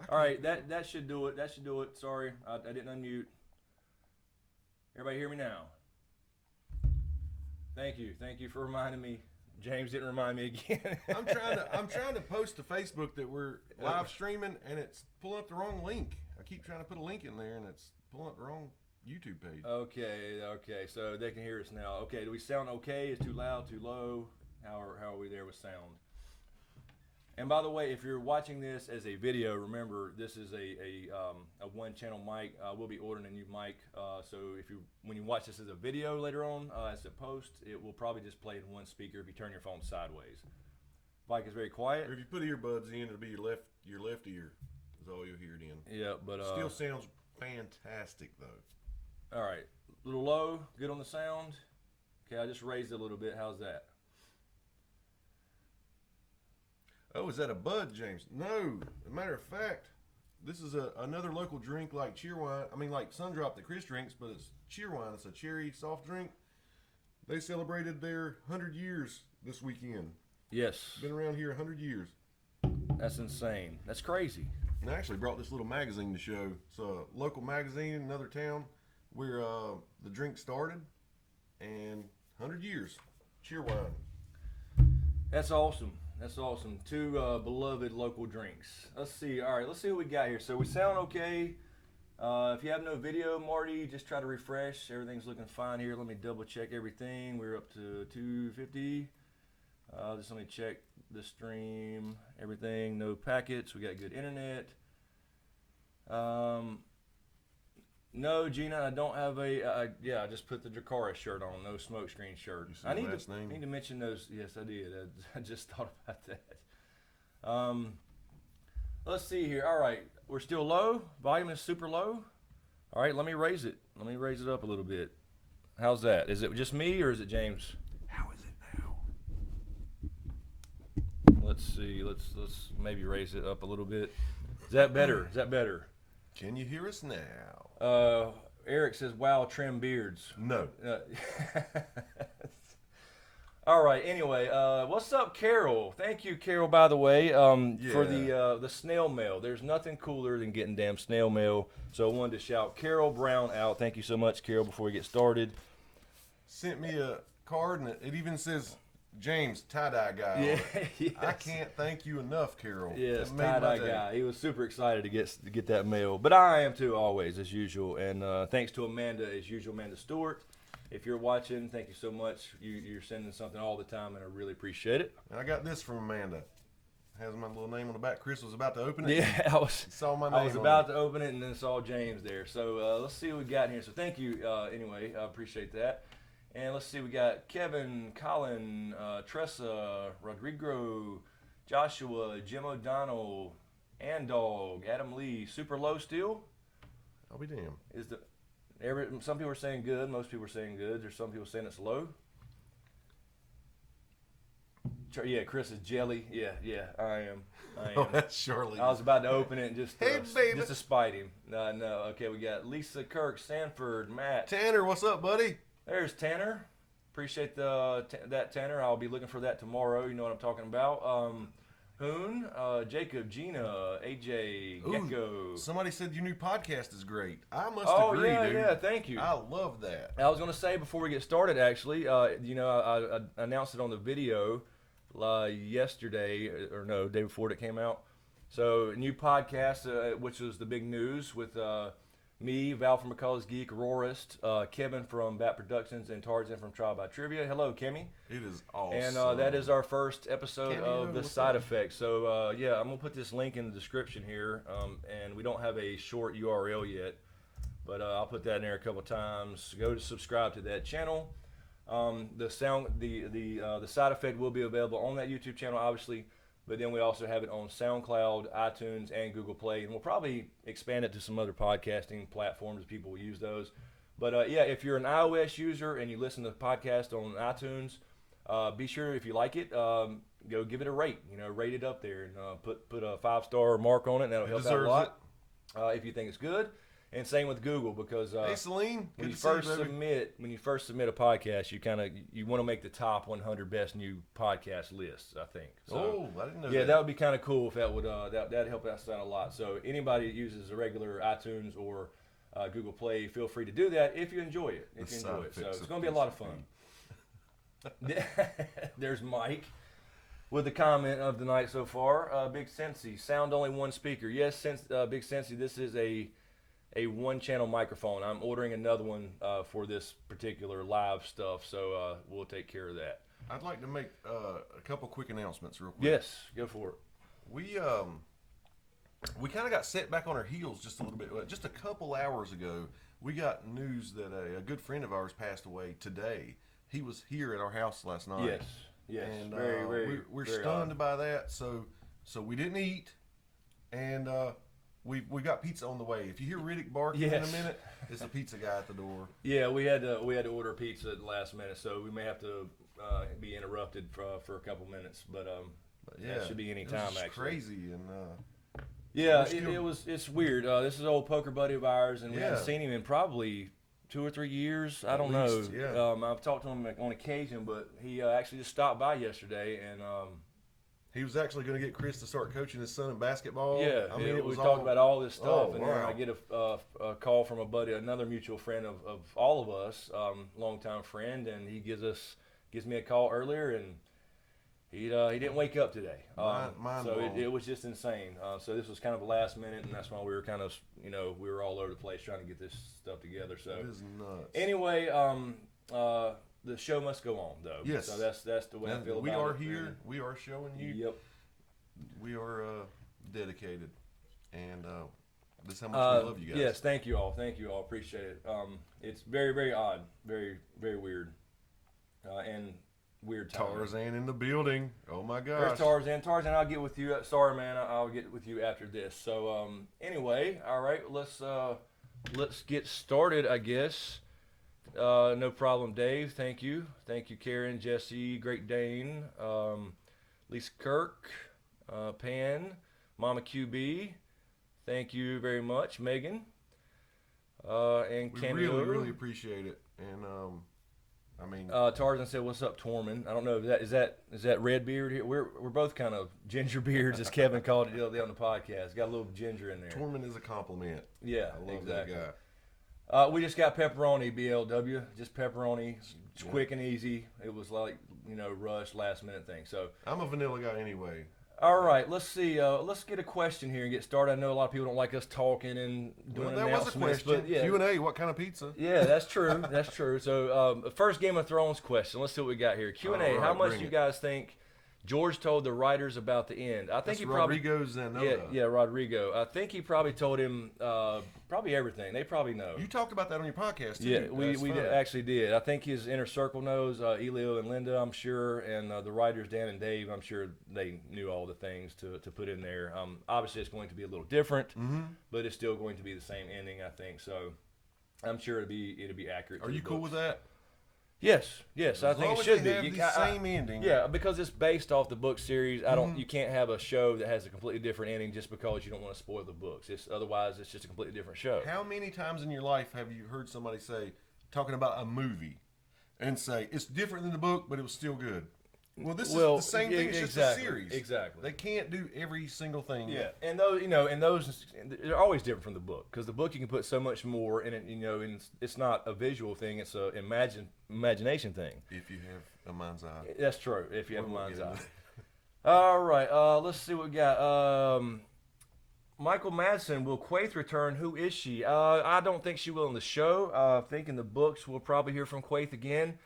All right, that should do it. That should do it. Sorry, I didn't unmute. Everybody hear me now? Thank you. Thank you for reminding me. James didn't remind me again. I'm trying to post to Facebook that we're live streaming, and it's pulling up the wrong link. I keep trying to put a link in there, and it's pulling up the wrong YouTube page. Okay. So they can hear us now. Okay, do we sound okay? Is too loud, too low? How are we there with sound? And by the way, if you're watching this as a video, remember this is a one-channel mic. We'll be ordering a new mic. So when you watch this as a video later on, as a post, it will probably just play in one speaker if you turn your phone sideways. Mic is very quiet. Or if you put earbuds in, it'll be your left ear is all you'll hear it in. Yeah, but still sounds fantastic though. All right, a little low, good on the sound. Okay, I just raised it a little bit. How's that? Oh, is that a bud, James? No. As a matter of fact, this is another local drink like Cheerwine. I mean, like Sundrop that Chris drinks, but it's Cheerwine. It's a cherry soft drink. They celebrated their 100 years this weekend. Yes. Been around here 100 years. That's insane. That's crazy. And I actually brought this little magazine to show. It's a local magazine in another town where the drink started, and 100 years. Cheerwine. That's awesome. That's awesome. Two beloved local drinks. Let's see. All right, let's see what we got here. So we sound okay. If you have no video, Marty, just try to refresh. Everything's looking fine here. Let me double check everything. We're up to 250. Just let me check the stream. Everything, no packets. We got good internet. No, Gina, I don't have I just put the Dracarys shirt on. No Smokescreen shirt. You see I the need last name? need to mention those. Yes, I did. I just thought about that. Let's see here. All right, we're still low. Volume is super low. All right, let me raise it. Let me raise it up a little bit. How's that? Is it just me or is it James? How is it now? Let's see. Let's maybe raise it up a little bit. Is that better? Is that better? Can you hear us now? Eric says, "Wow, trim beards." No. All right. Anyway, what's up, Carol? Thank you, Carol. By the way, for the snail mail. There's nothing cooler than getting damn snail mail. So I wanted to shout Carol Brown out. Thank you so much, Carol. Before we get started, Sent me a card, and it even says James tie-dye guy. yeah, yes. I can't thank you enough, Carol. Yes, It made my tie-dye day. guy. He was super excited to get that mail. But I am too, always, as usual. And thanks to Amanda, as usual, Amanda Stewart. If you're watching, thank you so much. You're sending something all the time, and I really appreciate it. And I got this from Amanda. Has my little name on the back. Chris was about to open it. Yeah, Saw my name I was on about it. to open it and then saw James there. So let's see what we got in here. So thank you anyway. I appreciate that. And let's see, we got Kevin, Colin, Tressa, Rodrigo, Joshua, Jim O'Donnell, Andog, Adam Lee. Super low still? I'll be damned. Some people are saying good, most people are saying good. There's some people saying it's low. Yeah, Chris is jelly. Yeah, I am. Oh, that's Charlie. I was about to open it and just Hey, baby. just to spite him. No. Okay, we got Lisa, Kirk, Sanford, Matt. Tanner, what's up, buddy? There's Tanner. Appreciate that, Tanner. I'll be looking for that tomorrow. You know what I'm talking about. Hoon, Jacob, Gina, AJ, Gecko. Somebody said your new podcast is great. I must agree, dude. Yeah, thank you. I love that. I was going to say before we get started, actually, I announced it on the video yesterday, or no, day before it came out. So, a new podcast, which was the big news with me, Val from McCullough's Geek, Aurorist, Kevin from Bat Productions, and Tarzan from Trial by Trivia. Hello, Kimmy. It is awesome. And that is our first episode Cameo, of the what's Side that? Effect. So, I'm going to put this link in the description here, and we don't have a short URL yet, but I'll put that in there a couple times. Go to subscribe to that channel. The Side Effect will be available on that YouTube channel, obviously, but then we also have it on SoundCloud, iTunes, and Google Play, and we'll probably expand it to some other podcasting platforms if people will use those. But if you're an iOS user and you listen to the podcast on iTunes, be sure, if you like it, go give it a rate. Rate it up there and put a 5-star mark on it, and that'll help out a deserves lot. If you think it's good. And same with Google, because Hey, Celine. when Good you to see you, first baby. submit a podcast, you want to make the top 100 best new podcast lists, I think. So, Oh, I didn't know yeah, that. that would be kind of cool if that would that'd help us out a lot. So anybody that uses a regular iTunes or Google Play, feel free to do that if you enjoy it. If you enjoy it, so it's going to be a lot of fun. There's Mike with the comment of the night so far. Big Sensi, sound only one speaker. Yes, Big Sensi, this is a one-channel microphone. I'm ordering another one for this particular live stuff, so we'll take care of that. I'd like to make a couple quick announcements real quick. Yes, go for it. We kind of got set back on our heels just a little bit. Just a couple hours ago, we got news that a good friend of ours passed away today. He was here at our house last night. Yes, And very, we're very stunned odd. by that. So we didn't eat, and we got pizza on the way. If you hear Riddick barking in a Yes. minute, it's the pizza guy at the door. Yeah, we had to order pizza at the last minute, so we may have to be interrupted for a couple minutes, but Yeah, that should be any it time was just actually. crazy, and Yeah, we're still- it's weird. This is an old poker buddy of ours, and we Yeah. haven't seen him in probably 2 or 3 years. I don't least, know. yeah. I've talked to him on occasion, but he actually just stopped by yesterday, and he was actually going to get Chris to start coaching his son in basketball. yeah, I mean, it was we talked about all this stuff, Oh, and then wow. I get a call from a buddy, another mutual friend of all of us, longtime friend, and he gives me a call earlier, and he didn't wake up today. Mind So blown. it was just insane. So this was kind of a last minute, and that's why we were kind of we were all over the place trying to get this stuff together. So It is nuts. anyway, the show must go on, though. Yes. So that's the way I And feel we about are it. here. We are showing you. Yep. We are dedicated, and this is how much we love you guys. Yes, thank you all. Appreciate it. It's very, very odd, very, very weird, and weird timing. Tarzan in the building. Oh my There's gosh. Tarzan, I'll get with you. Sorry, man, I'll get with you after this. So anyway, all right, let's get started, I guess. No problem, Dave. Thank you, Karen, Jesse, Great Dane, Lisa Kirk, Pan, Mama QB. Thank you very much, Megan, and We Cameo. really, really appreciate it, and I mean, Tarzan said, "What's up, Tormund?" I don't know. Is that red beard here? We're both kind of ginger beards, as Kevin called it the other day on the podcast. Got a little ginger in there. Tormund is a compliment. Yeah, I love exactly. that guy. We just got pepperoni, BLW. Just pepperoni. It's quick and easy. It was like rush last minute thing. So I'm a vanilla guy anyway. all right, let's see. Let's get a question here and get started. I know a lot of people don't like us talking and doing Well, that was a announcements, question. but yeah. Q&A. What kind of pizza? Yeah, that's true. That's true. So, first Game of Thrones question. Let's see what we got here. Q&A. All right, How much bring do you it. guys think George told the writers about the end? I think That's he probably. Rodrigo Zanotta. Yeah, Rodrigo. I think he probably told him probably everything. They probably know. You talked about that on your podcast too. Yeah, we That's fun. actually did. I think his inner circle knows. Elio and Linda, I'm sure, and the writers Dan and Dave, I'm sure they knew all the things to put in there. Obviously, it's going to be a little different, but it's still going to be the same ending, I think. So, I'm sure it'll be accurate. Are to you the cool books. with that? Yes, I As think long it as should they be. have the same ending. Yeah, because it's based off the book series. You can't have a show that has a completely different ending just because you don't want to spoil the books. Otherwise, it's just a completely different show. How many times in your life have you heard somebody say, talking about a movie, and say it's different than the book, but it was still good? Well, this is the same thing. It's just a series. Exactly. They can't do every single thing. Yeah, and those they're always different from the book because the book you can put so much more in it. And it's not a visual thing; it's a imagination thing. If you have a mind's eye. That's true. If you have a We'll mind's get eye. into All right, let's see what we got. Michael Madsen, will Quaith return? Who is she? I don't think she will in the show. I think in the books we'll probably hear from Quaith again.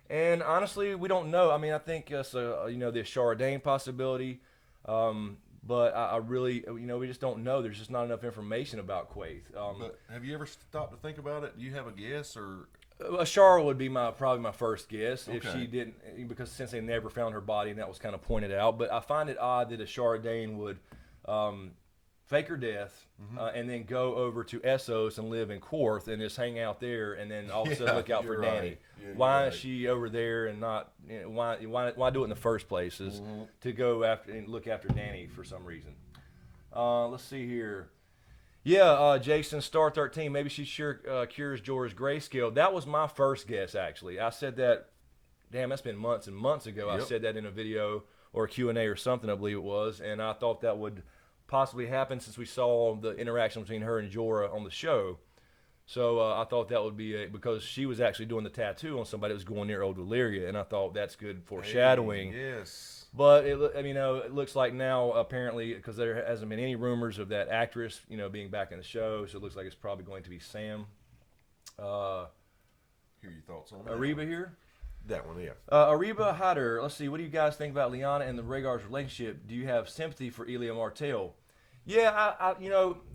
And honestly, we don't know. I mean, I think it's the Ashara Dane possibility, but I really, we just don't know. There's just not enough information about Quaith. But have you ever stopped to think about it? Do you have a guess or? Ashara would be probably my first guess if Okay. she didn't, because since they never found her body and that was kind of pointed out. But I find it odd that Ashara Dane would fake her death and then go over to Essos and live in Quarth and just hang out there and then all of a sudden look out for you're Danny. right. Yeah, Why you're is she over there and not? Why do it in the first place? Is to go after and look after Danny for some reason. Let's see here. Yeah, Jason Star 13. Maybe she sure cures Jorah's grayscale. That was my first guess, actually. I said that. Damn, that's been months and months ago. I Yep. said that in a video or a Q&A or something, I believe it was, and I thought that would possibly happen since we saw the interaction between her and Jorah on the show. So I thought that would be because she was actually doing the tattoo on somebody that was going near Old Valyria, and I thought that's good foreshadowing. Hey, yes. But it looks like now apparently because there hasn't been any rumors of that actress, being back in the show, so it looks like it's probably going to be Sam. Hear your thoughts on that? Ariba here. That one, yeah. Ariba Hader, let's see. What do you guys think about Lyanna and the Rhaegar's relationship? Do you have sympathy for Elia Martell? Yeah,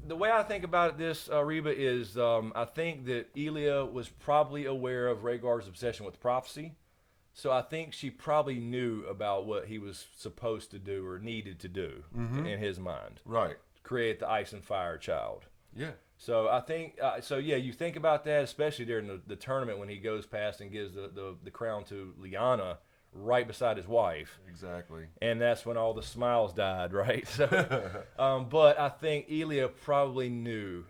the way I think about this, Ariba, is I think that Elia was probably aware of Rhaegar's obsession with prophecy. So I think she probably knew about what he was supposed to do or needed to do in his mind. Right. Create the ice and fire child. Yeah. So I think, you think about that, especially during the tournament when he goes past and gives the crown to Lyanna right beside his wife. Exactly. And that's when all the smiles died, right? So, but I think Elia probably knew.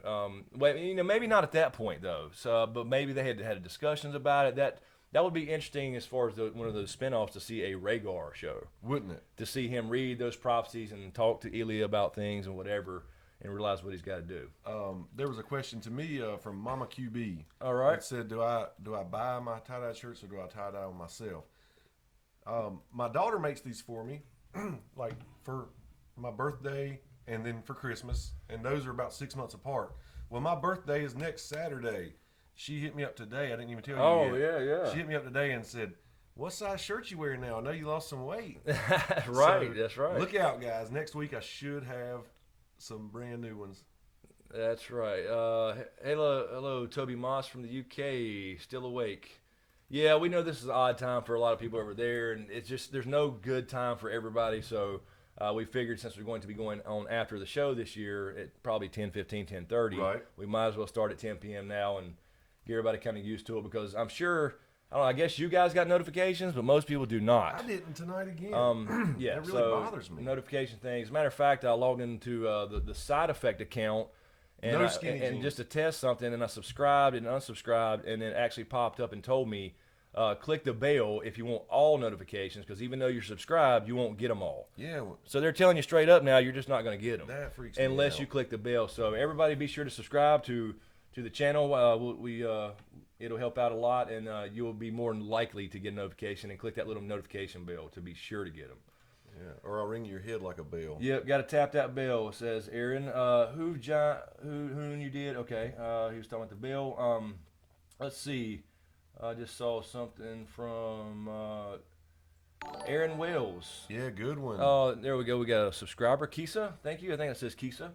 Maybe not at that point though. So, but maybe they had discussions about it. That would be interesting as far as one of those spinoffs to see a Rhaegar show, Wouldn't it? to see him read those prophecies and talk to Elia about things and whatever, and realize what he's got to do. There was a question to me from Mama QB. All right. It said, "Do I buy my tie-dye shirts or do I tie-dye them myself?" My daughter makes these for me, like for my birthday and then for Christmas, and those are about 6 months apart. Well, my birthday is next Saturday. She hit me up today. I didn't even tell you Oh, yet. yeah. She hit me up today and said, "What size shirt you wearing now? I know you lost some weight." Right, So, that's right. Look out, guys. Next week I should have some brand new ones. That's right. Hello, Toby Moss from the UK, still awake. Yeah, we know this is an odd time for a lot of people over there, and it's just there's no good time for everybody. So we figured since we're going to be going on after the show this year at probably 10:15, 10:30, Right. we might as well start at 10 p.m. now and get everybody kind of used to it because I'm sure. I don't know, I guess you guys got notifications, but most people do not. I didn't tonight again. Yeah, That really so bothers me. Notification things. As a matter of fact, I logged into the side effect account and, No skinny jeans. just to test something, and I subscribed and unsubscribed, and it actually popped up and told me, click the bell if you want all notifications, because even though you're subscribed, you won't get them all. Yeah, well, So they're telling you straight up now, you're just not going to get them that freaks me unless out. you click the bell. So everybody, be sure to subscribe to the channel. It'll help out a lot, and you'll be more than likely to get a notification, and click that little notification bell to be sure to get them. Yeah, or I'll ring your head like a bell. Yep, got to tap that bell. It says Aaron. Who you did? Okay, he was talking about the bell. Let's see. I just saw something from Aaron Wells. Yeah, good one. Oh, there we go. We got a subscriber, Kisa. Thank you. I think it says Kisa.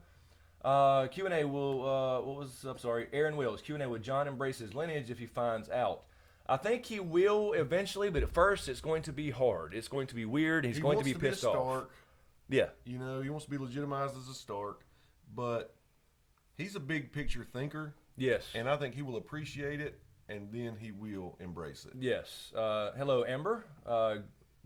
Q&A will, I'm sorry, Aaron Wills. Q&A, will John embrace his lineage if he finds out? I think he will eventually, but at first it's going to be hard. It's going to be weird. He's going to be pissed a off. Stark. Yeah. You know, he wants to be legitimized as a Stark, but he's a big picture thinker, Yes. and I think he will appreciate it, and then he will embrace it. Yes. Hello, Amber.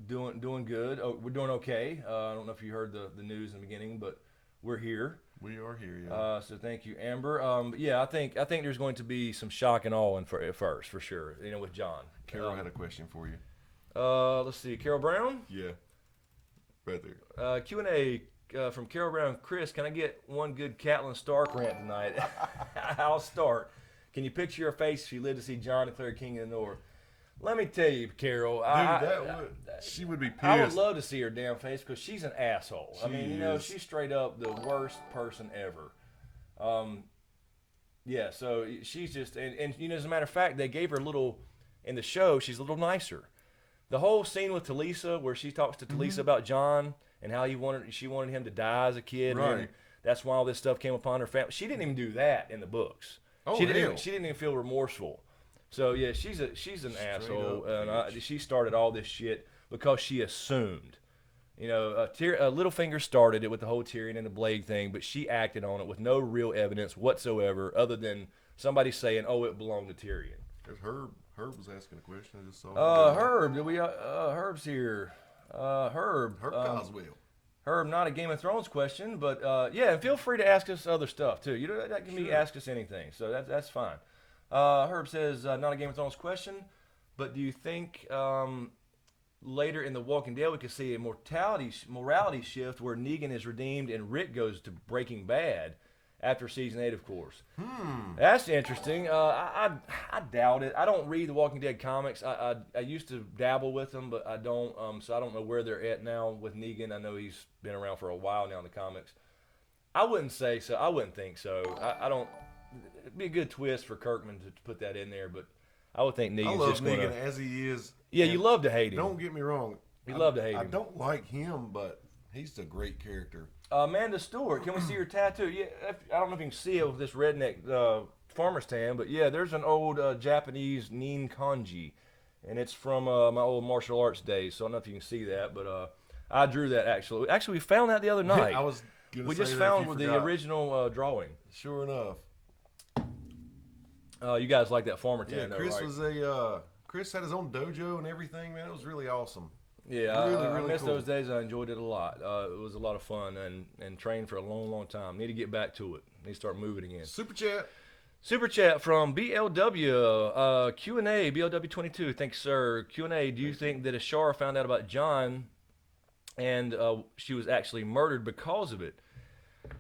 Doing good. Oh, we're doing okay. I don't know if you heard the news in the beginning, but we're here. We are here, yeah. So thank you, Amber. Yeah, I think there's going to be some shock and awe at first, for sure. With John. Carol had a question for you. Let's see, Carol Brown. Yeah, right there. Q&A from Carol Brown. Chris, can I get one good Catelyn Stark rant tonight? I'll start. Can you picture her face if she lived to see Jon declared king of the North? Let me tell you, Carol. She would be pissed. I would love to see her damn face because she's an asshole. I mean, She is. she's straight up the worst person ever. Yeah, so she's just, and as a matter of fact, they gave her a little, in the show, she's a little nicer. The whole scene with Talisa, where she talks to Talisa about Jon and how she wanted him to die as a kid. Right. And that's why all this stuff came upon her family. She didn't even do that in the books. Oh, she didn't hell. she didn't even feel remorseful. So yeah, she's an asshole, up and she started all this shit because she assumed. Littlefinger started it with the whole Tyrion and the Blade thing, but she acted on it with no real evidence whatsoever, other than somebody saying, "Oh, it belonged to Tyrion." There's Herb. Herb was asking a question. I just saw. Herb, Herb's here. Herb. Herb Coswell. Herb, not a Game of Thrones question, but yeah, and feel free to ask us other stuff too. You know, that can be ask us anything, so that's fine. Herb says not a Game of Thrones question, but do you think later in The Walking Dead we could see a morality shift where Negan is redeemed and Rick goes to Breaking Bad after season 8, of course? That's interesting. I doubt it. I don't read the Walking Dead comics. I used to dabble with them, but I don't. So I don't know where they're at now with Negan. I know he's been around for a while now in the comics. I wouldn't say so. I wouldn't think so. I don't. It'd be a good twist for Kirkman to put that in there, but I would think Negan's I love just Negan gonna. as he is. Yeah, you love to hate him. Don't get me wrong. You love to hate him. I don't like him, but he's a great character. Amanda Stewart, can we see your tattoo? Yeah, I don't know if you can see it with this redneck farmer's tan, but yeah, there's an old Japanese nin kanji, and it's from my old martial arts days. So I don't know if you can see that, but I drew that actually. Actually, we found that the other night. I was gonna we say just that found if you with the forgot. original drawing. Sure enough. You guys like that farmer tan, Yeah, though, Chris right? was Chris had his own dojo and everything, man. It was really awesome. Yeah, Really, I really missed cool. those days. I enjoyed it a lot. It was a lot of fun and trained for a long, long time. Need to get back to it. Need to start moving again. Super chat. Super chat from BLW Q&A BLW22. Thanks, sir. Q&A. Do you think that Ashara found out about John and she was actually murdered because of it?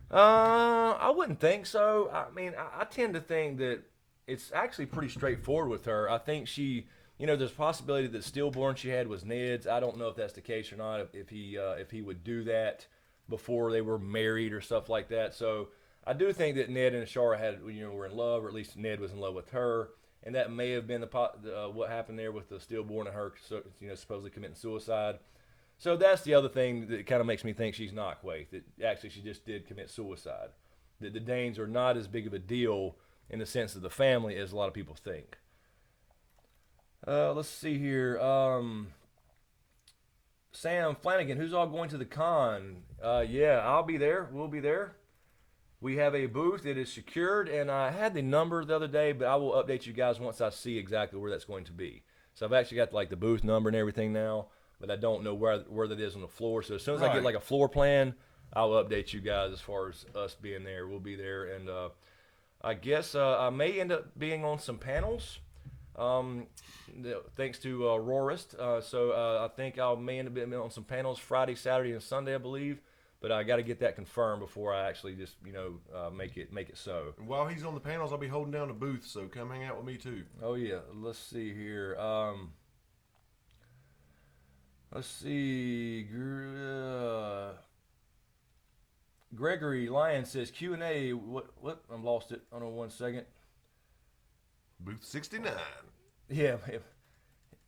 I wouldn't think so. I mean, I tend to think that it's actually pretty straightforward with her. I think she, there's a possibility that stillborn she had was Ned's. I don't know if that's the case or not. If he would do that before they were married or stuff like that. So I do think that Ned and Ashara were in love, or at least Ned was in love with her, and that may have been what happened there with the stillborn and her, supposedly committing suicide. So that's the other thing that kind of makes me think she's not Quaith. That actually she just did commit suicide. That the Danes are not as big of a deal in the sense of the family as a lot of people think. Let's see here. Sam Flanagan, who's all going to the con? Yeah, I'll be there. We'll be there. We have a booth that is secured, and I had the number the other day, but I will update you guys once I see exactly where that's going to be. So I've actually got the booth number and everything now, but I don't know where that is on the floor. So as soon as I get a floor plan, I'll update you guys as far as us being there. We'll be there, and I guess I may end up being on some panels. Thanks to Rorist. So I think I may end up being on some panels Friday, Saturday, and Sunday, I believe. But I got to get that confirmed before I actually just make it so. And while he's on the panels, I'll be holding down the booth, so come hang out with me too. Oh yeah, let's see here. Let's see. Gregory Lyon says Q&A. What? I lost it. Hold on 1 second. Booth 69. Yeah,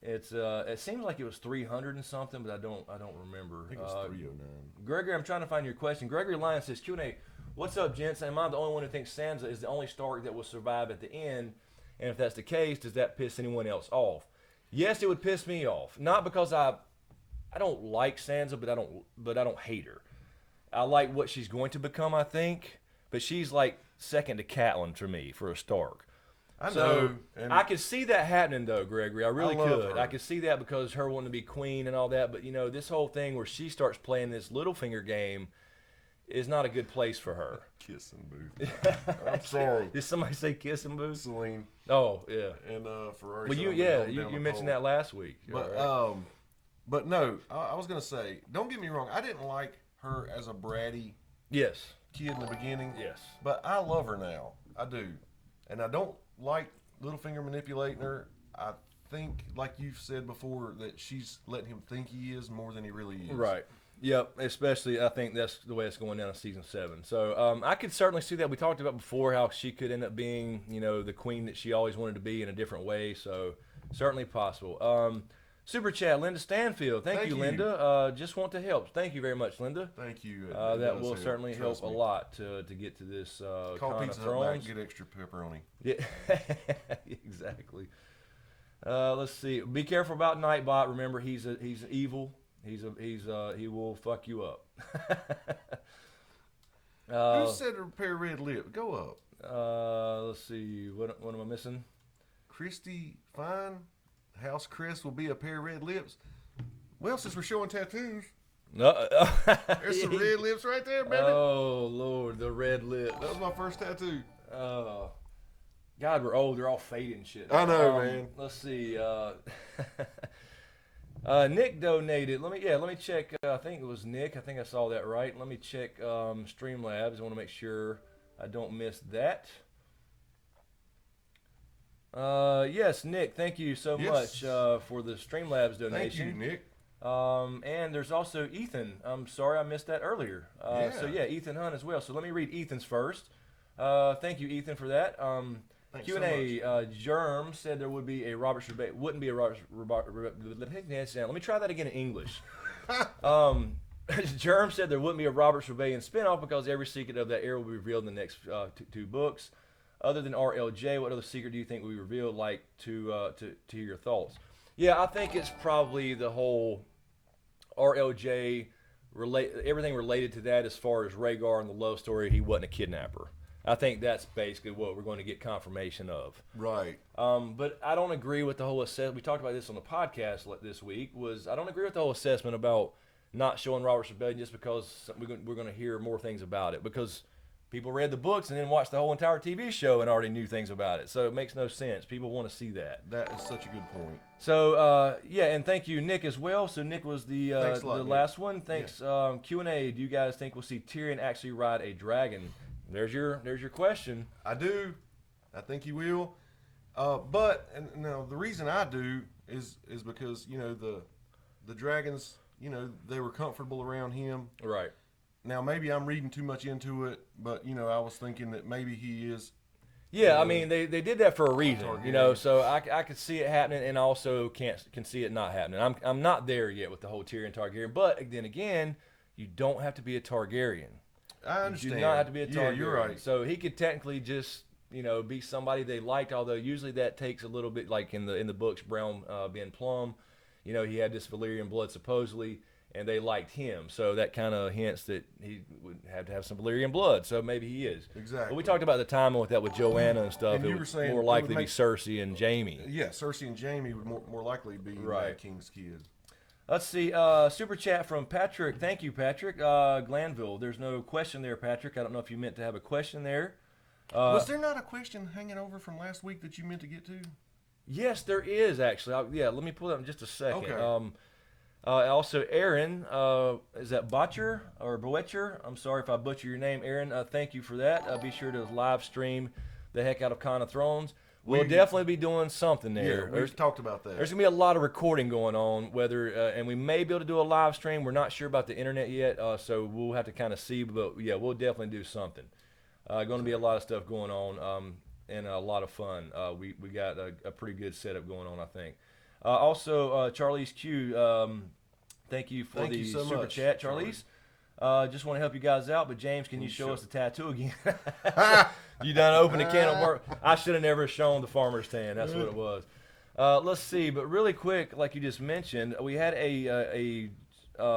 it seems like it was 300 and something, but I don't remember. I think it was 309. Gregory, I'm trying to find your question. Gregory Lyon says Q&A. What's up, gents? Am I the only one who thinks Sansa is the only Stark that will survive at the end? And if that's the case, does that piss anyone else off? Yes, it would piss me off. Not because I don't like Sansa, but I don't hate her. I like what she's going to become, I think, but she's like second to Catelyn for me for a Stark. I know. So and I could see that happening, though, Gregory. I really love could. her. I could see that because her wanting to be queen and all that. But this whole thing where she starts playing this Littlefinger game is not a good place for her. Kissing booth. I'm sorry. Did somebody say kissing booth? Celine Oh yeah. and Ferrari. Well, you mentioned that last week. But Right. but no, I was gonna say, don't get me wrong. I didn't like her as a bratty Yes. kid in the beginning. Yes. But I love her now. I do, and I don't like Littlefinger manipulating her. I think, like you've said before, that she's letting him think he is more than he really is. Right. Yep. Especially, I think that's the way it's going down in season 7. So I could certainly see that. We talked about before how she could end up being, the queen that she always wanted to be in a different way. So certainly possible. Super chat, Linda Stanfield. Thank you, Linda. Just want to help. Thank you very much, Linda. Thank you. That will certainly help a lot to get to this Call Con of Pizza Hut back, Thrones. get extra pepperoni. Yeah, exactly. Let's see. Be careful about Nightbot. Remember, he's evil. He will fuck you up. Who said repair red lip? Go up. Let's see. What am I missing? Christy Fine, House Chris will be a pair of red lips. Well, since we're showing tattoos, No. There's some red lips right there, baby. Oh Lord, the red lips. That was my first tattoo. God, we're old. They're all faded and shit. I know, man. Let's see. Nick donated. Let me check. I think it was Nick. I think I saw that right. Let me check Streamlabs. I want to make sure I don't miss that. Yes, Nick. Thank you so much for the Streamlabs donation. Thank you, Nick. And there's also Ethan. I'm sorry I missed that earlier. So yeah, Ethan Hunt as well. So let me read Ethan's first. Thank you, Ethan, for that. Q&A. So Germ said there would be a Robert Rebate. Wouldn't be a Robert. Let me try that again in English. Germ said there wouldn't be a Robert's Rebellion spinoff because every secret of that era will be revealed in the next two books. Other than RLJ, what other secret do you think we revealed? Like to hear your thoughts. Yeah, I think it's probably the whole RLJ everything related to that as far as Rhaegar and the love story. He wasn't a kidnapper. I think that's basically what we're going to get confirmation of. Right. But I don't agree with the whole assessment. We talked about this on the podcast this week. I don't agree with the whole assessment about not showing Robert's Rebellion just because we're going to hear more things about it, because people read the books and then watched the whole entire TV show and already knew things about it. So it makes no sense. People want to see that. That is such a good point. So, yeah, and thank you, Nick, as well. So Nick was the lot, last one. Thanks. Yeah. Q&A, do you guys think we'll see Tyrion actually ride a dragon? There's your question. I do. I think he will. But now the reason I do is because, the dragons, they were comfortable around him. Right. Now, maybe I'm reading too much into it, but, I was thinking that maybe he is. Yeah, I mean, they did that for a reason, so I could see it happening, and I also can see it not happening. I'm not there yet with the whole Tyrion Targaryen, but then again, you don't have to be a Targaryen. I understand. You do not have to be a Targaryen. Yeah, you're right. So he could technically just, be somebody they liked, although usually that takes a little bit, like in the books, Brown being Plum, he had this Valyrian blood supposedly, and they liked him. So that kind of hints that he would have to have some Valyrian blood. So maybe he is. Exactly. But we talked about the timing with that with Joanna and stuff. And it you were was saying more likely to be Cersei and Jaime. Yeah, Cersei and Jaime would more likely be Mad King's kid. Let's see. Super chat from Patrick. Thank you, Patrick. Glanville. There's no question there, Patrick. I don't know if you meant to have a question there. Was there not a question hanging over from last week that you meant to get to? Yes, there is, actually. Let me pull it up in just a second. Okay. Also, Aaron, is that Botcher or Boetcher? I'm sorry if I butcher your name, Aaron. Thank you for that. Be sure to live stream the heck out of Con of Thrones. We'll definitely be doing something there. Yeah, we've talked about that. There's going to be a lot of recording going on, and we may be able to do a live stream. We're not sure about the internet yet, so we'll have to kind of see. But, yeah, we'll definitely do something. Going to be a lot of stuff going on and a lot of fun. We got a pretty good setup going on, I think. Also, Charlize Q, thank you for the super chat, Charlize. Just want to help you guys out, but James, can you show us the tattoo again? You done opened a can of worms. I should have never shown the farmer's tan. That's what it was. Let's see, but really quick, like you just mentioned, we had a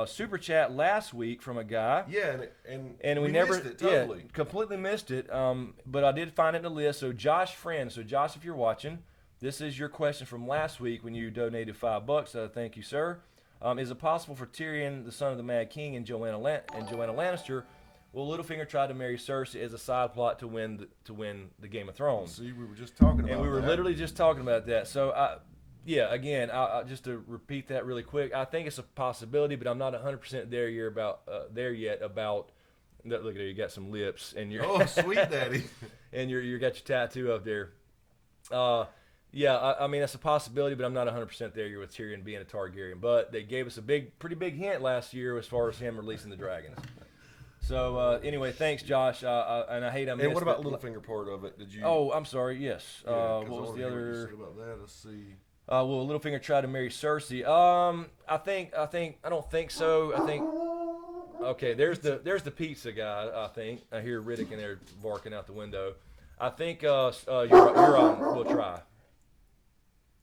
super chat last week from a guy. Yeah, and we never missed it totally. Yeah, completely missed it. But I did find it in the list. So Josh Friend. So Josh, if you're watching, this is your question from last week when you donated $5. Thank you, sir. Is it possible for Tyrion, the son of the Mad King, and Joanna Lannister, will Littlefinger try to marry Cersei as a side plot to win the Game of Thrones? See, we were just talking about that. And we were literally just talking about that. So, again, just to repeat that really quick, I think it's a possibility, but I'm not 100% there yet about. Look at there, you got some lips, and you're sweet daddy, and you got your tattoo up there. I mean, that's a possibility, but I'm not 100% there yet with Tyrion being a Targaryen. But they gave us a pretty big hint last year as far as him releasing the dragons. So anyway, thanks, Josh. And I hate I missed. And what about Littlefinger part of it? Did you? Oh, I'm sorry. Yes. Yeah, what was the other? What you said about that? Let's see. Will Littlefinger try to marry Cersei? I don't think so. I think. Okay, there's the pizza guy. I think I hear Riddick in there barking out the window. I think Euron will try.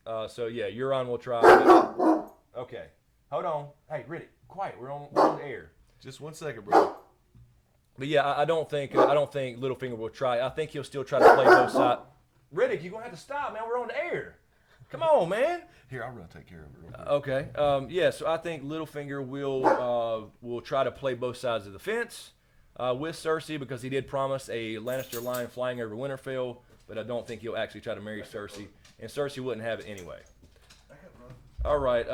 Euron will try. Okay, hold on. Hey, Riddick, quiet. We're on the air. Just 1 second, bro. But yeah, I don't think Littlefinger will try. I think he'll still try to play both sides. Riddick, you're gonna have to stop, man. We're on the air. Come on, man. Here, I'll run take care of it real quick. Okay. Yeah. So I think Littlefinger will try to play both sides of the fence with Cersei because he did promise a Lannister line flying over Winterfell, but I don't think he'll actually try to marry Cersei, and Cersei wouldn't have it anyway. All right.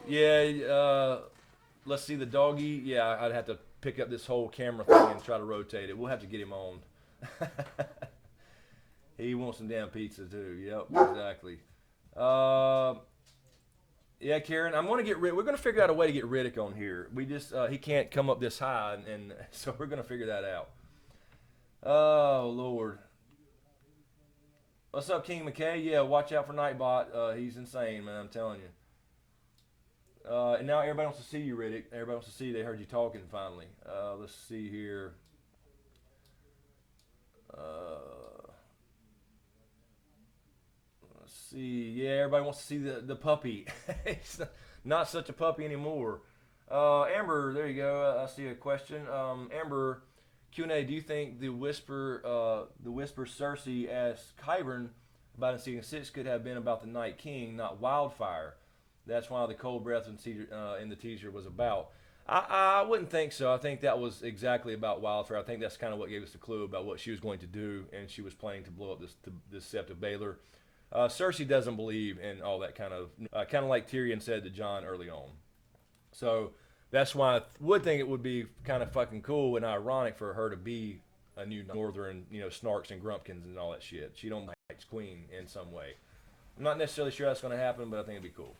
Yeah. Let's see the doggy. Yeah, I'd have to pick up this whole camera thing and try to rotate it. We'll have to get him on. He wants some damn pizza too. Yep, exactly. Yeah, Karen, I'm gonna get rid. We're gonna figure out a way to get Riddick on here. We just he can't come up this high, and so we're gonna figure that out. Oh Lord. What's up, King McKay? Yeah, watch out for Nightbot. He's insane, man. I'm telling you. And now everybody wants to see you, Riddick. Everybody wants to see you. They heard you talking finally. Let's see here. Let's see. Yeah, everybody wants to see the puppy. It's not such a puppy anymore. Amber, there you go. I see a question. Amber, Q&A. Do you think the whisper Cersei asked Qyburn about in season 6 could have been about the Night King, not Wildfire? That's why the cold breath in the teaser was about. I wouldn't think so. I think that was exactly about Wildfire. I think that's kind of what gave us the clue about what she was going to do, and she was planning to blow up this Sept of Baelor. Cersei doesn't believe in all that kind of like Tyrion said to Jon early on. So that's why I would think it would be kind of fucking cool and ironic for her to be a new Northern, Snarks and Grumpkins and all that shit. She don't like Queen in some way. I'm not necessarily sure that's going to happen, but I think it'd be cool.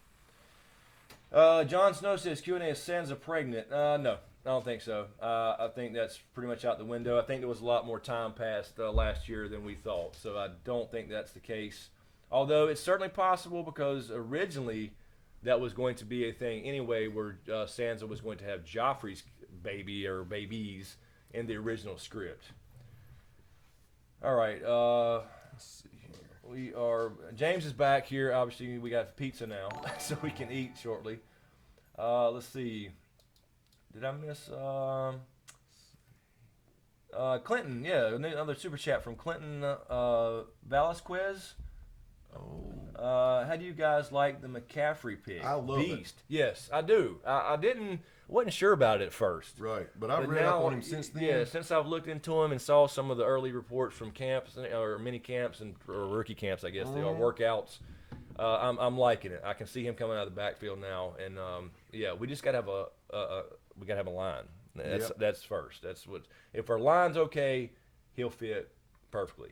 Jon Snow says Q&A is Sansa pregnant. No, I don't think so. I think that's pretty much out the window. I think there was a lot more time passed last year than we thought, so I don't think that's the case. Although it's certainly possible because originally that was going to be a thing anyway where Sansa was going to have Joffrey's baby or babies in the original script. All right. Let's see here. James is back here. Obviously, we got pizza now, so we can eat shortly. Let's see. Did I miss? Clinton, yeah, another super chat from Clinton Velasquez. Oh. How do you guys like the McCaffrey pick? I love Beast. It. Yes, I do. I wasn't sure about it at first. Right, but I've read up on him since then. Yeah, since I've looked into him and saw some of the early reports from camps or mini camps or rookie camps, I guess they are workouts. I'm liking it. I can see him coming out of the backfield now, and yeah, we just gotta have a line. That's first. That's what. If our line's okay, he'll fit perfectly.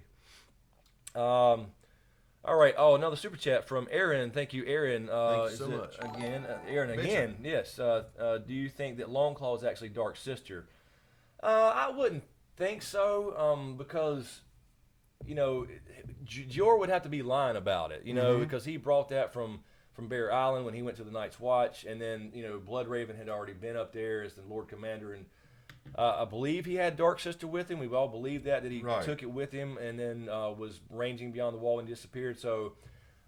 All right. Oh, another super chat from Aaron. Thank you, Aaron. Thank you so much. Again, Aaron, again. Yes. Do you think that Longclaw is actually Dark's sister? I wouldn't think so because, Jor would have to be lying about it, because he brought that from Bear Island when he went to the Night's Watch, and then, Bloodraven had already been up there as the Lord Commander, and I believe he had Dark Sister with him. We've all believed that he took it with him and then was ranging beyond the wall and disappeared. So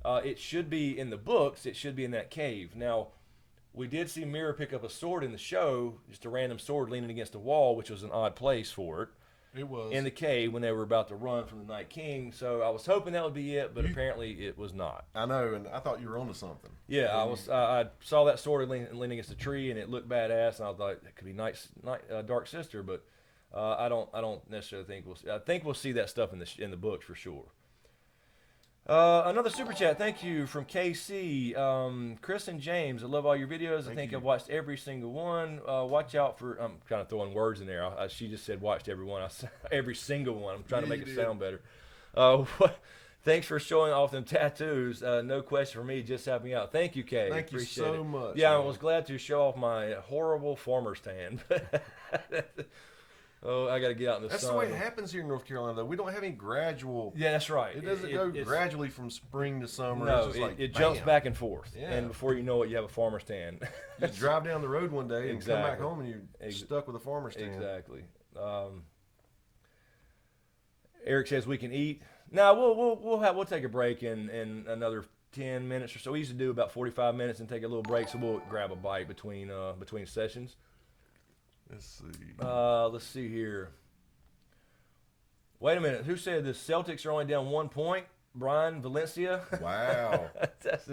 it should be in the books. It should be in that cave. Now, we did see Mira pick up a sword in the show, just a random sword leaning against a wall, which was an odd place for it. It was. In the cave when they were about to run from the Night King. So I was hoping that would be it, but apparently it was not. I know, and I thought you were onto something. Yeah, I saw that sword leaning against a tree, and it looked badass, and I thought it could be Dark Sister, but I don't necessarily think we'll see. I think we'll see that stuff in the books for sure. Another super chat, thank you, from KC. Chris and James, I love all your videos. I think I've watched every single one. Watch out for, I'm kind of throwing words in there. She just said watched every one. Every single one. I'm trying to make it sound better. Thanks for showing off them tattoos. No question for me, just help me out. Thank you, Kay. Thank you so much. Yeah, man. I was glad to show off my horrible farmer's tan. Oh, I got to get out in the sun. That's the way it happens here in North Carolina, though. We don't have any gradual. Yeah, that's right. It doesn't go gradually from spring to summer. No, it's just it jumps back and forth. Yeah. And before you know it, you have a farmer's tan. You drive down the road one day and come back home and you're stuck with a farmer's tan. Exactly. Eric says we can eat. No, we'll take a break in another 10 minutes or so. We used to do about 45 minutes and take a little break, so we'll grab a bite between sessions. Let's see. Let's see here. Wait a minute. Who said the Celtics are only down 1 point? Brian Valencia? Wow. that's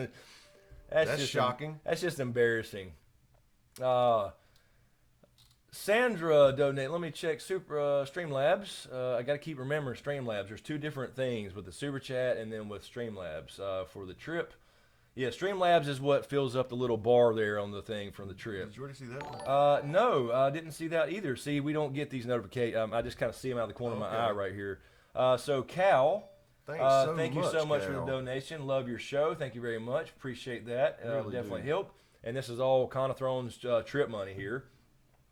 That's just shocking. That's just embarrassing. Sandra donate. Let me check Streamlabs. I got to keep remembering Streamlabs. There's two different things with the Super Chat and then with Streamlabs for the trip. Yeah, Streamlabs is what fills up the little bar there on the thing from the trip. Did you already see that one? No, I didn't see that either. See, we don't get these notifications. I just kind of see them out of the corner of my eye right here. So Cal, thank you so much for the donation. Love your show. Thank you very much. Appreciate that. Really definitely do. help. And this is all Conathrone's trip money here.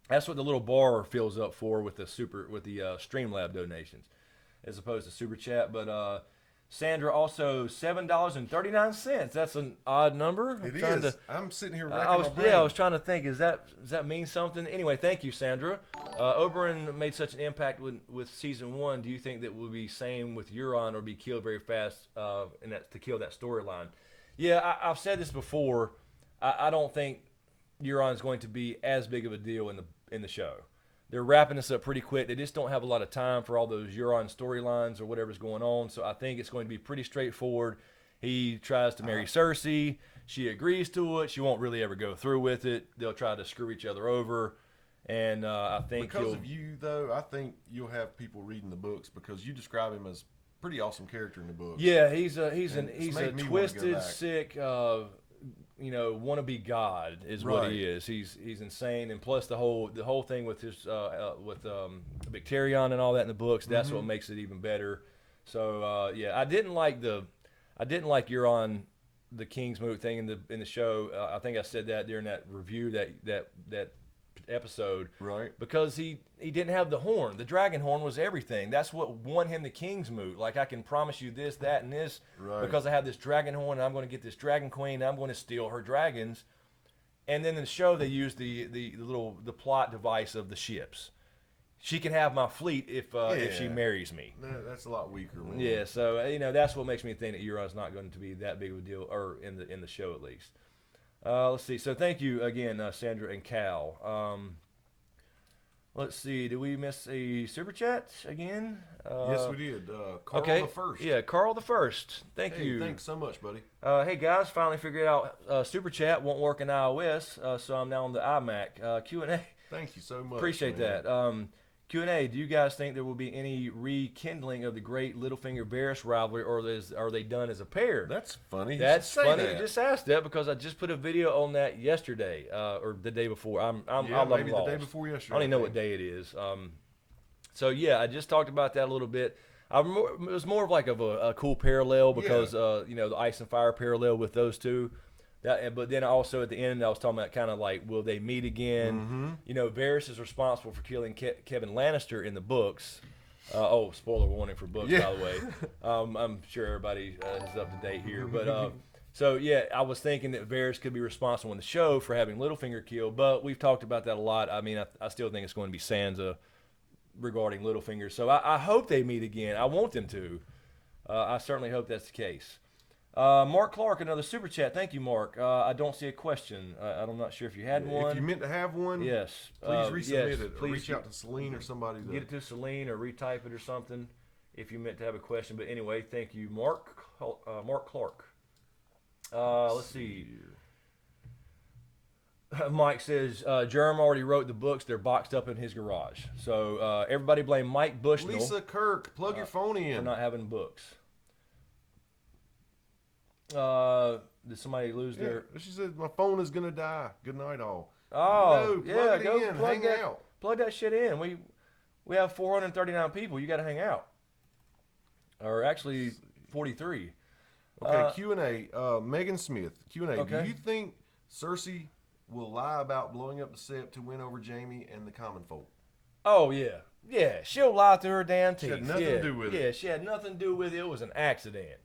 That's what the little bar fills up for with the Streamlab donations, as opposed to Super Chat. But Sandra also $7.39. That's an odd number. It is. I'm sitting here racking my brain. Yeah, I was trying to think. Does that mean something? Anyway, thank you, Sandra. Oberyn made such an impact with season 1. Do you think that will be same with Euron or be killed very fast and that's to kill that storyline? Yeah, I've said this before. I don't think Euron's going to be as big of a deal in the show. They're wrapping this up pretty quick. They just don't have a lot of time for all those Euron storylines or whatever's going on. So I think it's going to be pretty straightforward. He tries to marry Cersei. She agrees to it. She won't really ever go through with it. They'll try to screw each other over. And I think because of you, though, I think you'll have people reading the books because you describe him as a pretty awesome character in the books. Yeah, he's a made me wanna go twisted, back. sick, wannabe god is what he is. He's insane, and plus the whole thing with his Victarion and all that in the books. That's what makes it even better. So I didn't like Euron the Kingsmoot thing in the show. I think I said that during that review that episode, Right. because he didn't have the horn. The dragon horn was everything. That's what won him the Kingsmoot. Like, I can promise you this, that, and this, Right. because I have this dragon horn, and I'm going to get this dragon queen, and I'm going to steal her dragons. And then in the show, they used the plot device of the ships. She can have my fleet if she marries me. That's a lot weaker. Man. Yeah, so that's what makes me think that Euron's not going to be that big of a deal, or in the show at least. Let's see. So thank you again, Sandra and Cal. Let's see. Did we miss a super chat again? Yes, we did. Carl okay. the First. Yeah, Carl the First. Thank you. Thanks so much, buddy. Hey guys, finally figured out super chat won't work in iOS, so I'm now on the iMac. Q&A. Thank you so much. Appreciate man. that. Q&A, do you guys think there will be any rekindling of the great Littlefinger-Varys rivalry, or are they done as a pair? That's funny. That's funny. That. I just asked that because I just put a video on that yesterday, or the day before. I'm maybe lost. the day before yesterday. I don't even know what day it is. So yeah, I just talked about that a little bit. It was more of like a cool parallel because the Ice and Fire parallel with those two. But then also at the end, I was talking about kind of like, will they meet again? Varys is responsible for killing Kevin Lannister in the books. Spoiler warning for books, by the way. I'm sure everybody is up to date here. But so, yeah, I was thinking that Varys could be responsible in the show for having Littlefinger killed. But we've talked about that a lot. I mean, I still think it's going to be Sansa regarding Littlefinger. So I hope they meet again. I want them to. I certainly hope that's the case. Mark Clark, another super chat. Thank you, Mark. I don't see a question. I'm not sure if you had one. If you meant to have one, yes, please resubmit yes, it. Or reach out to Celine or somebody. Get it to Celine or retype it or something if you meant to have a question. But anyway, thank you, Mark. Mark Clark. Let's see. Mike says Jerem already wrote the books. They're boxed up in his garage. So everybody blame Mike Bushnell. Lisa Kirk, plug your phone in. For not having books. Did somebody lose their? She said my phone is gonna die. Good night, all. Oh, no, plug it go in. plug Hang out. Plug that shit in. We have 439 people. You got to hang out. Or actually, 43. Okay, Q&A. Megan Smith, Q&A. Okay. Do you think Cersei will lie about blowing up the Sept to win over Jaime and the common folk? Oh yeah, yeah. She'll lie through her damn teeth. She had nothing to do with it. Yeah, she had nothing to do with it. It was an accident.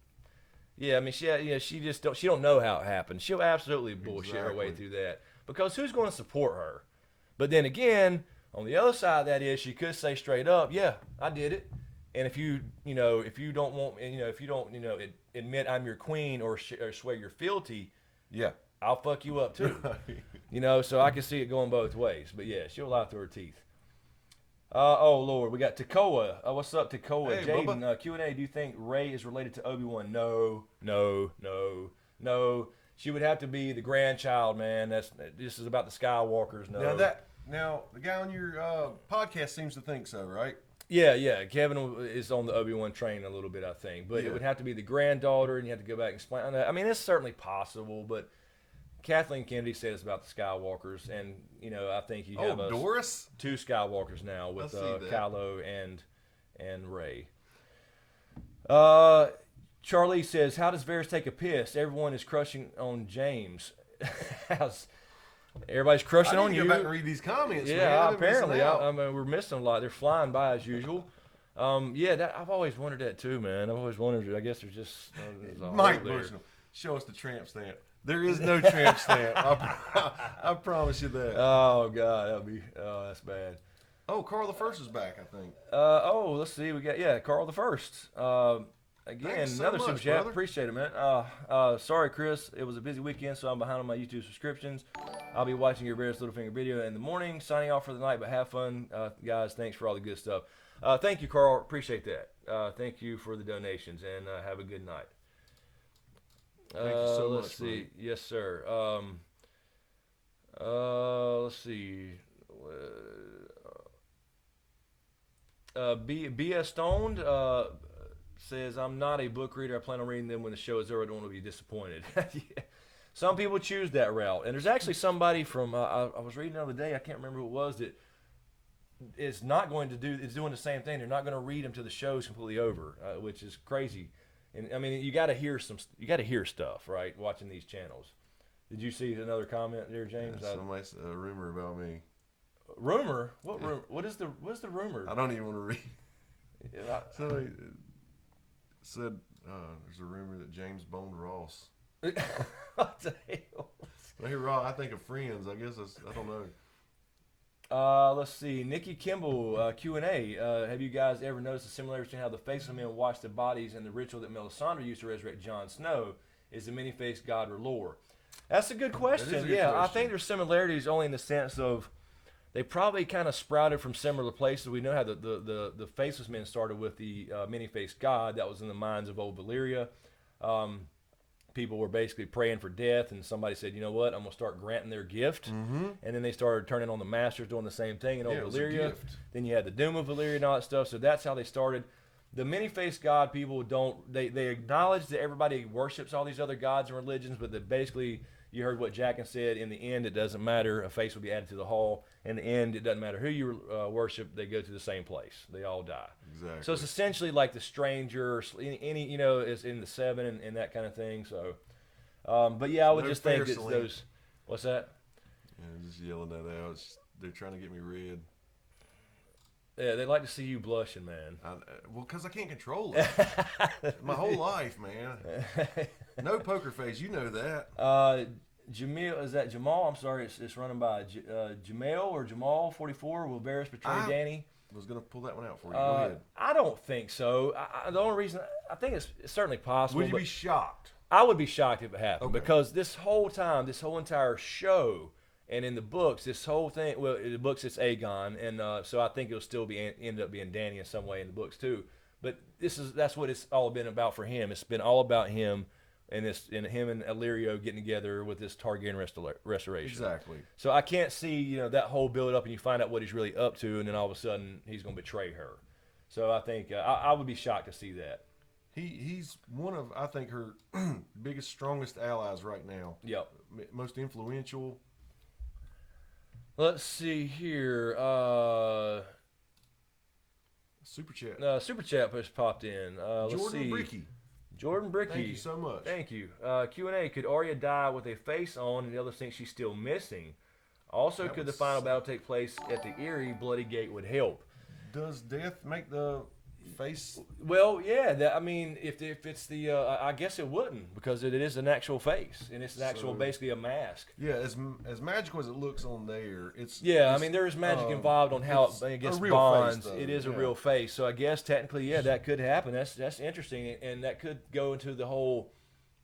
Yeah, I mean, she just don't know how it happened. She'll absolutely bullshit her way through that because who's going to support her? But then again, on the other side of that is she could say straight up, "Yeah, I did it." And if you don't want, if you don't, admit I'm your queen or swear your fealty, Yeah. I'll fuck you up too. So I can see it going both ways. But yeah, she'll lie through her teeth. Oh Lord, we got Takoa. What's up, Takoa? Hey, Jaden, Bubba. Q&A. Do you think Rey is related to Obi-Wan? No, no, no, no. She would have to be the grandchild, man. This is about the Skywalkers. No. Now the guy on your podcast seems to think so, right? Yeah. Kevin is on the Obi-Wan train a little bit, I think, but Yeah. it would have to be the granddaughter, and you have to go back and explain that. I mean, it's certainly possible, but Kathleen Kennedy said it's about the Skywalkers, and I think you have Doris. two Skywalkers now with I see that. Kylo and Rey. Charlie says, "How does Varys take a piss? Everyone is crushing on James. Everybody's crushing on I need you." to go back and read these comments. man. Yeah, I've been missing apparently. out. I mean, we're missing a lot. They're flying by as usual. I've always wondered that too, man. I've always wondered. I guess there's just there's a Mike hole there. Bushnell, show us the tramp stamp. There is no tramp stamp. I promise you that. Oh God, that's bad. Oh, Carl the First is back, I think. Let's see. We got Carl the First. Again, Thanks so another much, super chat. brother. Appreciate it, man. Sorry, Chris. It was a busy weekend, so I'm behind on my YouTube subscriptions. I'll be watching your Bears Littlefinger video in the morning. Signing off for the night, but have fun, guys. Thanks for all the good stuff. Thank you, Carl. Appreciate that. Thank you for the donations, and have a good night. Thank you so much. Let's see. Mike. Yes, sir. Let's see. B.S. Stoned says, "I'm not a book reader. I plan on reading them when the show is over. I don't want to be disappointed." Yeah. Some people choose that route. And there's actually somebody from, I was reading the other day, I can't remember who it was, that is doing the same thing. They're not going to read them till the show's completely over, which is crazy. And I mean, you got to hear stuff, right? Watching these channels. Did you see another comment there, James? Somebody said a rumor about me. Rumor? What rumor? What's the rumor? I don't even want to read. Yeah, Somebody said there's a rumor that James boned Ross. what the hell? Hey, Ross, I think of Friends. I guess I don't know. Let's see. Nikki Kimball, Q&A. Have you guys ever noticed the similarity between how the faceless men watch the bodies and the ritual that Melisandre used to resurrect Jon Snow? Is the many-faced god or lore? That's a good question. That is a good Yeah, I question. think there's similarities only in the sense of they probably kind of sprouted from similar places. We know how the faceless men started with the many-faced god that was in the minds of old Valyria. People were basically praying for death, and somebody said, "You know what? I'm gonna start granting their gift." Mm-hmm. And then they started turning on the masters, doing the same thing in old it was a Valyria. gift. Then you had the Doom of Valyria and all that stuff. So that's how they started. The many-faced god people they acknowledge that everybody worships all these other gods and religions, but that basically, you heard what Jackin said, in the end, it doesn't matter. A face will be added to the hall. In the end, it doesn't matter who you worship. They go to the same place. They all die. Exactly. So it's essentially like the stranger, any is in the seven and that kind of thing. So, but yeah, I would No just think fair, it's Celine. those. What's that? Yeah, just yelling that out. They're trying to get me red. Yeah, they like to see you blushing, man. Well, because I can't control it. My whole life, man. No poker face. You know that. Jamil, is that Jamal? I'm sorry, it's running by Jamil or Jamal 44. Will Varys betray Danny? I was going to pull that one out for you. Go ahead. I don't think so. The only reason I think it's certainly possible. Would you but be shocked? I would be shocked if it happened Okay. because this whole time, this whole entire show, and in the books, this whole thing. Well, in the books it's Aegon, and so I think it'll still end up being Danny in some way in the books too. But that's what it's all been about for him. It's been all about him. And him and Illyrio getting together with this Targaryen restoration. Exactly. So I can't see that whole build up and you find out what he's really up to, and then all of a sudden he's going to betray her. So I think I would be shocked to see that. He's one of, I think, her biggest, strongest allies right now. Yep. Most influential. Let's see here. Super chat. Super chat just popped in. Let's Jordan see. Bricky. Jordan Bricky. Thank you so much. Thank you. Q&A. Could Arya die with a face on and the others think she's still missing? Also, That could would the final battle take place at the Eyrie? Bloody Gate would help. Does death make the face? Well, yeah. I mean, if it's the, I guess it wouldn't because it is an actual face and it's an actual, basically a mask. Yeah, as magical as it looks on there, it's. Yeah, I it's, mean, there is magic involved on how it's it gets a real bonds. face, though. It is a Yeah. real face, so I guess technically, yeah, that could happen. That's interesting, and that could go into the whole,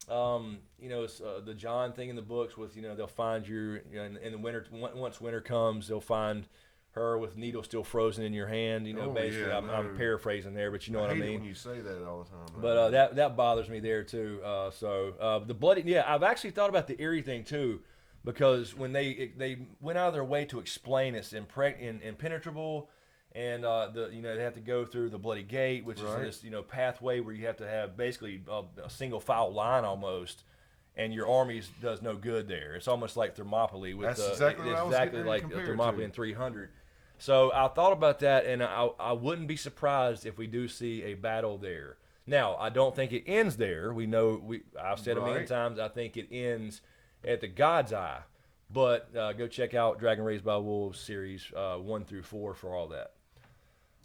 the John thing in the books with they'll find you in the winter. Once winter comes, they'll find her with needle still frozen in your hand. You know, Oh, basically, yeah, I'm paraphrasing there, but you know what I hate it mean. when you say that all the time. But that bothers me there too. The bloody, yeah, I've actually thought about the Erie thing too, because when they went out of their way to explain it's impenetrable, and they have to go through the bloody gate, which Right. is this pathway where you have to have basically a single file line almost, and your armies does no good there. It's almost like Thermopylae with That's exactly what I was exactly getting ready like to compare it Thermopylae to. in 300. So I thought about that, and I wouldn't be surprised if we do see a battle there. Now, I don't think it ends there. I've said a million Right. times, I think it ends at the God's Eye. But go check out Dragon Raised by Wolves series 1 through 4 for all that.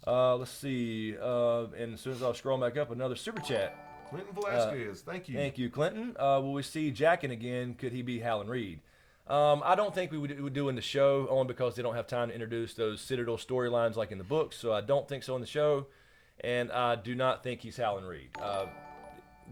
Let's see. And as soon as I'll scroll back up, another super chat. Clinton Velasquez, thank you. Thank you, Clinton. Will we see Jackin again? Could he be Howland Reed? I don't think we would do in the show, only because they don't have time to introduce those Citadel storylines like in the books. So I don't think so in the show, and I do not think he's Howland Reed.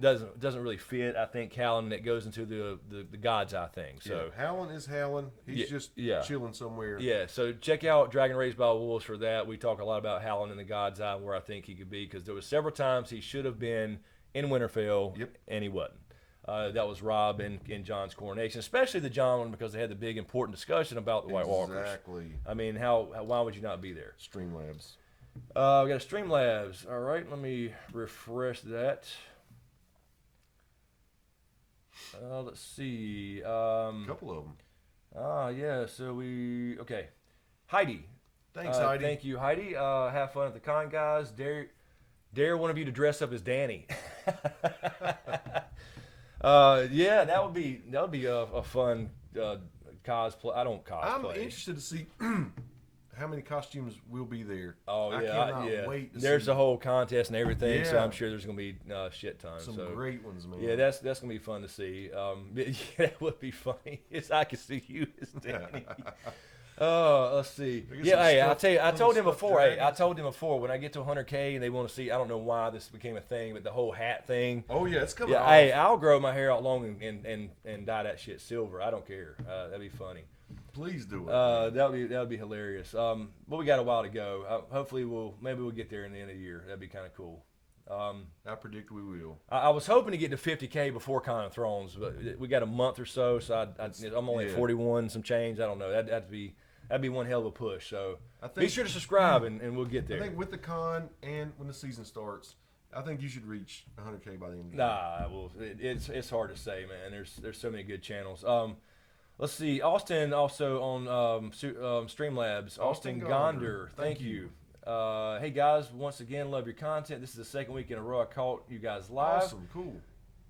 Doesn't really fit. I think Howland, that goes into the God's Eye thing. So Yeah, Howland is Howland. He's just chilling somewhere. yeah, so check out Dragon Raised by Wolves for that. We talk a lot about Howland in the God's Eye, where I think he could be, because there was several times he should have been in Winterfell, Yep. and he wasn't. That was Rob in John's coronation, especially the John one, because they had the big important discussion about the White Walkers. Exactly. I mean, why would you not be there? Streamlabs. We got a Streamlabs. All right, let me refresh that. Let's see. Couple of them. Yeah. So okay. Heidi. Thanks, Heidi. Thank you, Heidi. Have fun at the con, guys. Dare one of you to dress up as Danny. Yeah, that would be a fun cosplay. I don't cosplay. I'm interested to see how many costumes will be there. Oh yeah, I cannot wait to There's see a whole contest and everything, so Yeah. I'm sure there's gonna be shit tons. some So great ones, man. yeah, that's gonna be fun to see. Yeah, that would be funny. I can see you as Danny. Oh, let's see. I guess Yeah, some hey, stuffed- I told him stuffed before. Hey, I dragons. told him before, when I get to 100K and they want to see, I don't know why this became a thing, but the whole hat thing. Oh yeah, it's coming Yeah, off. hey, I'll grow my hair out long and dye that shit silver. I don't care. That'd be funny. Please do it. That would be hilarious. But we got a while to go. Hopefully maybe we'll get there in the end of the year. That'd be kind of cool. I predict we will. I was hoping to get to 50K before Con of Thrones, but we got a month or so. So I'm only at Yeah. 41, some change. I don't know. That'd be one hell of a push. So I be think- sure to subscribe and we'll get I there. think with the con and when the season starts, I think you should reach 100K by the end of the year. Nah, well, it's hard to say, man. There's so many good channels. Let's see. Austin also on Streamlabs. Austin Gonder. Thank you. Hey guys, once again, love your content. This is the second week in a row I caught you guys live. Awesome, cool.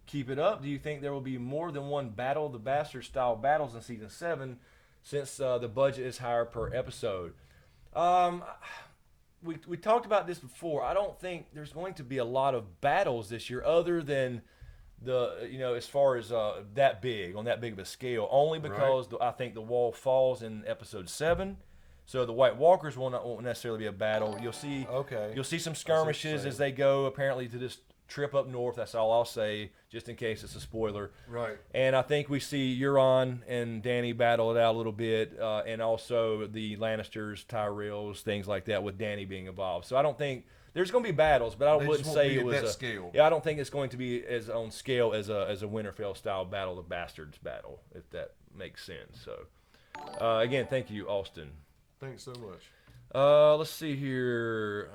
Keep it up. Do you think there will be more than one Battle of the Bastards style battles in season 7, since the budget is higher per episode? We talked about this before. I don't think there's going to be a lot of battles this year, other than as far as that big of a scale. Only because I think the wall falls in episode 7. So the White Walkers won't necessarily be a battle. You'll see some skirmishes as they go, apparently, to this trip up north. That's all I'll say, just in case it's a spoiler. Right. And I think we see Euron and Dany battle it out a little bit, and also the Lannisters, Tyrells, things like that, with Dany being involved. So I don't think there's going to be battles, but I They wouldn't just won't say be it at was that scale. Yeah, I don't think it's going to be as on scale as a Winterfell style Battle of the Bastards battle, if that makes sense. So again, thank you, Austin. Thanks so much. Let's see here.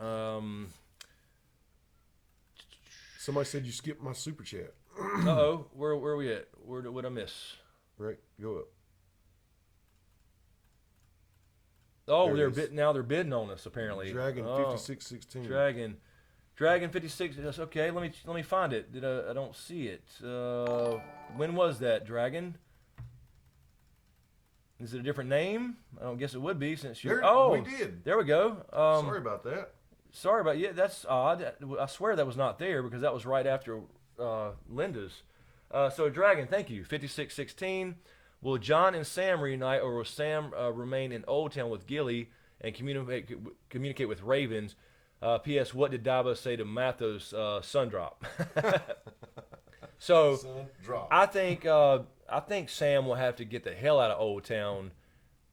Somebody said you skipped my super chat. Uh-oh, where are we at? What did I miss? Right, go up. Oh, There it is. now they're bidding on us apparently. Dragon Oh, 5616. Dragon 56. That's okay. Let me find it. I don't see it. When was that, Dragon? Is it a different name? I don't guess it would be, since you're. We did. There we go. Sorry about that. Sorry about that's odd. I swear that was not there, because that was right after Linda's. So Dragon, thank you. 5616. Will Jon and Sam reunite, or will Sam remain in Old Town with Gilly and communicate with Ravens? P.S. What did Dabo say to Mathos' sun drop? So Son, drop. I think Sam will have to get the hell out of Old Town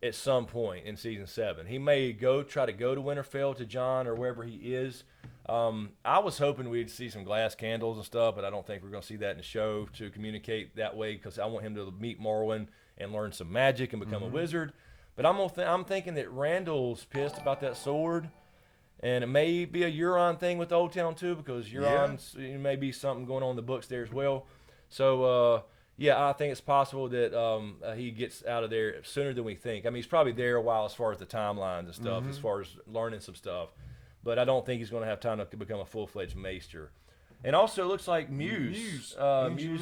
at some point in season 7. He may try to go to Winterfell to John or wherever he is. I was hoping we'd see some glass candles and stuff, but I don't think we're going to see that in the show to communicate that way, because I want him to meet Morwen and learn some magic and become a wizard. But I'm thinking that Randall's pissed about that sword, and it may be a Euron thing with Old Town too, because Euron's may be something going on in the books there as well. So yeah, I think it's possible that he gets out of there sooner than we think. I mean, he's probably there a while as far as the timelines and stuff, as far as learning some stuff. But I don't think he's going to have time to become a full-fledged maester. And also, it looks like Muse. Thank you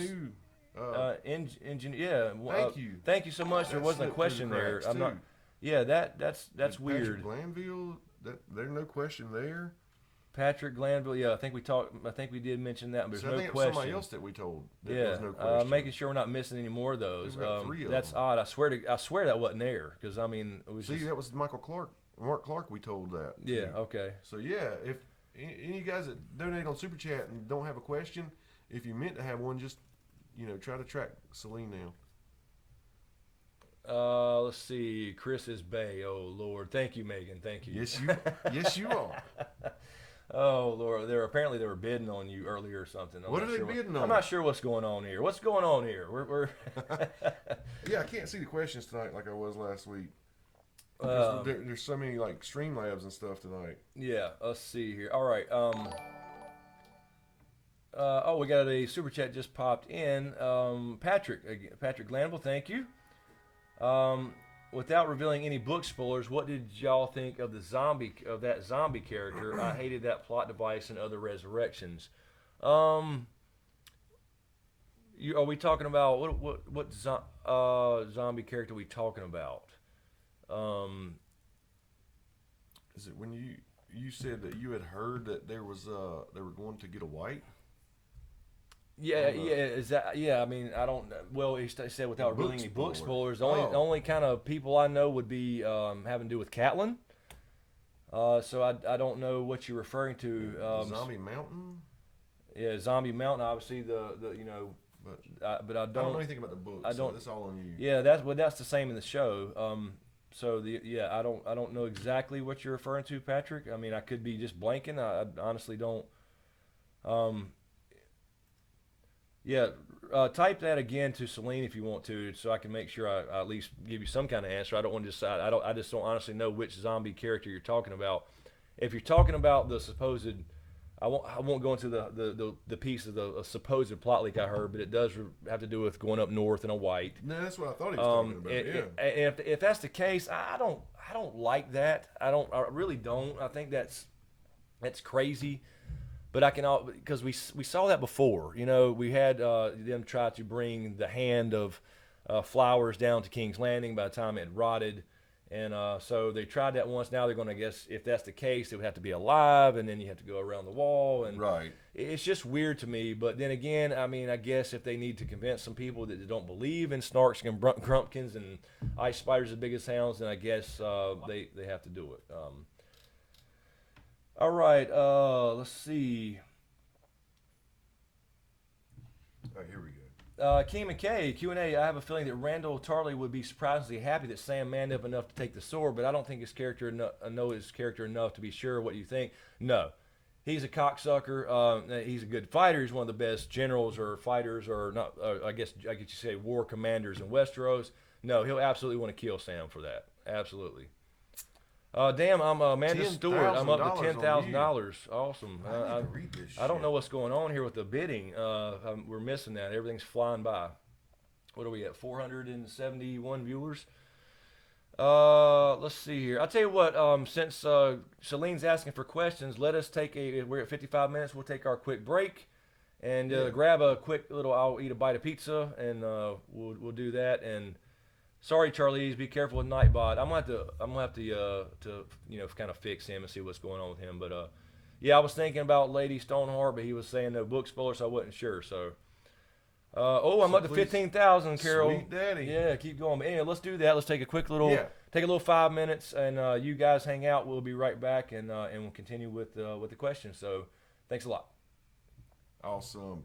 so much. There wasn't a question there. I'm not. Yeah, that's weird. Patrick Glanville, there's no question there. Patrick Glanville. Yeah, I think we did mention that, but there's no I think question. Somebody else that we told. There was no question. Making sure we're not missing any more of those. That's them. odd. I swear that wasn't there, because I mean, it was that was Mark Clark. We told that. Yeah. Okay. So yeah, if any of you guys that donate on Super Chat and don't have a question, if you meant to have one, just try to track Celine now. Let's see. Chris is Bay. Oh Lord, thank you, Megan. Thank you. Yes, you are. Oh Lord, they were bidding on you earlier or something. What are they bidding on? I'm not sure what's going on here. What's going on here? We're Yeah, I can't see the questions tonight like I was last week. There's so many like Streamlabs and stuff tonight. Yeah, let's see here. All right. We got a super chat just popped in. Patrick Glanville, thank you. Without revealing any book spoilers, what did y'all think of that zombie character? I hated that plot device and other resurrections. Are we talking about what zombie character are we talking about? Is it when you said that you had heard that they were going to get a white? Yeah. Is that? Yeah, I mean, I don't. Well, he said without revealing any book spoilers. The only kind of people I know would be having to do with Catelyn. So I don't know what you're referring to. Zombie Mountain. Yeah, Zombie Mountain. Obviously, but I don't. I don't know anything about the book. I don't. So that's all on you. Yeah, that's the same in the show. I don't know exactly what you're referring to, Patrick. I mean, I could be just blanking. I honestly don't. Type that again to Celine if you want to, so I can make sure I at least give you some kind of answer. I don't want to decide. I just don't honestly know which zombie character you're talking about. If you're talking about the supposed, I won't go into the piece of the supposed plot leak I heard, but it does have to do with going up north in a white. No, that's what I thought he was talking about. If that's the case, I don't like that. I really don't. I think that's crazy. But because we saw that before. We had them try to bring the hand of flowers down to King's Landing by the time it had rotted. And so they tried that once. Now they're going to, guess, if that's the case, it would have to be alive, and then you have to go around the wall. And right. It's just weird to me. But then again, I mean, I guess if they need to convince some people that don't believe in Snarks and Grumpkins and ice spiders as big as hounds, then I guess they have to do it. All right, let's see. All right, here we go. King McKay, Q&A, I have a feeling that Randall Tarley would be surprisingly happy that Sam manned up enough to take the sword, but I don't think his character know his character enough to be sure. What do you think? No. He's a cocksucker. He's a good fighter. He's one of the best generals or fighters or not. I guess you say war commanders in Westeros. No, he'll absolutely want to kill Sam for that. Absolutely. Damn, I'm Amanda Stewart. I'm up to $10,000. Awesome. I don't know what's going on here with the bidding. We're missing that. Everything's flying by. What are we at? 471 viewers. Let's see here. I'll tell you what. Since Shalene's asking for questions, let us take we're at 55 minutes. We'll take our quick break and grab a quick little. I'll eat a bite of pizza and we'll do that. And sorry, Charlize, be careful with Nightbot. I'm gonna have to kind of fix him and see what's going on with him. But I was thinking about Lady Stoneheart, but he was saying no book spoilers, so I wasn't sure. So I'm up to 15,000, Carol. Sweet daddy. Yeah, keep going. But anyway, let's do that. Let's take a quick little take a little 5 minutes, and you guys hang out. We'll be right back, and we'll continue with the questions. So thanks a lot. Awesome.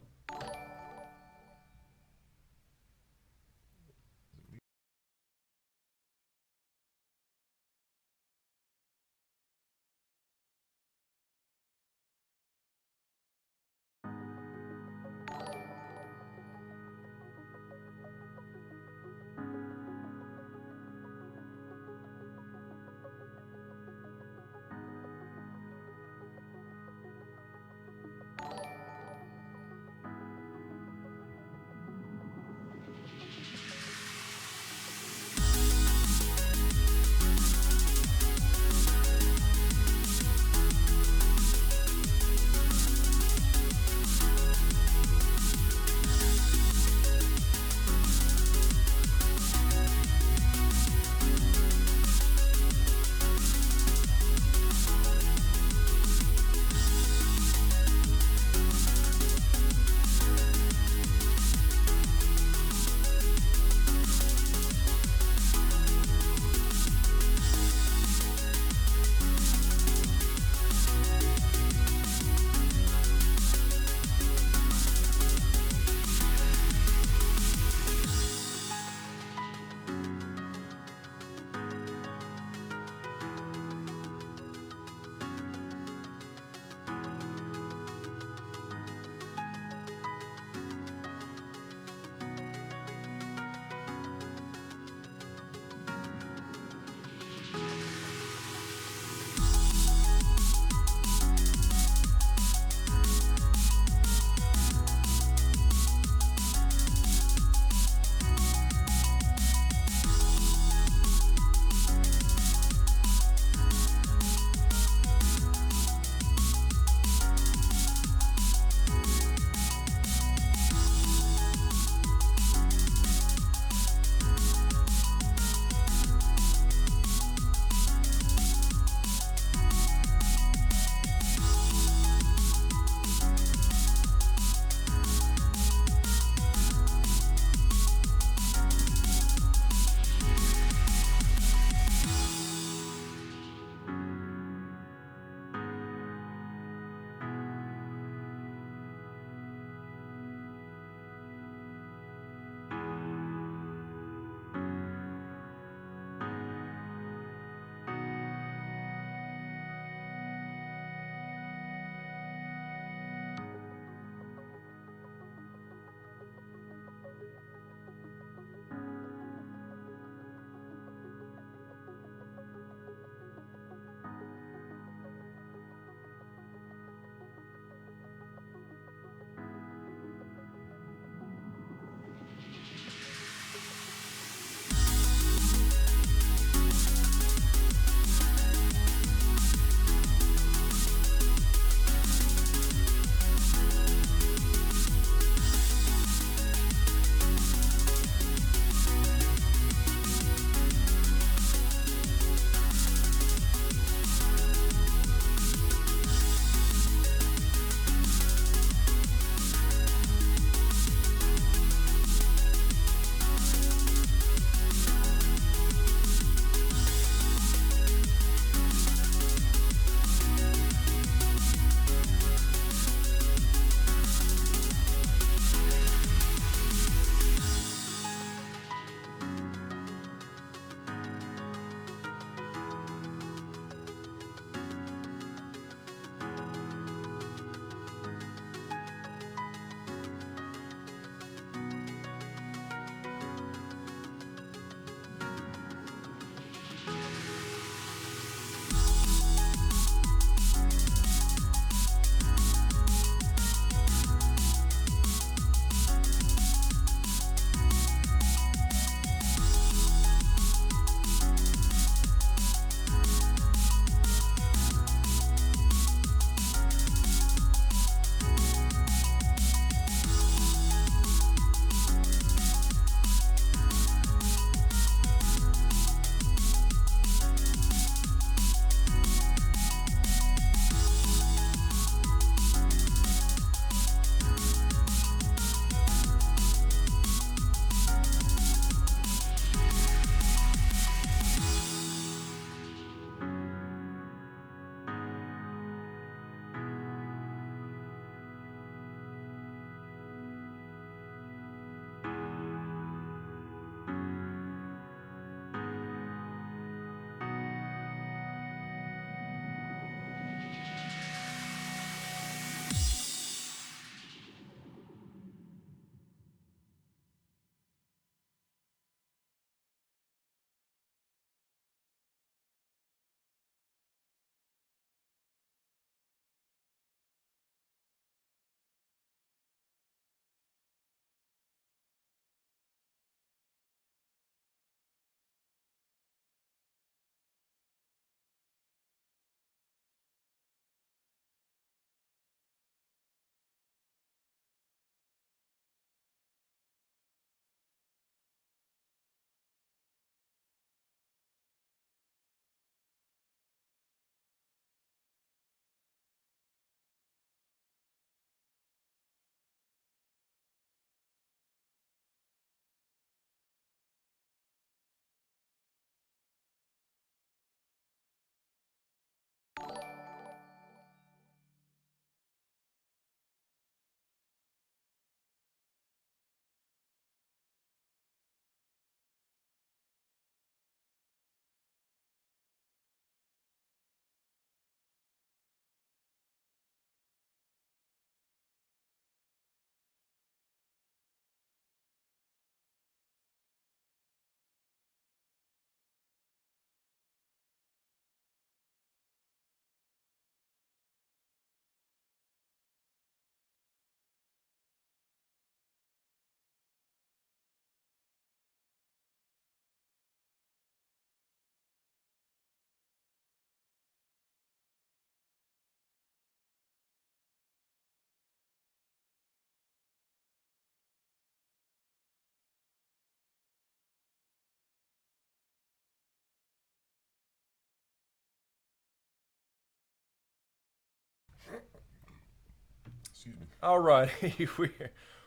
Excuse me. All right,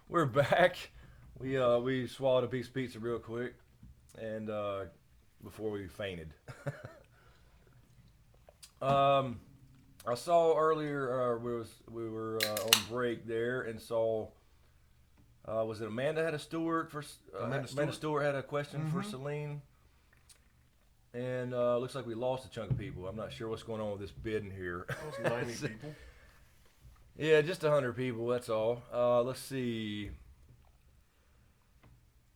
we're back. We swallowed a piece of pizza real quick, and before we fainted. I saw earlier we were on break there and saw. Was it Amanda had a Stewart for Amanda Stewart had a question for Celine, and looks like we lost a chunk of people. I'm not sure what's going on with this bidding here. That was 90 people. Yeah, just 100 people. That's all. Let's see.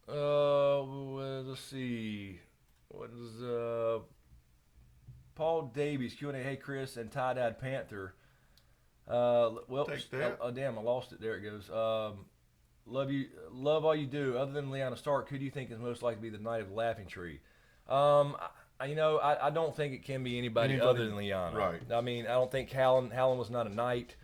Let's see. What is Paul Davies Q&A? Hey Chris and Tie Dyed Panther. Well, Take that. Damn, I lost it. There it goes. Love all you do. Other than Lyanna Stark, who do you think is most likely to be the Knight of the Laughing Tree? I don't think it can be anybody other than Lyanna. Right. I mean, I don't think Hallen was not a knight.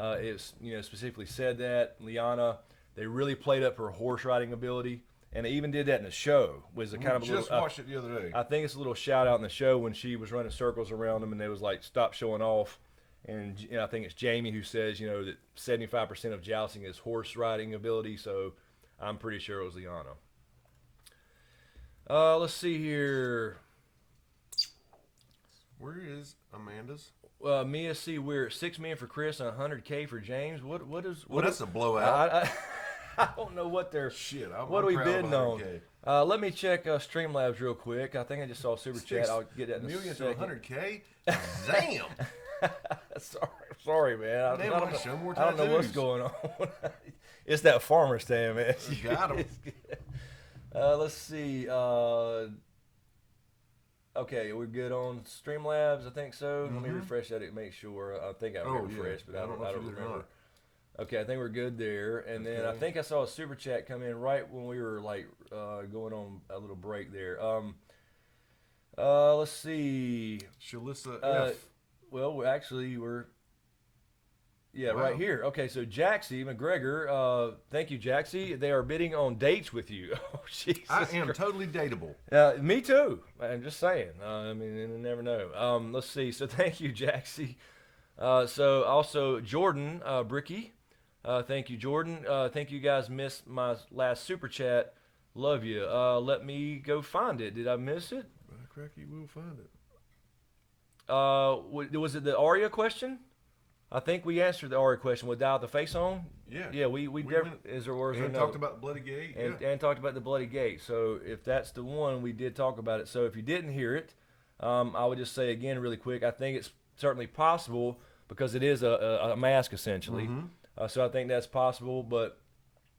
It's specifically said that Lyanna, they really played up her horse riding ability, and they even did that in the show. Was a kind of just watched it the other day. I think it's a little shout out in the show when she was running circles around them, and they was like, "Stop showing off." And I think it's Jamie who says, that 75% of jousting is horse riding ability. So I'm pretty sure it was Lyanna. Let's see here. Where is Amanda's? Mia C. We're at $6 million for Chris and $100K for James. What is? Well, that's a blowout. I don't know what they're. Shit. What are we bidding on? Let me check Streamlabs real quick. I think I just saw a super chat. I'll get that in a million second. to 100K. Damn. Sorry, man. I don't know what's going on. It's that farmer stand, man. You got him. Let's see. Okay, we're good on Streamlabs. I think so. Let me refresh that to make sure. I think I refreshed, but I don't remember. Okay, I think we're good there. And then I think I saw a super chat come in right when we were like going on a little break there. Let's see. Shalissa F. Well, we're right here. Okay, so Jaxie McGregor, thank you, Jaxie. They are bidding on dates with you. Oh, Jesus I am Christ. totally dateable. Me too. I'm just saying. I mean, you never know. Let's see. So thank you, Jaxie. So also Jordan Bricky. Thank you, Jordan. Thank you guys missed my last super chat. Love you. Let me go find it. Did I miss it? Cracky, we'll find it. Was it the Aria question? I think we answered the Aria question without the face on. Yeah. Yeah, we is there words and talked about the bloody gate. And talked about the bloody gate. So if that's the one, we did talk about it. So if you didn't hear it, I would just say again really quick. I think it's certainly possible because it is a mask essentially. So I think that's possible. But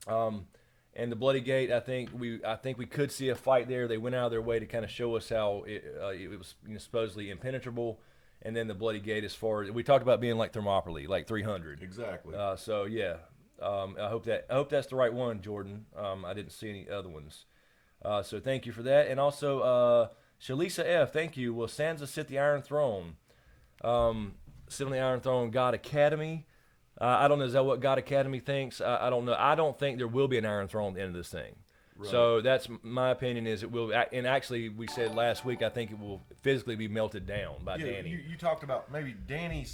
and the bloody gate, I think we could see a fight there. They went out of their way to kind of show us how it was supposedly impenetrable. And then the bloody gate, as far as we talked about being like Thermopylae, like 300. Exactly. So yeah, I hope that's the right one, Jordan. I didn't see any other ones. So thank you for that. And also Shalisa F, thank you. Will Sansa sit the Iron Throne? Sit on the Iron Throne, God Academy. I don't know. Is that what God Academy thinks? I don't know. I don't think there will be an Iron Throne at the end of this thing. Right. So that's my opinion. Is it will, and actually we said last week I think it will physically be melted down by Dany. You talked about maybe Dany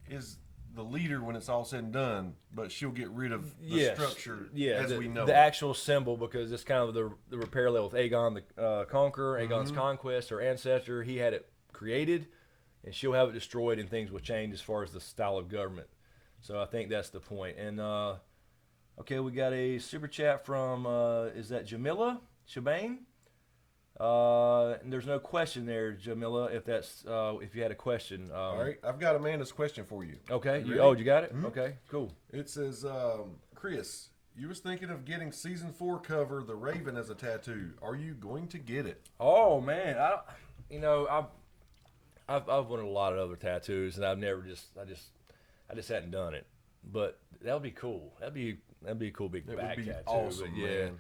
is the leader when it's all said and done, but she'll get rid of the structure as we know the actual symbol, because it's kind of the parallel with Aegon the Conqueror, Aegon's conquest, or ancestor. He had it created, and she'll have it destroyed, and things will change as far as the style of government. So I think that's the point. And okay, we got a super chat from, is that Jamila Shabane? And there's no question there, Jamila, if you had a question. All right, I've got Amanda's question for you. Okay, you got it? Okay, cool. It says, Chris, you was thinking of getting season 4 cover The Raven as a tattoo. Are you going to get it? Oh, man, I've wanted a lot of other tattoos, and I've never I just hadn't done it. But that would be cool. That'd be a cool big back tattoo. Awesome, yeah, man.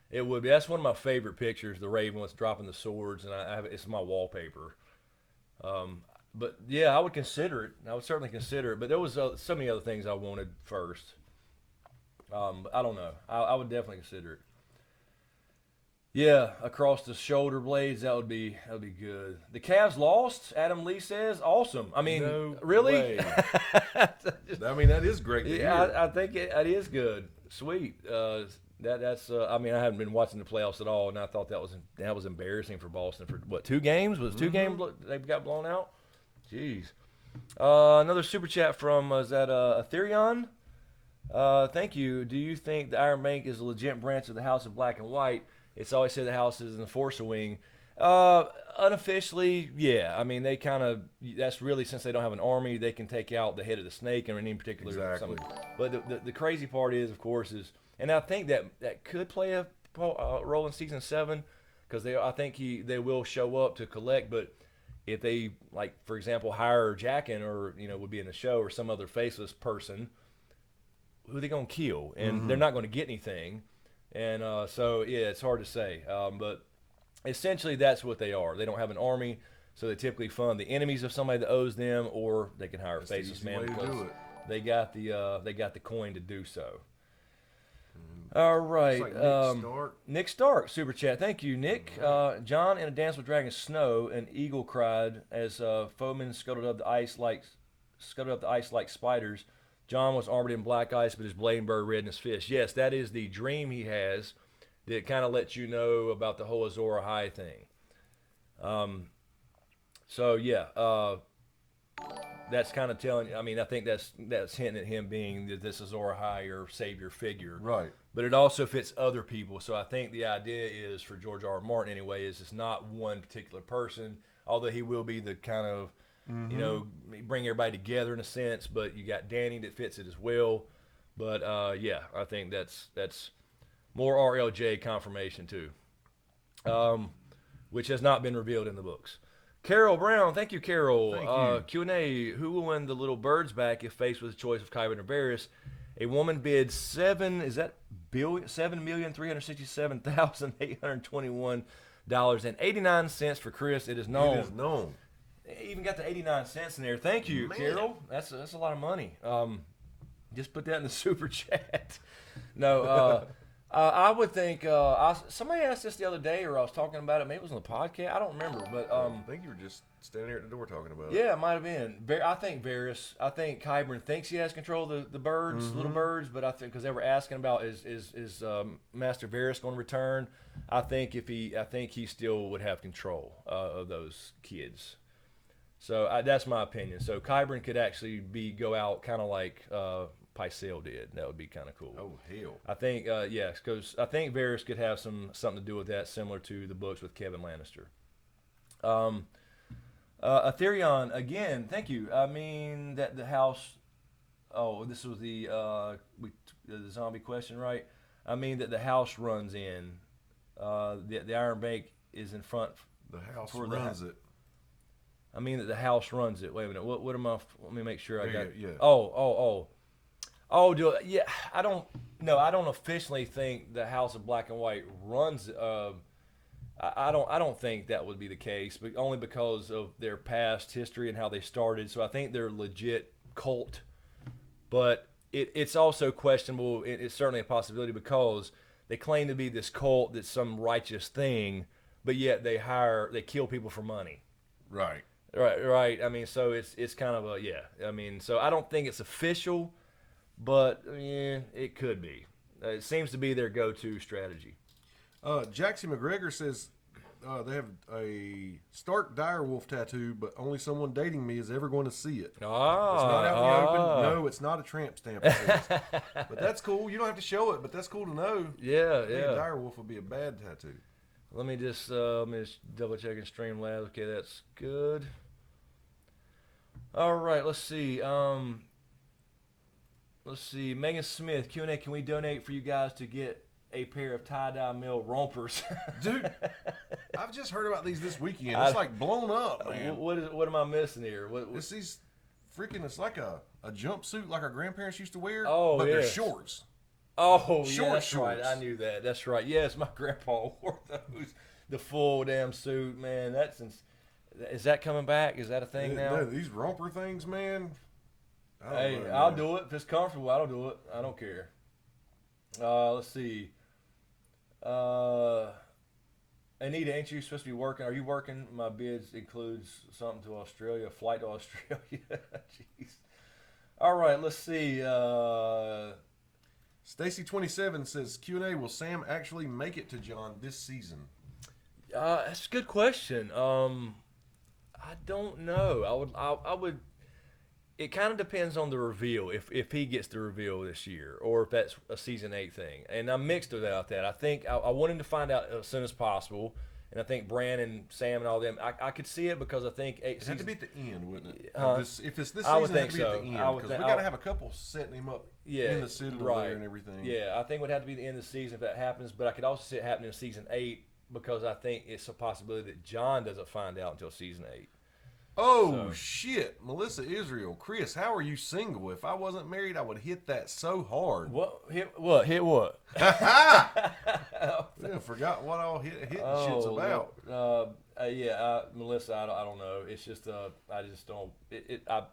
It would be. That's one of my favorite pictures. The Raven was dropping the swords, and it's my wallpaper. But yeah, I would consider it. I would certainly consider it. But there was so many other things I wanted first. But I don't know. I would definitely consider it. Yeah, across the shoulder blades, that would be good. The Cavs lost. Adam Lee says, awesome. I mean, No really? way. I mean, that is great to hear. Yeah, I think it is good. Sweet. That's. I mean, I haven't been watching the playoffs at all, and I thought that was embarrassing for Boston for what 2 games? Was it 2 games they got blown out? Jeez. Another super chat from is that Ethereon? Thank you. Do you think the Iron Bank is a legit branch of the House of Black and White? It's always said the house is in the Force Wing. Unofficially, yeah. I mean, they kind of, that's really, since they don't have an army, they can take out the head of the snake or any particular Exactly. something. But the crazy part is, of course, and I think that could play a role in season 7, because I think they will show up to collect. But if they, like, for example, hire Jackin, or would be in the show, or some other faceless person, who are they gonna kill? And they're not going to get anything. And so, yeah, it's hard to say. But essentially, that's what they are. They don't have an army, so they typically fund the enemies of somebody that owes them, or they can hire a faceless man because they got the coin to do so. All right. Like Nick Stark, super chat. Thank you, Nick. John in A Dance with Dragons Snow, an eagle cried as foemen scuttled up the ice like spiders. John was armored in black ice, but his blade burned red in his fist. Yes, that is the dream he has that kind of lets you know about the whole Azor Ahai thing. So, yeah, that's kind of telling you. I mean, I think that's hinting at him being this Azor Ahai or savior figure. Right. But it also fits other people. So I think the idea is, for George R. R. Martin anyway, is it's not one particular person, although he will be the kind of, bring everybody together in a sense, but you got Danny that fits it as well. But yeah, I think that's more RLJ confirmation too, which has not been revealed in the books. Carol Brown, thank you, Carol. Thank you. Q&A, who will win the little birds back if faced with the choice of Qyburn or Varys? A woman bid $7,367,821.89 for Chris. It is known. It is known. Even got the 89 cents in there. Thank you, Man. Carol. That's a lot of money. Just put that in the super chat. No, I would think somebody asked this the other day, or I was talking about it. Maybe it was on the podcast. I don't remember, but I think you were just standing there at the door talking about it. yeah, it might have been. I think Varys. I think Qyburn thinks he has control of the birds, little birds, but I think because they were asking about is Master Varys going to return. I think he still would have control of those kids. So that's my opinion. So Qyburn could actually go out kind of like Pycelle did. That would be kind of cool. Oh hell! I think yes, because I think Varys could have something to do with that, similar to the books with Kevin Lannister. Ethereon again. Thank you. I mean that the house. Oh, this was the zombie question, right? I mean that the house runs in. The Iron Bank is in front. The house runs it. I mean that the house runs it. Wait a minute. What am I? Let me make sure I got. Yeah. Oh. Yeah. I don't officially think the House of Black and White runs. I don't think that would be the case, but only because of their past history and how they started. So I think they're a legit cult, but it's also questionable. It's certainly a possibility because they claim to be this cult that's some righteous thing, but yet they kill people for money. Right. Right. I mean, so it's kind of a, yeah. I mean, so I don't think it's official, but yeah, it could be. It seems to be their go-to strategy. Jackson McGregor says they have a Stark direwolf tattoo, but only someone dating me is ever going to see it. It's not out in the open. No, it's not a tramp stamp. It says. But that's cool. You don't have to show it, but that's cool to know. Yeah. I think a direwolf would be a bad tattoo. Let me just double check in Streamlabs. Okay, that's good. All right, let's see. Megan Smith, Q&A. Can we donate for you guys to get a pair of tie-dye mill rompers? Dude, I've just heard about these this weekend. It's like blown up, man. What am I missing here? It's these freaking. It's like a jumpsuit like our grandparents used to wear. Oh, but they're yes. shorts. Oh, yeah, Short that's shorts. right. I knew that. That's right. Yes, my grandpa wore those. The full damn suit, man. Is that coming back? Is that a thing now? No, these romper things, man. Hey, I'll do it if it's comfortable. I'll do it. I don't care. Let's see. Anita, ain't you supposed to be working? Are you working? My bids includes something to Australia, a flight to Australia. Jeez. All right, let's see. Stacy27 says Q&A, will Sam actually make it to John this season? That's a good question. I don't know. I would. It kind of depends on the reveal. If he gets the reveal this year, or if that's a season 8 thing. And I'm mixed about that. I think I want him to find out as soon as possible. And I think Bran and Sam and all them, I could see it because I think It had to be at the end, wouldn't it? If it's this I season, would it had think to be at so. the end. I would Because think- we got to have a couple setting him up in the citadel there and everything. Yeah, I think it would have to be the end of the season if that happens. But I could also see it happening in season 8 because I think it's a possibility that John doesn't find out until season 8. Oh, shit. Melissa Israel. Chris, how are you single? If I wasn't married, I would hit that so hard. What? Hit what? Hit what? Yeah, forgot what all hitting shit's about. Melissa, I don't know. It's just, I just don't.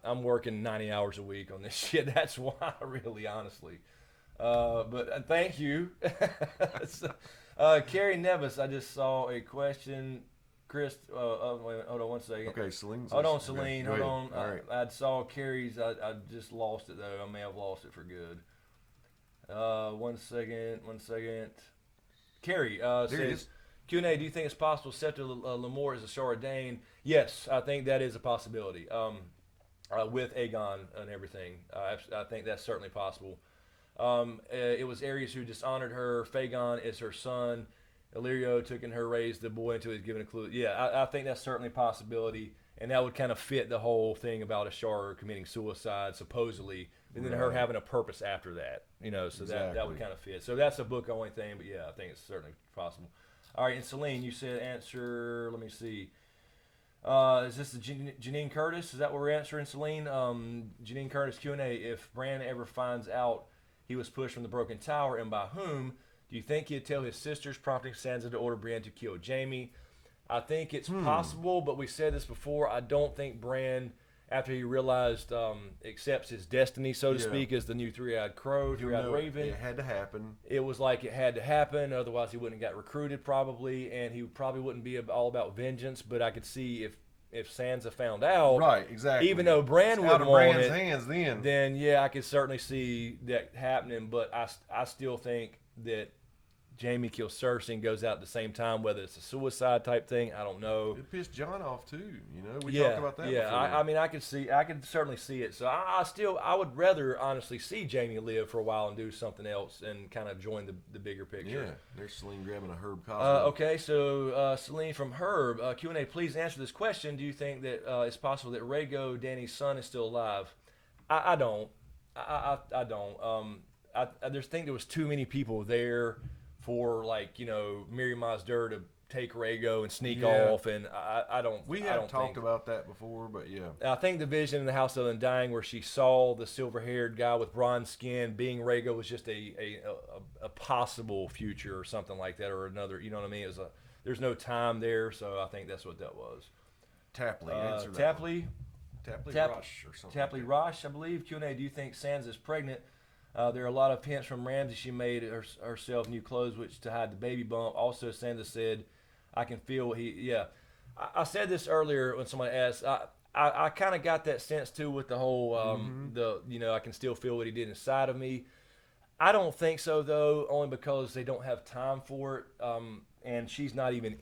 I'm working 90 hours a week on this shit. That's why, really, honestly. But thank you. Carrie Nevis, I just saw a question. Chris, wait a minute, hold on one second. Okay, Celine. Hold on, Celine. Okay, Hold on. all right. I saw Carrie's. I just lost it though. I may have lost it for good. 1 second. Carrie There it says, is. Q&A, do you think it's possible Scepter Lochmoor is a Shara Dane? Yes, I think that is a possibility. With Aegon and everything, I think that's certainly possible. It was Aerys who dishonored her. Fagon is her son. Illyrio took in her, raised the boy until he's given a clue. Yeah, I think that's certainly a possibility, and that would kind of fit the whole thing about Ashara committing suicide, supposedly, and then her having a purpose after that. So that would kind of fit. So that's a book only thing, but yeah, I think it's certainly possible. All right, and Celine, you said answer. Let me see. Is this the Janine Curtis? Is that what we're answering, Celine? Janine Curtis Q&A. If Bran ever finds out he was pushed from the Broken Tower, and by whom, do you think he'd tell his sisters, prompting Sansa to order Bran to kill Jaime? I think it's possible, but we said this before. I don't think Bran, after he realized, accepts his destiny, so to speak, as the new three-eyed crow, three-eyed raven. It had to happen. It was like it had to happen, otherwise he wouldn't have got recruited probably, and he probably wouldn't be all about vengeance. But I could see if Sansa found out, right, exactly. Even though Bran it's wouldn't out of want Bran's it, hands then yeah, I could certainly see that happening. But I still think that Jaime kills Cersei and goes out at the same time, whether it's a suicide type thing, I don't know. It pissed John off too. We talked about that. Yeah, before. I mean, I could certainly see it. So I would rather honestly see Jaime live for a while and do something else and kind of join the bigger picture. Yeah, there's Celine grabbing a Herb Cosmo. Okay, so Celine from Herb, Q&A, please answer this question. Do you think that it's possible that Rhaego, Dany's son, is still alive? I don't. I don't. I just think there was too many people there for Miri Mazdur to take Rhaego and sneak off, and I don't. We have talked about that before, but yeah. I think the vision in the House of Undying where she saw the silver-haired guy with bronze skin being Rhaego was just a possible future or something like that, or another. You know what I mean? There's no time there, so I think that's what that was. Tapley, answer that. Tapley Rush or something. Tapley Rush, I believe. Q&A, do you think Sansa's pregnant? There are a lot of hints from Ramsay she made herself new clothes which to hide the baby bump. Also, Sansa said, I can feel I said this earlier when somebody asked. I kind of got that sense too with the whole, I can still feel what he did inside of me. I don't think so though, only because they don't have time for it. And she's not even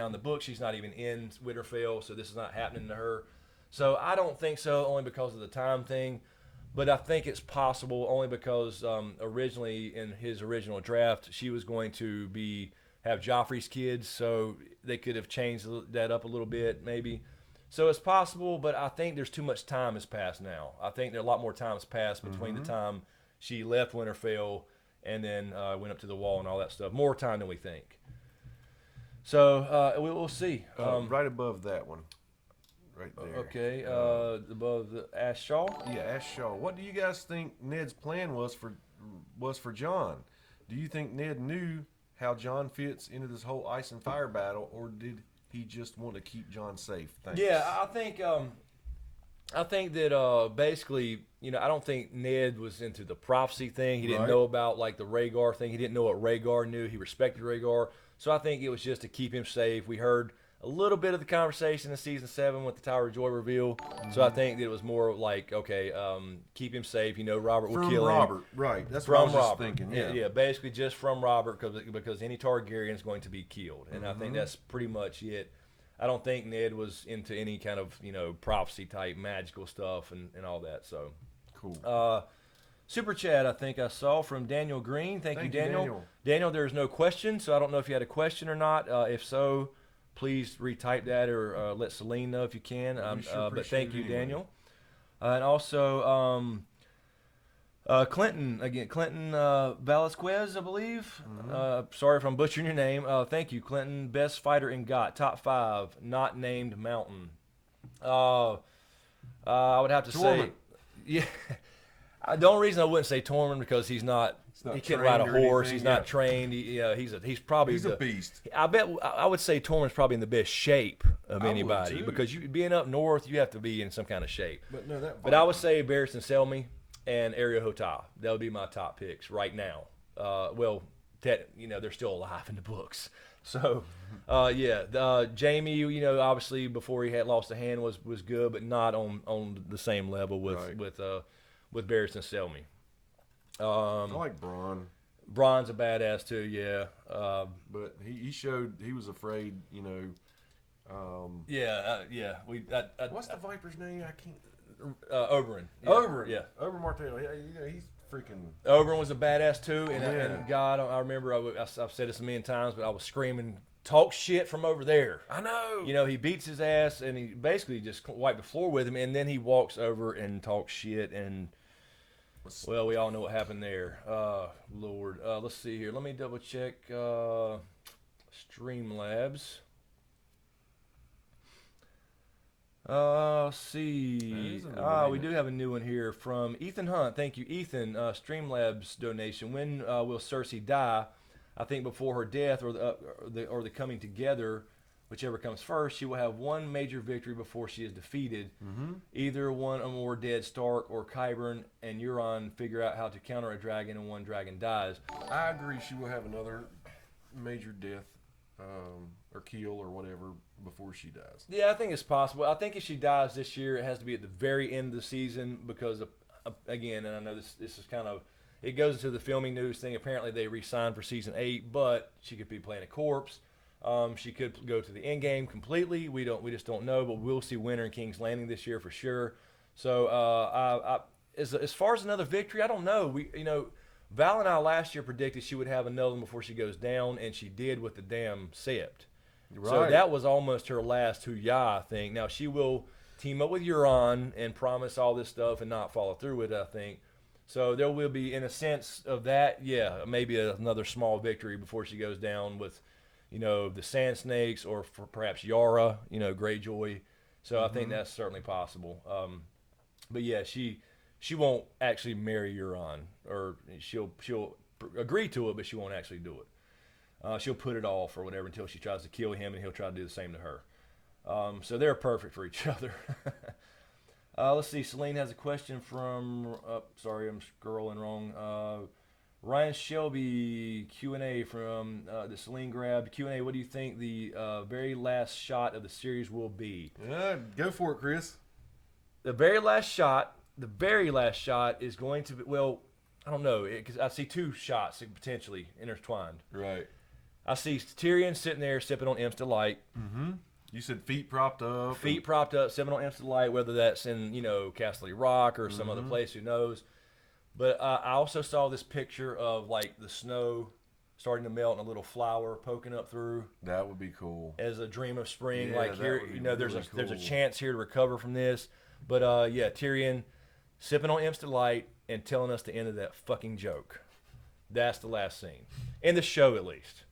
on the book, she's not even in Winterfell, so this is not happening to her. So I don't think so, only because of the time thing. But I think it's possible only because originally in his original draft, she was going to have Joffrey's kids, so they could have changed that up a little bit maybe. So it's possible, but I think there's too much time has passed now. I think there a lot more time has passed between the time she left Winterfell and then went up to the wall and all that stuff. More time than we think. So we'll see. Right above that one. Right there. Okay, above the Ash Shaw. Yeah, Ash Shaw. What do you guys think Ned's plan was for John? Do you think Ned knew how John fits into this whole ice and fire battle, or did he just want to keep John safe? Thanks. Yeah, I think I think that basically, I don't think Ned was into the prophecy thing. He didn't Right. know about like the Rhaegar thing. He didn't know what Rhaegar knew. He respected Rhaegar, so I think it was just to keep him safe. We heard a little bit of the conversation in season 7 with the Tower of Joy reveal, so I think that it was more like, okay, keep him safe. Robert will From kill him. Robert, right? That's what I From was just Robert, thinking. Yeah. yeah, basically just from Robert, because any Targaryen is going to be killed, and I think that's pretty much it. I don't think Ned was into any kind of prophecy type magical stuff and all that. So Cool. super chat I think I saw from Daniel Green. Thank you, Thank you, Daniel. Daniel. Daniel, there's no question, so I don't know if you had a question or not. If so, please retype that or let Celine know if you can. sure But thank appreciate you, it anyway. Daniel. And also. Clinton Velasquez, I believe. Sorry if I'm butchering your name. Thank you, Clinton. Best fighter in GOT. Top 5, not named Mountain. I would have to Tormund. say, yeah. The only reason I wouldn't say Tormund because he's not. not He can't ride a trained or horse. anything, He's not yeah. trained. He's probably He's a beast. I bet I would say Tormund's probably in the best shape of I would anybody too. because you being up north, you have to be in some kind of shape. But no, that. But I would say Barristan Selmy and Ariel Hotah. That would be my top picks right now. They're still alive in the books. So, Jamie, obviously before he had lost a hand was good, but not on the same level with Right. with Barristan Selmy. I like Braun, Bron's a badass too, yeah. but he showed he was afraid. What's the Viper's name? I can't. Oberyn. Yeah, Oberyn. yeah. Oberyn Martell. Yeah, he's freaking. Oberyn was a badass too, and Yeah. God, I remember I've said this a million times, but I was screaming, "Talk shit from over there!" I know. He beats his ass, and he basically just wiped the floor with him, and then he walks over and talks shit, and well, we all know what happened there. Lord, let's see here. Let me double check Streamlabs. Let's see. That is a new one, We ain't do have a new one here from Ethan Hunt. Thank you, Ethan. Streamlabs donation. When will Cersei die? I think before her death or the coming together, whichever comes first, she will have one major victory before she is defeated. Either one or more dead Stark or Qyburn and Euron figure out how to counter a dragon and one dragon dies. I agree. She will have another major death, or kill or whatever before she dies. Yeah, I think it's possible. I think if she dies this year, it has to be at the very end of the season because, again, and I know this is kind of, it goes into the filming news thing. Apparently, they re-signed for season 8, but she could be playing a corpse. She could go to the end game completely. We just don't know, but we'll see Winter and King's Landing this year for sure. So, as far as another victory, I don't know. Val and I last year predicted she would have another one before she goes down, and she did with the damn Sept. So Right. that was almost her last Huya, I think. Now she will team up with Euron and promise all this stuff and not follow through with it, I think. So there will be, in a sense of that, maybe another small victory before she goes down with, the Sand Snakes or perhaps Yara, Greyjoy. So I think that's certainly possible. But yeah, she won't actually marry Euron, or she'll agree to it, but she won't actually do it. She'll put it off or whatever until she tries to kill him, and he'll try to do the same to her. So they're perfect for each other. Let's see. Celine has a question from. Sorry, I'm scrolling wrong. Ryan Shelby Q&A from the Celine grabbed. Q&A. What do you think the very last shot of the series will be? Yeah, go for it, Chris. The very last shot is going to be. Well, I don't know because I see two shots potentially intertwined. Right. I see Tyrion sitting there sipping on Imps Delight. You said feet propped up. Feet propped up, sipping on Imps Delight, whether that's in, Castle Rock or some other place, who knows. But I also saw this picture of, like, the snow starting to melt and a little flower poking up through That would be cool. as a dream of spring. Yeah, Like, that here, would be there's really there's a cool. chance here to recover from this. But, Tyrion sipping on Imps Delight and telling us the end of that fucking joke. That's the last scene. In the show, at least.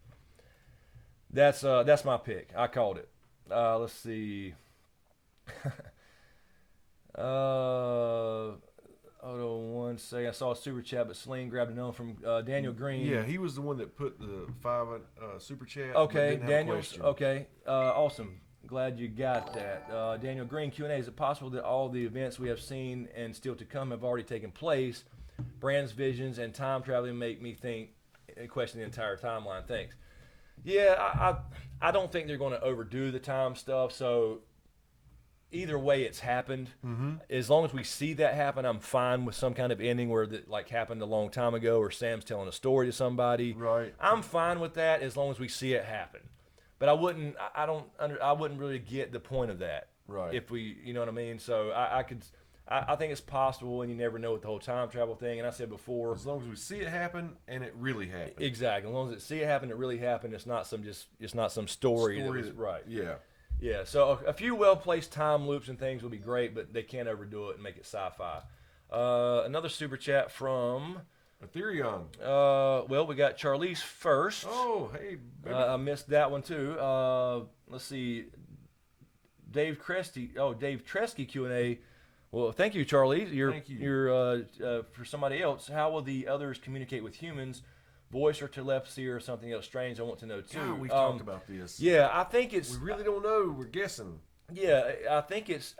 That's my pick. I called it. Let's see. Hold on one second. I saw a super chat, but Celine grabbed another one from Daniel Green. Yeah, he was the one that put the 5 super chat. but Okay, didn't have a Daniel's. question. Okay, awesome. Glad you got that. Daniel Green, Q&A, is it possible that all the events we have seen and still to come have already taken place? Brands, visions, and time traveling make me think and question the entire timeline. Thanks. Yeah, I don't think they're going to overdo the time stuff, so either way it's happened. As long as we see that happen, I'm fine with some kind of ending where that like happened a long time ago, or Sam's telling a story to somebody. Right. I'm fine with that as long as we see it happen. But I wouldn't really get the point of that. Right. If we, you know what I mean. So I think it's possible, and you never know with the whole time travel thing. And I said before, As long as we see it happen and it really happened. exactly. As long as it see it happen, it really happened. It's not some story that was, right. Yeah. Yeah, so a few well-placed time loops and things would be great, but they can't overdo it and make it sci-fi. Another super chat from... Ethereon. Well, we got Charlize first. Oh, hey, baby. I missed that one, too. Let's see. Dave Tresky Q&A. Well, thank you, Charlize. Thank you. You're for somebody else, how will the others communicate with humans? Voice or telepathy or something else strange? I want to know, too. God, we've talked about this. Yeah, I think it's... We really don't know. We're guessing. Yeah, I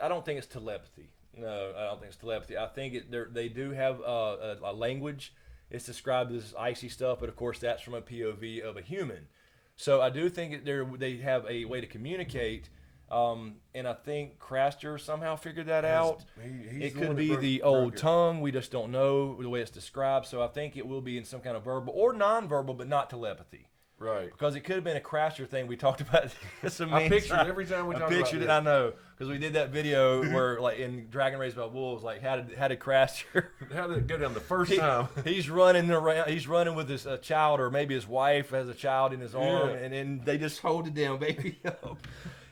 don't think it's telepathy. No, I don't think it's telepathy. I think they do have a language. It's described as icy stuff, but of course that's from a POV of a human. So I do think they have a way to communicate, and I think Craster somehow figured that out. He's It could be the old tongue. We just don't know the way it's described. So I think it will be in some kind of verbal or non-verbal, but not telepathy. Right. Because it could have been a Craster thing we talked about. I pictured it every time we talk about pictured it, this. I know. Because we did that video where, like, in Dragon Raised by Wolves, like, how did Craster... How did it go down the first time? He's running around. He's running with his child, or maybe his wife has a child in his arm, and then they just hold it down, baby up.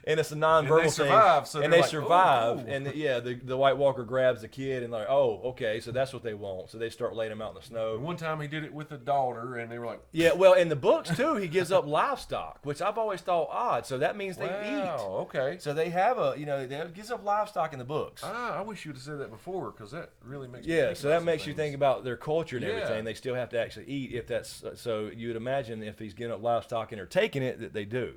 And it's a non-verbal And they survive, thing. so and they're they like, survive. "Oh, cool." And yeah, the White Walker grabs the kid and like, oh, okay, so that's what they want. So they start laying him out in the snow. One time he did it with a daughter, and they were like, Yeah, well, in the books too, he gives up livestock, which I've always thought odd. So that means they wow, eat. okay. So they have they gives up livestock in the books. I wish you would have said that before, because that really makes me Yeah, think so about that some makes you things. think about their culture and Yeah. everything. They still have to actually eat if that's so. You would imagine if he's giving up livestock and they're taking it, that they do.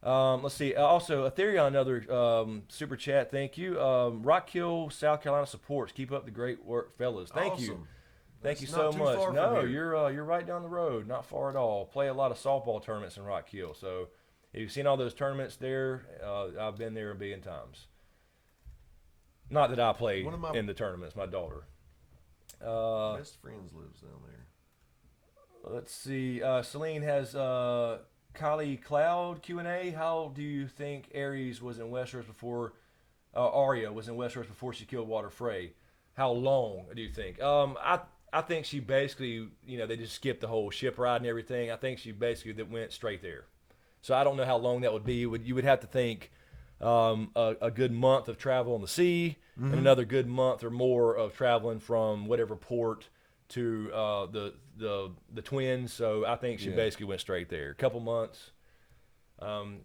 Let's see. Also, Ethereon, another super chat. Thank you. Rock Hill, South Carolina supports. Keep up the great work, fellas. Thank you. Awesome. Thank you That's so not too much. far from No, here. you're right down the road. Not far at all. Play a lot of softball tournaments in Rock Hill. So if you've seen all those tournaments there, I've been there a billion times. Not that I play One of my- in the tournaments. My daughter. Best friends lives down there. Let's see. Celine has Kylie Cloud Q&A. How do you think Ares was in Westeros before Arya was in Westeros before she killed Walder Frey? How long do you think? I think she basically, they just skipped the whole ship ride and everything. I think she basically went straight there. So I don't know how long that would be. You would have to think a good month of travel on the sea, and another good month or more of traveling from whatever port to the Twins. So I think she basically went straight there. A couple months, and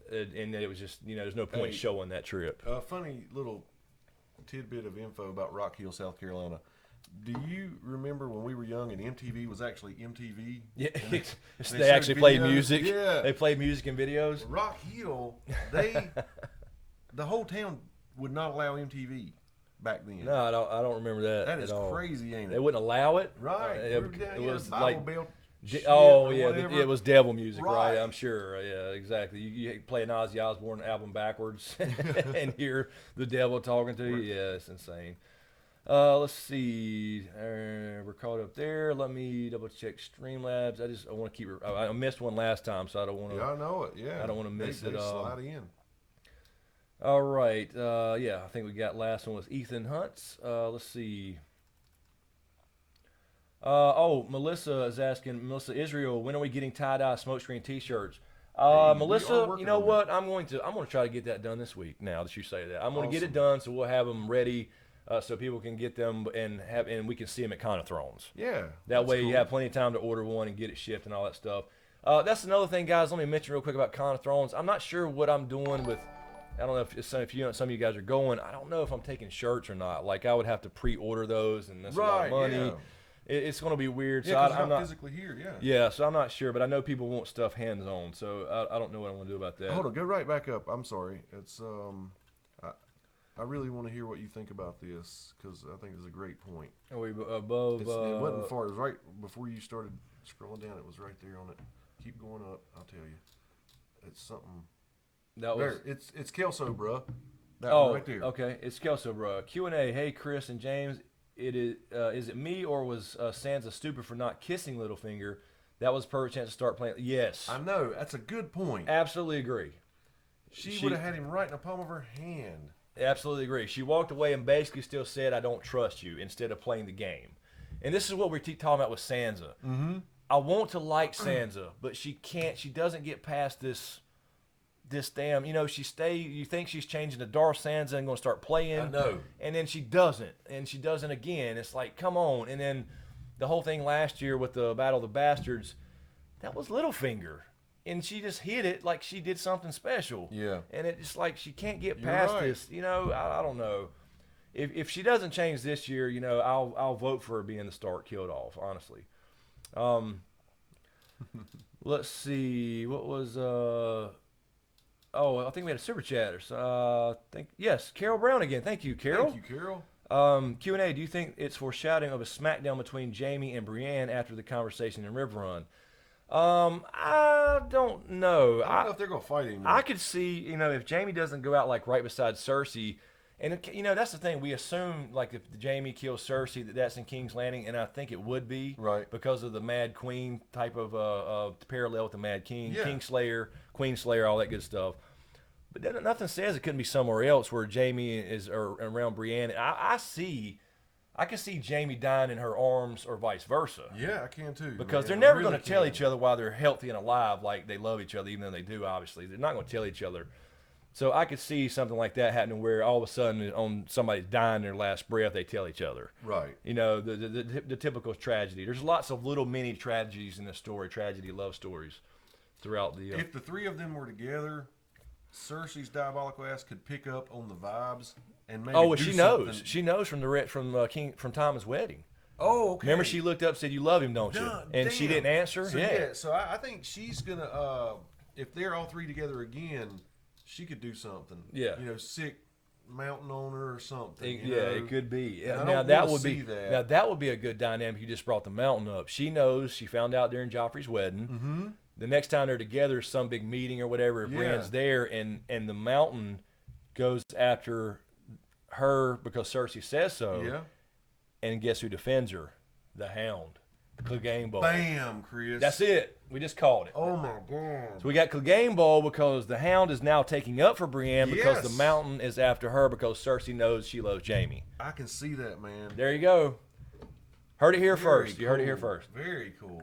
it was just there's no point showing that trip. A funny little tidbit of info about Rock Hill, South Carolina. Do you remember when we were young and MTV was actually MTV? Yeah, And they showed actually played videos? music. Yeah. They played music and videos. Rock Hill, the whole town would not allow MTV back then. No, I don't remember that. That is at all. crazy, ain't it? They wouldn't allow it. Right. It was Bible like Belt shit oh or yeah, whatever. it was devil music, right? Right. I'm sure. Yeah, exactly. You play an Ozzy Osbourne album backwards and hear the devil talking to you. Yeah, it's insane. Let's see. We're caught up there. Let me double check Streamlabs. I want to keep. I missed one last time, so I don't want to. Yeah, I know it. Yeah. I don't wanna miss they it, slide in. All right. Yeah, I think we got last one was Ethan Hunt's. Let's see. Melissa is asking, Melissa Israel, when are we getting tie-dye Smokescreen t-shirts? we are Melissa, working you know on what? I'm going to try to get that done this week. Now that you say that, I'm going to get it Awesome. done, so we'll have them ready, so people can get them and we can see them at Con of Thrones. Yeah. That that's way cool. you have plenty of time to order one and get it shipped and all that stuff. That's another thing, guys. Let me mention real quick about Con of Thrones. I'm not sure what I'm doing with. I don't know if some of you guys are going. I don't know if I'm taking shirts or not. Like I would have to pre-order those, and that's a lot of Right, money. yeah. it's going to be weird. Yeah, So 'cause I'm you're not physically here. Yeah. Yeah, so I'm not sure, but I know people want stuff hands on. So I don't know what I'm going to do about that. Hold on, go right back up. I'm sorry. It's I really want to hear what you think about this because I think it's a great point. Are we above? It wasn't far. It was right before you started scrolling down. It was right there on it. Keep going up. I'll tell you. It's something. That was. There. It's Kelso, bruh. That Oh, one right there. okay. It's Kelso, bro. Q&A. Hey, Chris and James. Is it me or was Sansa stupid for not kissing Littlefinger? That was a perfect chance to start playing. Yes. I know. That's a good point. Absolutely agree. She would have had him right in the palm of her hand. Absolutely agree. She walked away and basically still said, I don't trust you, instead of playing the game. And this is what we're talking about with Sansa. Mm-hmm. I want to like Sansa, but she can't. She doesn't get past this damn, you think she's changing to Darth Sansa and going to start playing. I know. And then she doesn't. And she doesn't again. It's like, come on. And then the whole thing last year with the Battle of the Bastards, that was Littlefinger. And she just hit it like she did something special. Yeah. And it's like she can't get You're past right. this. I don't know. If she doesn't change this year, I'll vote for her being the Stark killed off, honestly. Let's see. What was I think we had a super chatter. So, yes, Carol Brown again. Thank you, Carol. Thank you, Carol. Q&A, do you think it's foreshadowing of a smackdown between Jaime and Brienne after the conversation in River Run? I don't know. I don't know if they're going to fight anymore. I could see, if Jaime doesn't go out like right beside Cersei, and that's the thing. We assume like if Jaime kills Cersei that's in King's Landing, and I think it would be Right. because of the Mad Queen type of parallel with the Mad King, Yeah. Kingslayer, Queenslayer, all that good stuff. But then nothing says it couldn't be somewhere else where Jaime is or around Brienne. I can see Jaime dying in her arms or vice versa. Yeah, I can too. Because man. they're I never really going to tell can. each other while they're healthy and alive like they love each other, even though they do, obviously. They're not going to tell each other. So I could see something like that happening where all of a sudden on somebody's dying their last breath, they tell each other. Right. The typical tragedy. There's lots of little mini tragedies in this story, tragedy love stories throughout the... If the three of them were together, Cersei's diabolical ass could pick up on the vibes and maybe do she something. knows. She knows from Thomas' wedding. Oh, okay. Remember, she looked up and said, "You love him, don't you?" And she Damn. didn't answer. So, yeah. So I think she's going to, if they're all three together again, she could do something. Yeah. Sick mountain on her or something. It could be. And I Now don't that wanna would see be that. now that would be a good dynamic. You just brought the mountain up. She knows. She found out during Joffrey's wedding. Mm-hmm. The next time they're together, some big meeting or whatever. If Yeah. Brienne's there, and the mountain goes after her because Cersei says so. Yeah. And guess who defends her? The Hound, Clegane Bowl. Bam, Chris. That's it. We just called it. Oh, my God. So we got Clegane Bowl because the Hound is now taking up for Brienne because Yes. the mountain is after her because Cersei knows she loves Jaime. I can see that, man. There you go. Heard it here Very first. You heard it here cool. first. Very cool.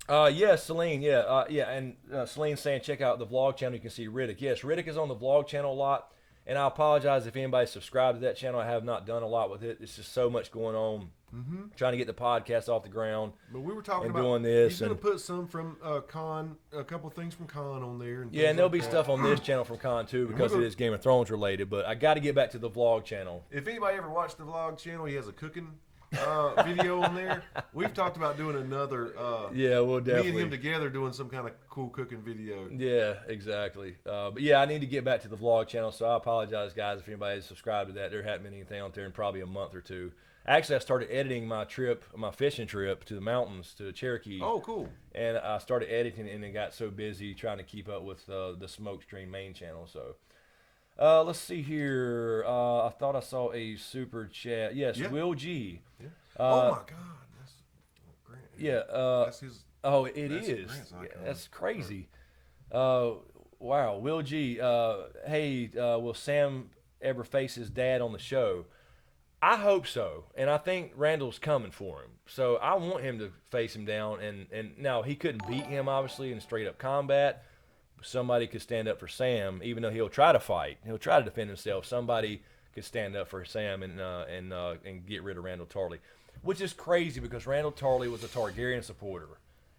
Yeah, Celine. Yeah, and Celine's saying check out the vlog channel. You can see Riddick. Yes, Riddick is on the vlog channel a lot, and I apologize if anybody subscribed to that channel. I have not done a lot with it. It's just so much going on. Mm-hmm. Trying to get the podcast off the ground. But we were talking And about doing this He's going to and- put some from Khan, a couple things from Khan on there. And Yeah, things and there'll like be that. stuff on this channel from Con too because it is Game of Thrones related. But I got to get back to the vlog channel. If anybody ever watched the vlog channel, he has a cooking video on there. We've talked about doing another. Yeah, we'll Me definitely. and him together doing some kind of cool cooking video. Yeah, exactly. But yeah, I need to get back to the vlog channel, so I apologize, guys, if anybody has subscribed to that. There hadn't been anything on there in probably a month or two. Actually, I started editing my fishing trip to the mountains to Cherokee. Oh, cool. And I started editing, and it got so busy trying to keep up with the Smokescreen main channel. So let's see here. I thought I saw a super chat. Yes, Yeah. Will G. Yeah. Oh my God, that's Grant. Yeah. That's his. Oh, it That's is. Grant's icon. That's crazy. Wow. Will G. Hey, will Sam ever face his dad on the show? I hope so, and I think Randall's coming for him. So I want him to face him down. And now he couldn't beat him, obviously, in straight up combat. Somebody could stand up for Sam, even though he'll try to fight. He'll try to defend himself. Somebody could stand up for Sam and get rid of Randall Tarley, which is crazy because Randall Tarley was a Targaryen supporter.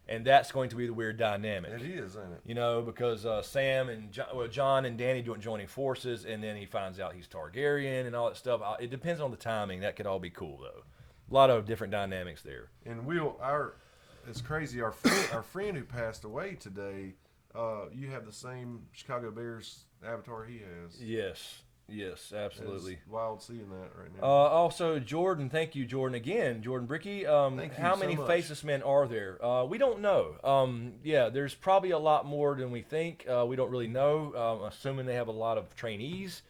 and that's going to be the weird dynamic. It is, ain't it? You know, because Sam and John and Danny joining forces, and then he finds out he's Targaryen and all that stuff. It depends on the timing. That could all be cool though. A lot of different dynamics there. And it's crazy. Our friend who passed away today. You have the same Chicago Bears avatar he has. Yes, absolutely. It's wild seeing that right now. Also, Jordan, thank you, Jordan, again. Jordan Bricky, how many faceless men are there? We don't know. Yeah, there's probably a lot more than we think. We don't really know, assuming they have a lot of trainees.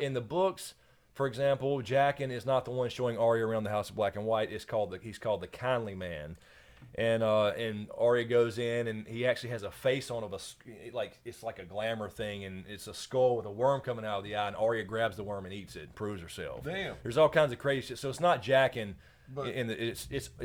In the books, for example, Jaqen is not the one showing Arya around the House of Black and White. He's called the Kindly Man. And Arya goes in, and he actually has a face on of it's like a glamour thing, and it's a skull with a worm coming out of the eye, and Arya grabs the worm and eats it, and proves herself. Damn. There's all kinds of crazy shit. So it's not Jaqen. But It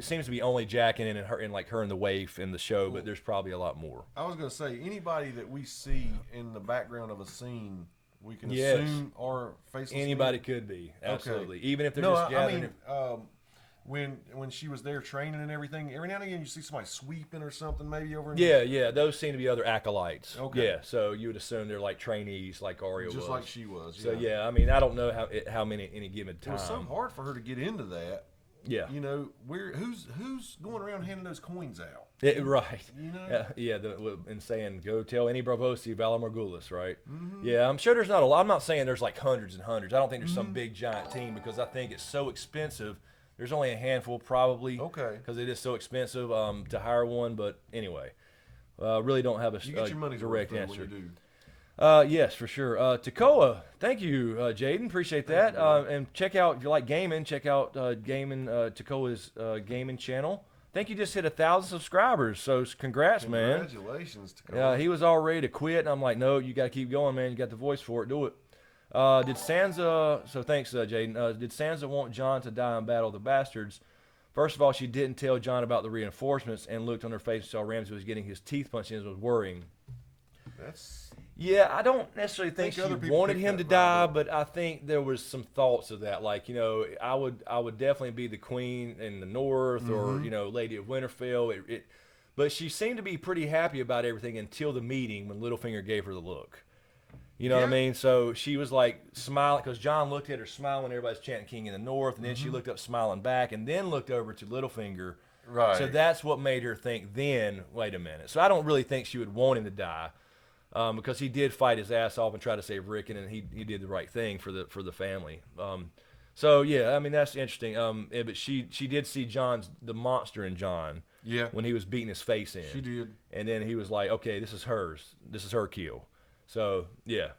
seems to be only Jaqen and her and the waif in the show, but there's probably a lot more. I was gonna say anybody that we see in the background of a scene, we can Yes. assume are faceless. Anybody men. could be, absolutely, Okay. even if they're No, just I gathering. mean, when she was there training and everything, every now and again you see somebody sweeping or something, maybe over. In Yeah, those seem to be other acolytes. Okay. Yeah, so you would assume they're like trainees, like Arya just was. like she was. So yeah, I mean, I don't know how many any given It time. was so hard for her to get into that. Yeah. You know, who's going around handing those coins out? Right. You know? And saying, go tell any Bravosi Vala Morgulis, right? Mm-hmm. Yeah, I'm sure there's not a lot. I'm not saying there's like hundreds and hundreds. I don't think there's some big giant team because I think it's so expensive. There's only a handful probably. Okay. Because it is so expensive to hire one. But anyway, really don't have a You get your money's direct worth answer. when you do. Yes, for sure. Takoa, thank you, Jaden. Appreciate that. And check out, if you like gaming, check out Takoa's gaming channel. I think you just hit 1,000 subscribers, so congrats, man. Congratulations, Takoa. Yeah, he was all ready to quit, and I'm like, no, you got to keep going, man. You got the voice for it. Do it. Did Sansa, so thanks, Jaden. Did Sansa want Jon to die in Battle of the Bastards? First of all, she didn't tell Jon about the reinforcements and looked on her face and saw Ramsay was getting his teeth punched in and was worrying. Yeah, I don't necessarily think she wanted him to die, but I think there was some thoughts of that. Like, you know, I would definitely be the queen in the north, or, you know, Lady of Winterfell. But she seemed to be pretty happy about everything until the meeting when Littlefinger gave her the look. You know what I mean? So she was like smiling because Jon looked at her smiling when everybody's chanting King in the North, and then she looked up smiling back, and then looked over to Littlefinger. Right. So that's what made her think then, wait a minute. So I don't really think she would want him to die. Because he did fight his ass off and try to save Rickon, and he did the right thing for the family. So yeah, I mean that's interesting. But she did see the monster in Jon. Yeah. When he was beating his face in. She did. And then he was like, okay, this is hers. This is her kill. So yeah,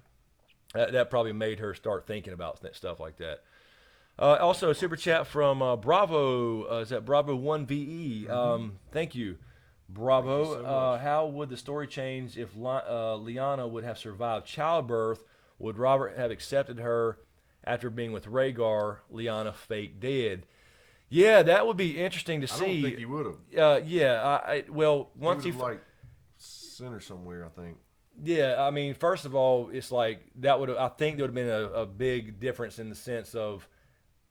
that probably made her start thinking about stuff like that. Also, a super chat from Bravo. Is that Bravo 1VE? Thank you. Bravo. Thank you so much. How would the story change if Lyanna would have survived childbirth? Would Robert have accepted her after being with Rhaegar, Lyanna fake dead? Yeah, that would be interesting to see. I don't think he would have. Yeah, once he like sent her somewhere, I think. Yeah, I mean, first of all, it's like I think there would have been a big difference in the sense of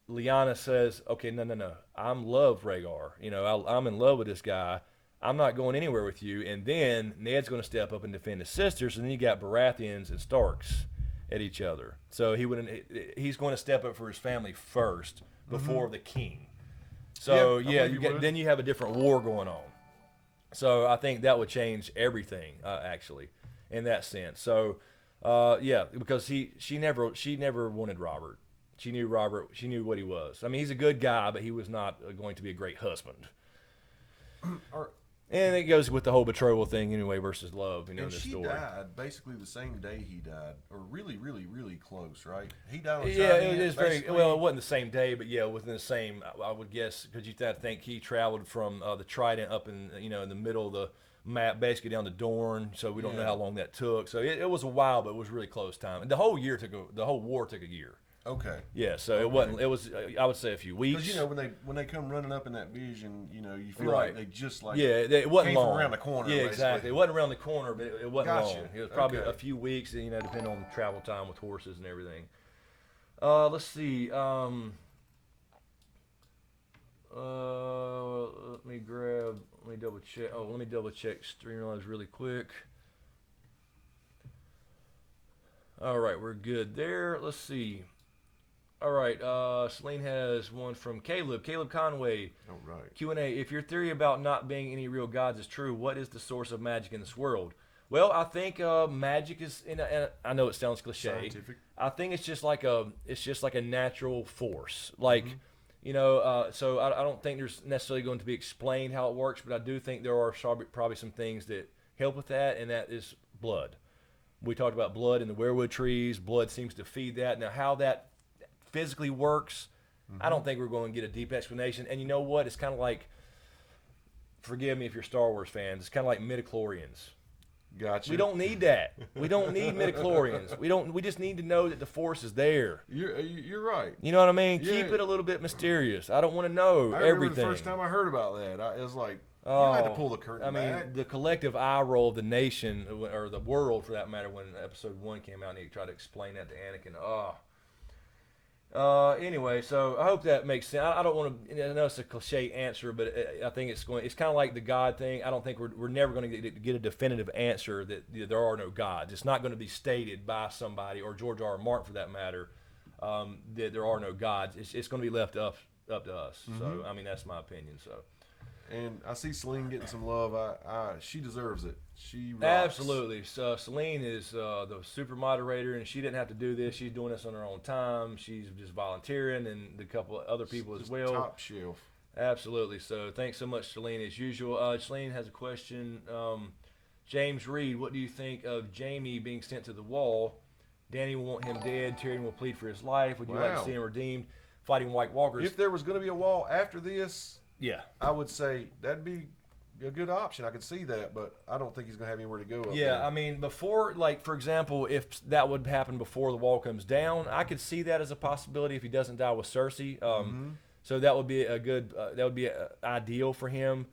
Lyanna says, okay, no, I'm love Rhaegar. You know, I'm in love with this guy. I'm not going anywhere with you. And then Ned's going to step up and defend his sisters, and then you got Baratheons and Starks at each other. So he's going to step up for his family first before the king. So then you have a different war going on. So I think that would change everything, actually, in that sense. So because she never wanted Robert. She knew Robert. She knew what he was. I mean, he's a good guy, but he was not going to be a great husband. And it goes with the whole betrothal thing anyway versus love, in the story. She died basically the same day he died, or really, really, really close, right? He died on Yeah, it is very well. It wasn't the same day, but yeah, within the same. I would guess because you think he traveled from the Trident up in in the middle of the map, basically down to Dorne. So we don't know how long that took. So it was a while, but it was really close time. And the whole war took a year. Okay. Yeah, so it wasn't. It was. I would say a few weeks. Because when they come running up in that vision, you feel like they just it wasn't came long. from around the corner. Yeah, basically. exactly. It wasn't around the corner, but it wasn't long. Gotcha. It was probably Okay. a few weeks, depending on travel time with horses and everything. Let's see. Let me grab Let me double check. Oh, let me double check Streamlabs really quick. All right, we're good there. Let's see. All right, Celine has one from Caleb Conway. All right. Q&A, if your theory about not being any real gods is true, what is the source of magic in this world? Well, I think magic is, and I know it sounds cliche. Scientific. I think it's just like a natural force. Like, you know, so I don't think there's necessarily going to be explained how it works, but I do think there are probably some things that help with that, and that is blood. We talked about blood in the weirwood trees. Blood seems to feed that. Now, how that physically works, I don't think we're going to get a deep explanation. And you know what? It's kind of like, forgive me if you're Star Wars fans, it's kind of like midichlorians. Gotcha. We don't need that. We don't need midichlorians. We just need to know that the force is there. You're right. You know what I mean? Yeah. Keep it a little bit mysterious. I don't want to know I remember everything. the first time I heard about that, it was like, you had to pull the curtain back. The collective eye roll of the nation, or the world for that matter, when episode 1 came out and he tried to explain that to Anakin. Anyway, so I hope that makes sense. I don't want to, I know it's a cliche answer, but I think it's kind of like the God thing. I don't think we're never going to get a definitive answer that there are no gods. It's not going to be stated by somebody, or George R. R. Martin for that matter, that there are no gods. It's going to be left up to us. So, I mean, that's my opinion. So. And I see Celine getting some love. She deserves it. She rocks. Absolutely. So Celine is the super moderator, and she didn't have to do this. She's doing this on her own time. She's just volunteering, and a couple of other people as well. Top shelf. Absolutely. So thanks so much, Celine, as usual. Celine has a question. James Reed, what do you think of Jamie being sent to the wall? Danny will want him dead. Tyrion will plead for his life. Would you like to see him redeemed, fighting White Walkers? If there was going to be a wall after this, yeah, I would say that'd be a good option. I could see that, but I don't think he's going to have anywhere to go up yeah, there. I mean, before, like, for example, if that would happen before the wall comes down, I could see that as a possibility if he doesn't die with Cersei. So that would be a good, that would be ideal for him,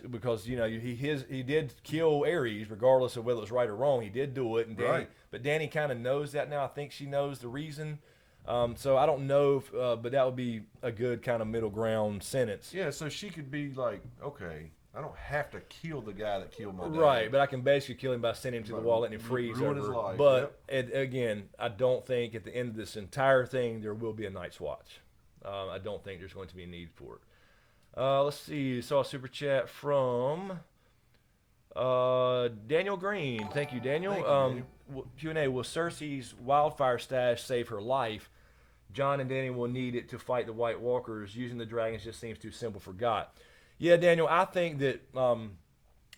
because, you know, he did kill Aerys, regardless of whether it was right or wrong. He did do it, and Danny, but Danny kind of knows that now. I think she knows the reason. So I don't know, if, but that would be a good kind of middle ground sentence. Yeah, so she could be like, okay, I don't have to kill the guy that killed my dad. Right, but I can basically kill him by sending him to the wall, letting him freeze ruin over. his life. But again, I don't think at the end of this entire thing there will be a Night's Watch. I don't think there's going to be a need for it. Let's see. Saw a super chat from Daniel Green. Thank you, Daniel. Thank you, Daniel. Q&A, will Cersei's wildfire stash save her life? Jon and Danny will need it to fight the White Walkers. Using the dragons just seems too simple for God. Yeah, Daniel, I think that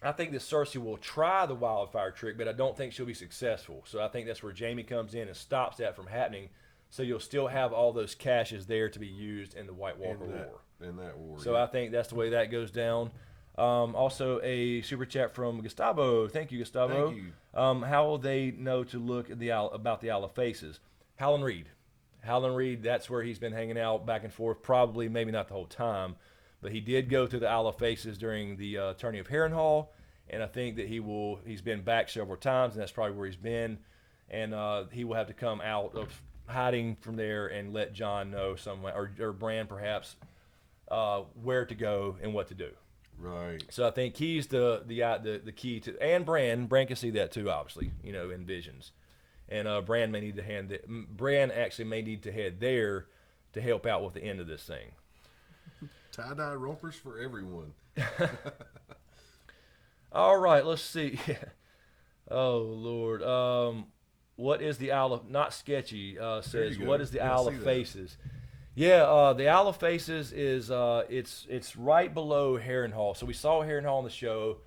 Cersei will try the wildfire trick, but I don't think she'll be successful. So I think that's where Jaime comes in and stops that from happening. So you'll still have all those caches there to be used in the White Walker War. In that war. So I think that's the way that goes down. Also, a super chat from Gustavo. Thank you, Gustavo. Thank you. How will they know to look at about the Owl of Faces? Howland Reed, that's where he's been hanging out back and forth, probably, maybe not the whole time. But he did go to the Owl of Faces during the tourney of Harrenhal, and I think that he's been back several times, and that's probably where he's been. And he will have to come out of hiding from there and let Jon know somewhere, or Bran perhaps, where to go and what to do. Right. So I think he's the key to, and Bran can see that too, obviously, you know, in visions. And Bran actually may need to head there to help out with the end of this thing. Tie-dye rompers for everyone. All right, let's see. Oh, Lord. What is the Owl of... Not Sketchy says, what is the Owl of Faces? Yeah, the Owl of Faces is... it's right below Harrenhal. So we saw Harrenhal on the show.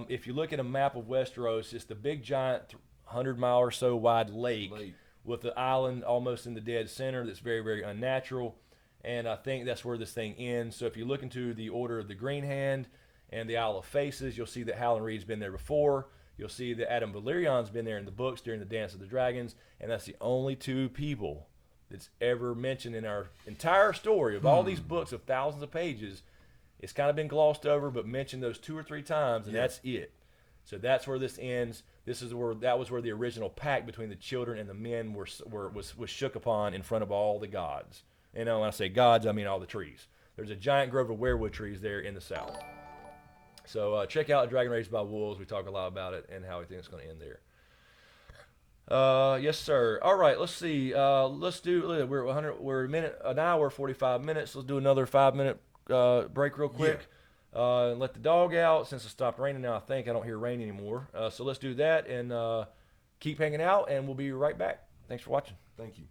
If you look at a map of Westeros, it's the big, giant 100-mile or so wide lake with the island almost in the dead center that's very, very unnatural. And I think that's where this thing ends. So if you look into the Order of the Green Hand and the Owl of Faces, you'll see that Howland Reed's been there before. You'll see that Adam Valyrian's been there in the books during the Dance of the Dragons. And that's the only two people that's ever mentioned in our entire story of all these books of thousands of pages. It's kind of been glossed over, but mentioned those 2 or 3 times, and that's it. So that's where this ends. That was where the original pact between the children and the men was shook upon in front of all the gods. And when I say gods, I mean all the trees. There's a giant grove of weirwood trees there in the south. So check out Dragon Raised by Wolves. We talk a lot about it and how we think it's going to end there. Yes, sir. All right, let's see. Let's do. We're 100. We're an hour 45 minutes. Let's do another 5 minute break real quick. And let the dog out since it stopped raining now. I don't hear rain anymore. So let's do that and keep hanging out, and we'll be right back. Thanks for watching. Thank you.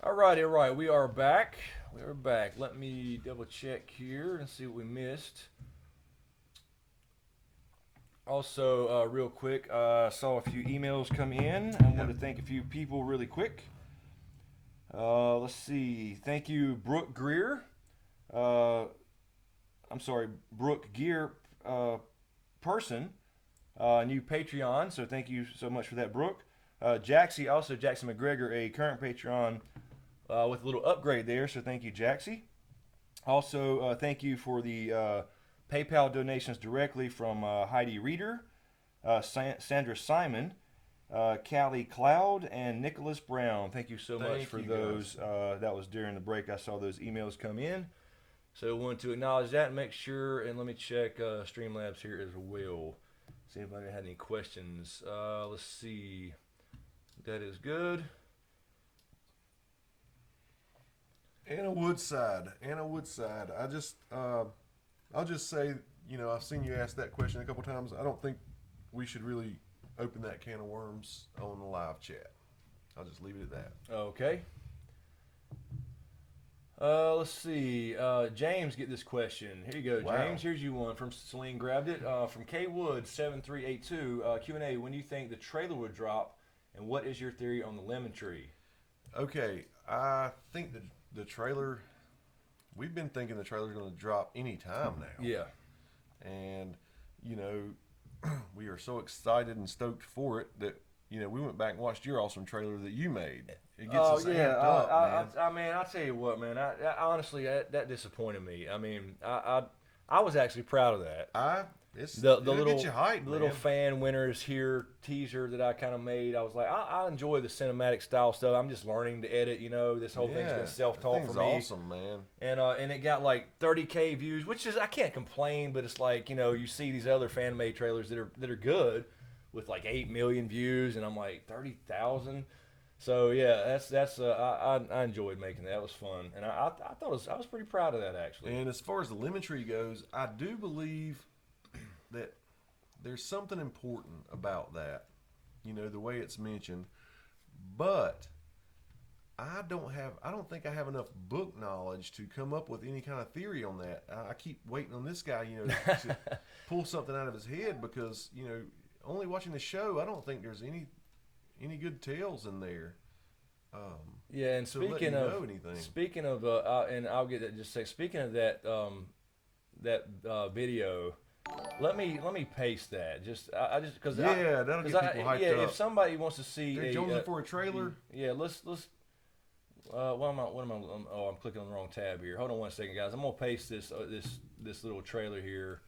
All right. We are back. We are back. Let me double check here and see what we missed. Also, real quick, I saw a few emails come in. I want to thank a few people really quick. Let's see. Thank you, Brooke Greer. Brooke Gear person, new Patreon. So thank you so much for that, Brooke. Jackson McGregor, a current Patreon with a little upgrade there. So thank you, Jaxie. Also, thank you for the PayPal donations directly from Heidi Reeder, Sandra Simon, Callie Cloud, and Nicholas Brown. Thank you so much for those. That was during the break. I saw those emails come in. So I wanted to acknowledge that and make sure, and let me check Streamlabs here as well. See if anybody had any questions. Let's see. That is good. Anna Woodside. I'll just say, I've seen you ask that question a couple times. I don't think we should really open that can of worms on the live chat. I'll just leave it at that. Okay. Let's see. James, get this question. Here you go, Wow. James. Here's you one from Celine. Grabbed it from K Wood 7382. Q&A. When do you think the trailer would drop, and what is your theory on the lemon tree? Okay, I think the trailer. We've been thinking the trailer's going to drop any time now. Yeah. And we are so excited and stoked for it that we went back and watched your awesome trailer that you made. It gets us amped up, man. I mean, I'll tell you what, man. I honestly, that disappointed me. I mean, I was actually proud of that. It'll little get you hyped, little man. fan winners here teaser that I kind of made. I was like, I enjoy the cinematic style stuff. I'm just learning to edit. This whole thing's been self-taught for me. Awesome, man. And it got like 30K views, which is, I can't complain, but it's like, you see these other fan made trailers that are good with like 8 million views, and I'm like 30,000. So yeah, I enjoyed making that. It was fun, and I thought I was pretty proud of that, actually. And as far as the lemon tree goes, I do believe that there's something important about that, the way it's mentioned, but I don't think I have enough book knowledge to come up with any kind of theory on that. I keep waiting on this guy, to pull something out of his head, because, only watching the show, I don't think there's any good tales in there. Yeah, and speaking of, and I'll get that in just a sec. Speaking of that, video. Let me paste that. That'll get people hyped up. If somebody wants to see, they're jonesing for a trailer. Yeah, let's. What am I? Oh, I'm clicking on the wrong tab here. Hold on one second, guys. I'm gonna paste this little trailer here.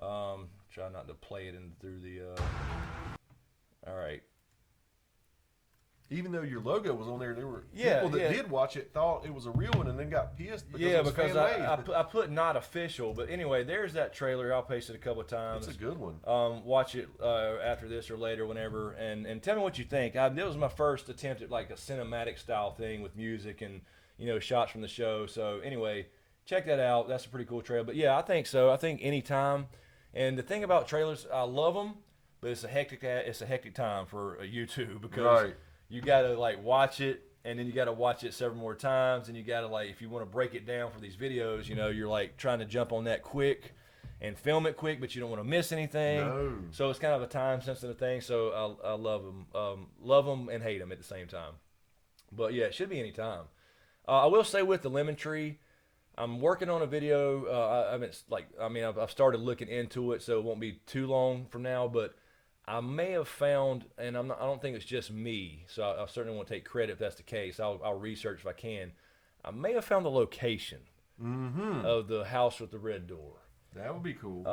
Try not to play it through the. All right. Even though your logo was on there were people that did watch it thought it was a real one and then got pissed because it was because I put not official. But anyway, there's that trailer. I'll paste it a couple of times. It's a good one. Watch it after this or later, whenever, and tell me what you think. That was my first attempt at like a cinematic style thing with music and shots from the show. So anyway, check that out. That's a pretty cool trailer. But yeah, I think so. I think anytime. And the thing about trailers, I love them, but it's a hectic time for YouTube because you gotta like watch it, and then you gotta watch it several more times, and you gotta like, if you want to break it down for these videos, you're like trying to jump on that quick and film it quick, but you don't want to miss anything. No. So it's kind of a time sensitive thing. So I love them and hate them at the same time. But yeah, it should be any time. I will say with the lemon tree, I'm working on a video. I've started looking into it, so it won't be too long from now. But I may have found, and I don't think it's just me, so I certainly won't take credit if that's the case. I'll research if I can. I may have found the location of the house with the red door. That would be cool.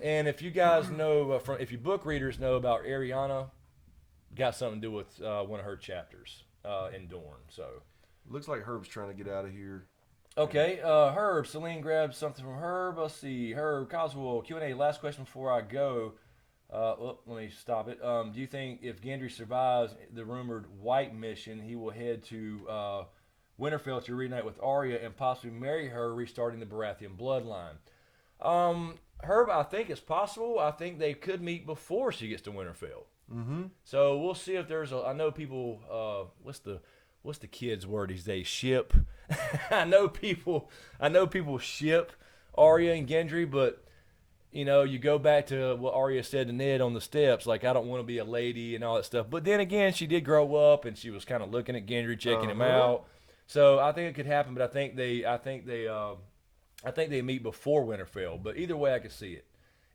And if you guys know, if you book readers know about Ariana, got something to do with one of her chapters in Dorn. So looks like Herb's trying to get out of here. Okay, Herb. Celine grabbed something from Herb. Let's see. Herb Coswell, Q&A. Last question before I go. Let me stop it. Do you think if Gendry survives the rumored White mission, he will head to Winterfell to reunite with Arya and possibly marry her, restarting the Baratheon bloodline? Herb, I think it's possible. I think they could meet before she gets to Winterfell. Mm-hmm. So we'll see if there's I know people. what's the kids' word these days? Ship. I know people ship Arya and Gendry, but you know, you go back to what Arya said to Ned on the steps, like, I don't want to be a lady and all that stuff. But then again, she did grow up, and she was kind of looking at Gendry, checking him out. So I think it could happen, but I think they meet before Winterfell. But either way, I could see it,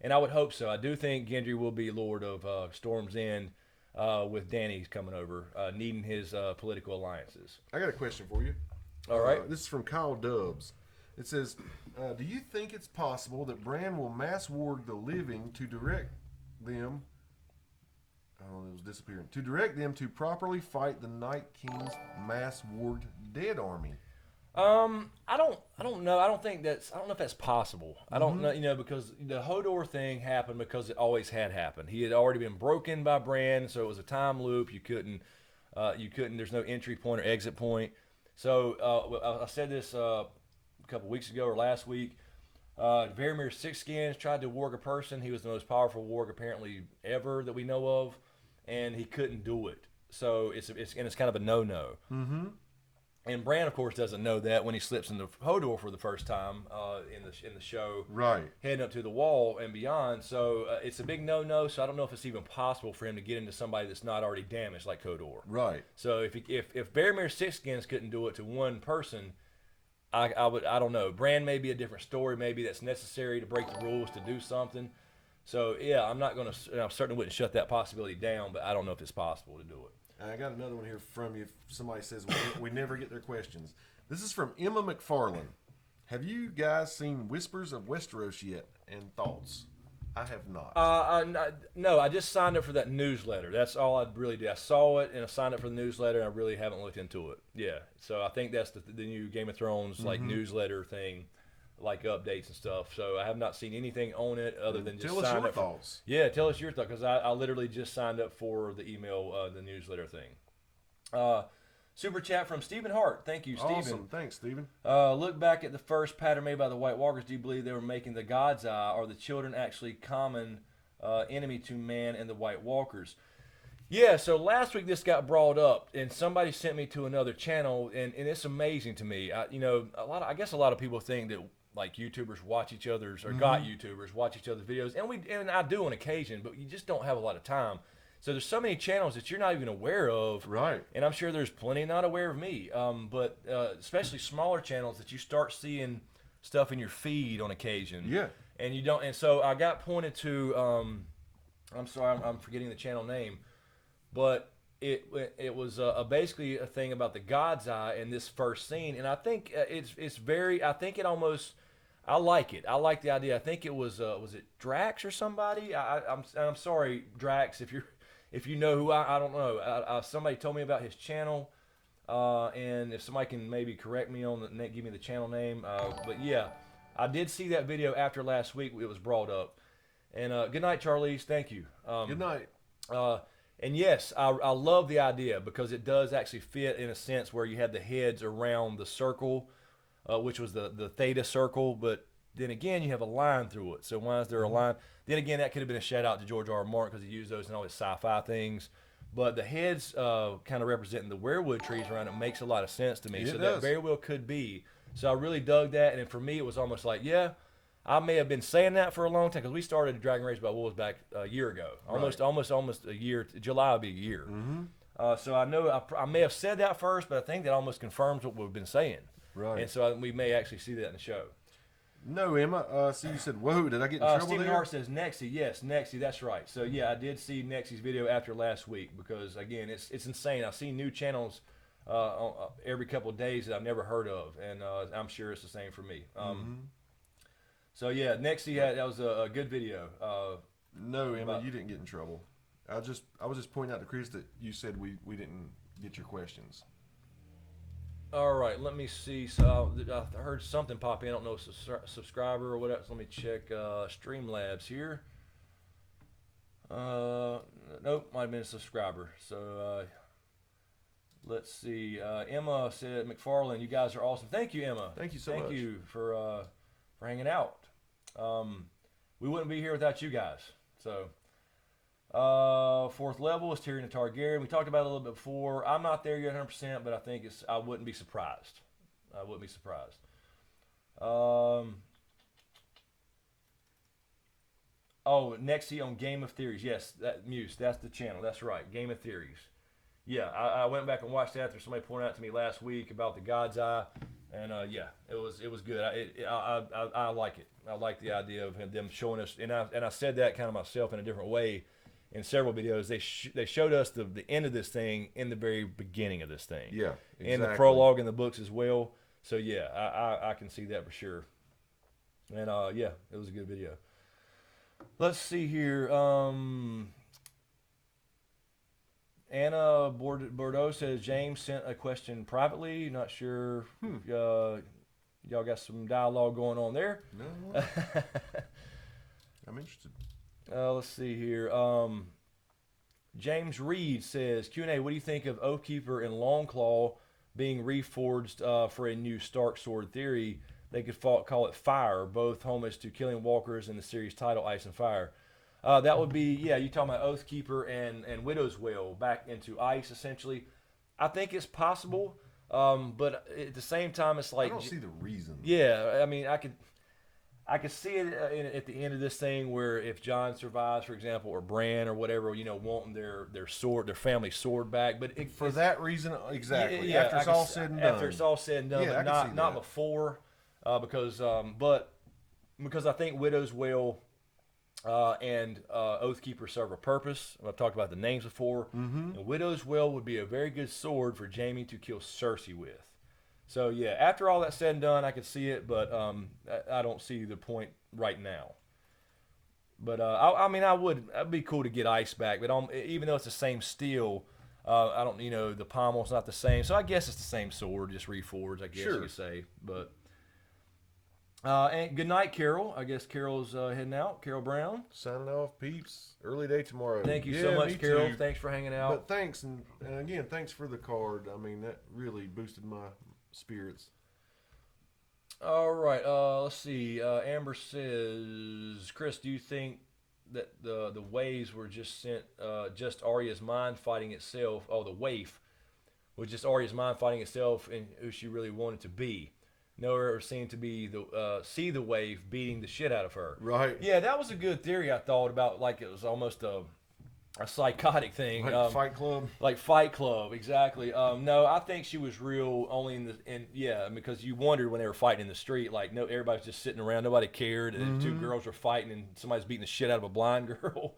and I would hope so. I do think Gendry will be Lord of Storm's End, with Dany coming over, needing his political alliances. I got a question for you. All right. This is from Kyle Dubs. It says, do you think it's possible that Bran will mass warg the living to direct them? Oh, it was disappearing. To direct them to properly fight the Night King's mass warged dead army. I don't know. I don't know if that's possible. I don't know, you know, because the Hodor thing happened because it always had happened. He had already been broken by Bran, so it was a time loop. You couldn't. There's no entry point or exit point. So I said this a couple weeks ago or last week. Varamir Sixskins tried to warg a person. He was the most powerful warg apparently ever that we know of, and he couldn't do it. So it's kind of a no-no. Mm-hmm. And Bran, of course, doesn't know that when he slips into Hodor for the first time in the show, right? Heading up to the Wall and beyond. So it's a big no-no. So I don't know if it's even possible for him to get into somebody that's not already damaged like Hodor. Right. So if Varamir Sixskins couldn't do it to one person, I don't know. Bran may be a different story. Maybe that's necessary to break the rules to do something. So yeah, I certainly wouldn't shut that possibility down, but I don't know if it's possible to do it. I got another one here from you. Somebody says we never get their questions. This is from Emma McFarlane. Have you guys seen Whispers of Westeros yet? And thoughts? I have not. No, I just signed up for that newsletter. That's all I really did. I saw it and I signed up for the newsletter, and I really haven't looked into it. Yeah, so I think that's the new Game of Thrones like newsletter thing, like updates and stuff. So I have not seen anything on it other than just tell us your thoughts. Yeah, tell us your thoughts, because I literally just signed up for the email, the newsletter thing. Super chat from Stephen Hart. Thank you, Stephen. Awesome. Thanks, Stephen. Look back at the first pattern made by the White Walkers. Do you believe they were making the God's Eye? Are the children actually common enemy to man and the White Walkers? Yeah, so last week this got brought up, and somebody sent me to another channel, and it's amazing to me. I guess a lot of people think that like YouTubers watch each other's, or got YouTubers watch each other's videos, and I do on occasion, but you just don't have a lot of time. So there's so many channels that you're not even aware of, right? And I'm sure there's plenty not aware of me. But especially smaller channels that you start seeing stuff in your feed on occasion. Yeah. And you don't. And so I got pointed to. I'm sorry, I'm forgetting the channel name, but it was basically a thing about the God's Eye in this first scene, and I think it's very. I think it almost. I like it. I like the idea. I think it was it Drax or somebody? I'm sorry, Drax, if you know who I don't know. Somebody told me about his channel, and if somebody can maybe correct me on give me the channel name. But yeah, I did see that video after last week. It was brought up. And good night, Charlize. Thank you. Good night. And yes, I love the idea because it does actually fit in a sense where you had the heads around the circle, which was the theta circle, but then again, you have a line through it. So why is there a line? Then again, that could have been a shout out to George R. R. Martin because he used those in all his sci-fi things. But the heads kind of representing the weirwood trees around it makes a lot of sense to me. It so does. That very well could be. So I really dug that. And for me, it was almost like, yeah, I may have been saying that for a long time because we started Dragon Race by Wolves back a year ago. Almost a year. July will be a year. Mm-hmm. So I know I may have said that first, but I think that almost confirms what we've been saying. Right. And so we may actually see that in the show. No, Emma. So you said, whoa, did I get in trouble Stephen there? Hart says Nexy. Yes, Nexy, that's right. So yeah, I did see Nexy's video after last week because, again, it's insane. I see new channels every couple of days that I've never heard of, and I'm sure it's the same for me. So yeah, Nexy, that was a good video. No, Emma, you didn't get in trouble. I was just pointing out to Chris that you said we didn't get your questions. All right, let me see. So I heard something pop in. I don't know if it's a subscriber or whatever. So let me check Streamlabs here. Nope, might have been a subscriber. So let's see. Emma said, McFarlane, you guys are awesome. Thank you, Emma. Thank you so much. Thank you for hanging out. We wouldn't be here without you guys. So Fourth level is Tyrion and Targaryen. We talked about it a little bit before. I'm not there yet 100%, but I think I wouldn't be surprised. I wouldn't be surprised. Oh, next on Game of Theories. Yes, Muse. That's the channel. That's right. Game of Theories. Yeah, I went back and watched that after somebody pointed out to me last week about the God's Eye, and yeah, it was good. I like it. I like the idea of them showing us, and I said that kind of myself in a different way in several videos. They showed us the end of this thing in the very beginning of this thing. Yeah, exactly. In the prologue in the books as well. So yeah, I can see that for sure. And yeah, it was a good video. Let's see here. Anna Bordeaux says James sent a question privately. Not sure if y'all got some dialogue going on there. No, I'm interested. Let's see here. James Reed says, Q&A, what do you think of Oathkeeper and Longclaw being reforged for a new Stark Sword theory? They could call it Fire, both homage to Killing Walkers in the series title Ice and Fire. That would be, yeah, you're talking about Oathkeeper and Widow's Wail back into Ice, essentially. I think it's possible, but at the same time, it's like... I don't see the reason. Yeah, I mean, I could see it at the end of this thing where if Jon survives, for example, or Bran or whatever, wanting their sword, their family sword back. But for that reason, exactly. Yeah, after it's all said and done. After it's all said and done, Yeah, but not before, because I think Widow's Wail and Oathkeeper serve a purpose. I've talked about the names before. Mm-hmm. And Widow's Wail would be a very good sword for Jaime to kill Cersei with. So yeah, after all that's said and done, I could see it, but I don't see the point right now. But I mean, it'd be cool to get Ice back, but even though it's the same steel, I don't, the pommel's not the same, so I guess it's the same sword, just reforged, I guess you could say. But and good night, Carol. I guess Carol's heading out. Carol Brown signing off, peeps. Early day tomorrow. Thank you so much, Carol. Too. Thanks for hanging out. But thanks, and again, thanks for the card. I mean, that really boosted my spirits. All right, let's see. Amber says, Chris, do you think that the waves were just Arya's mind fighting itself? Oh, the waif was just Arya's mind fighting itself and who she really wanted to be. Nowhere seemed to be see the wave beating the shit out of her. Right. Yeah, that was a good theory I thought about. Like it was almost a psychotic thing, like Fight Club. Like Fight Club, exactly. No, I think she was real only because you wondered when they were fighting in the street, like no, everybody's just sitting around, nobody cared, and two girls were fighting, and somebody's beating the shit out of a blind girl.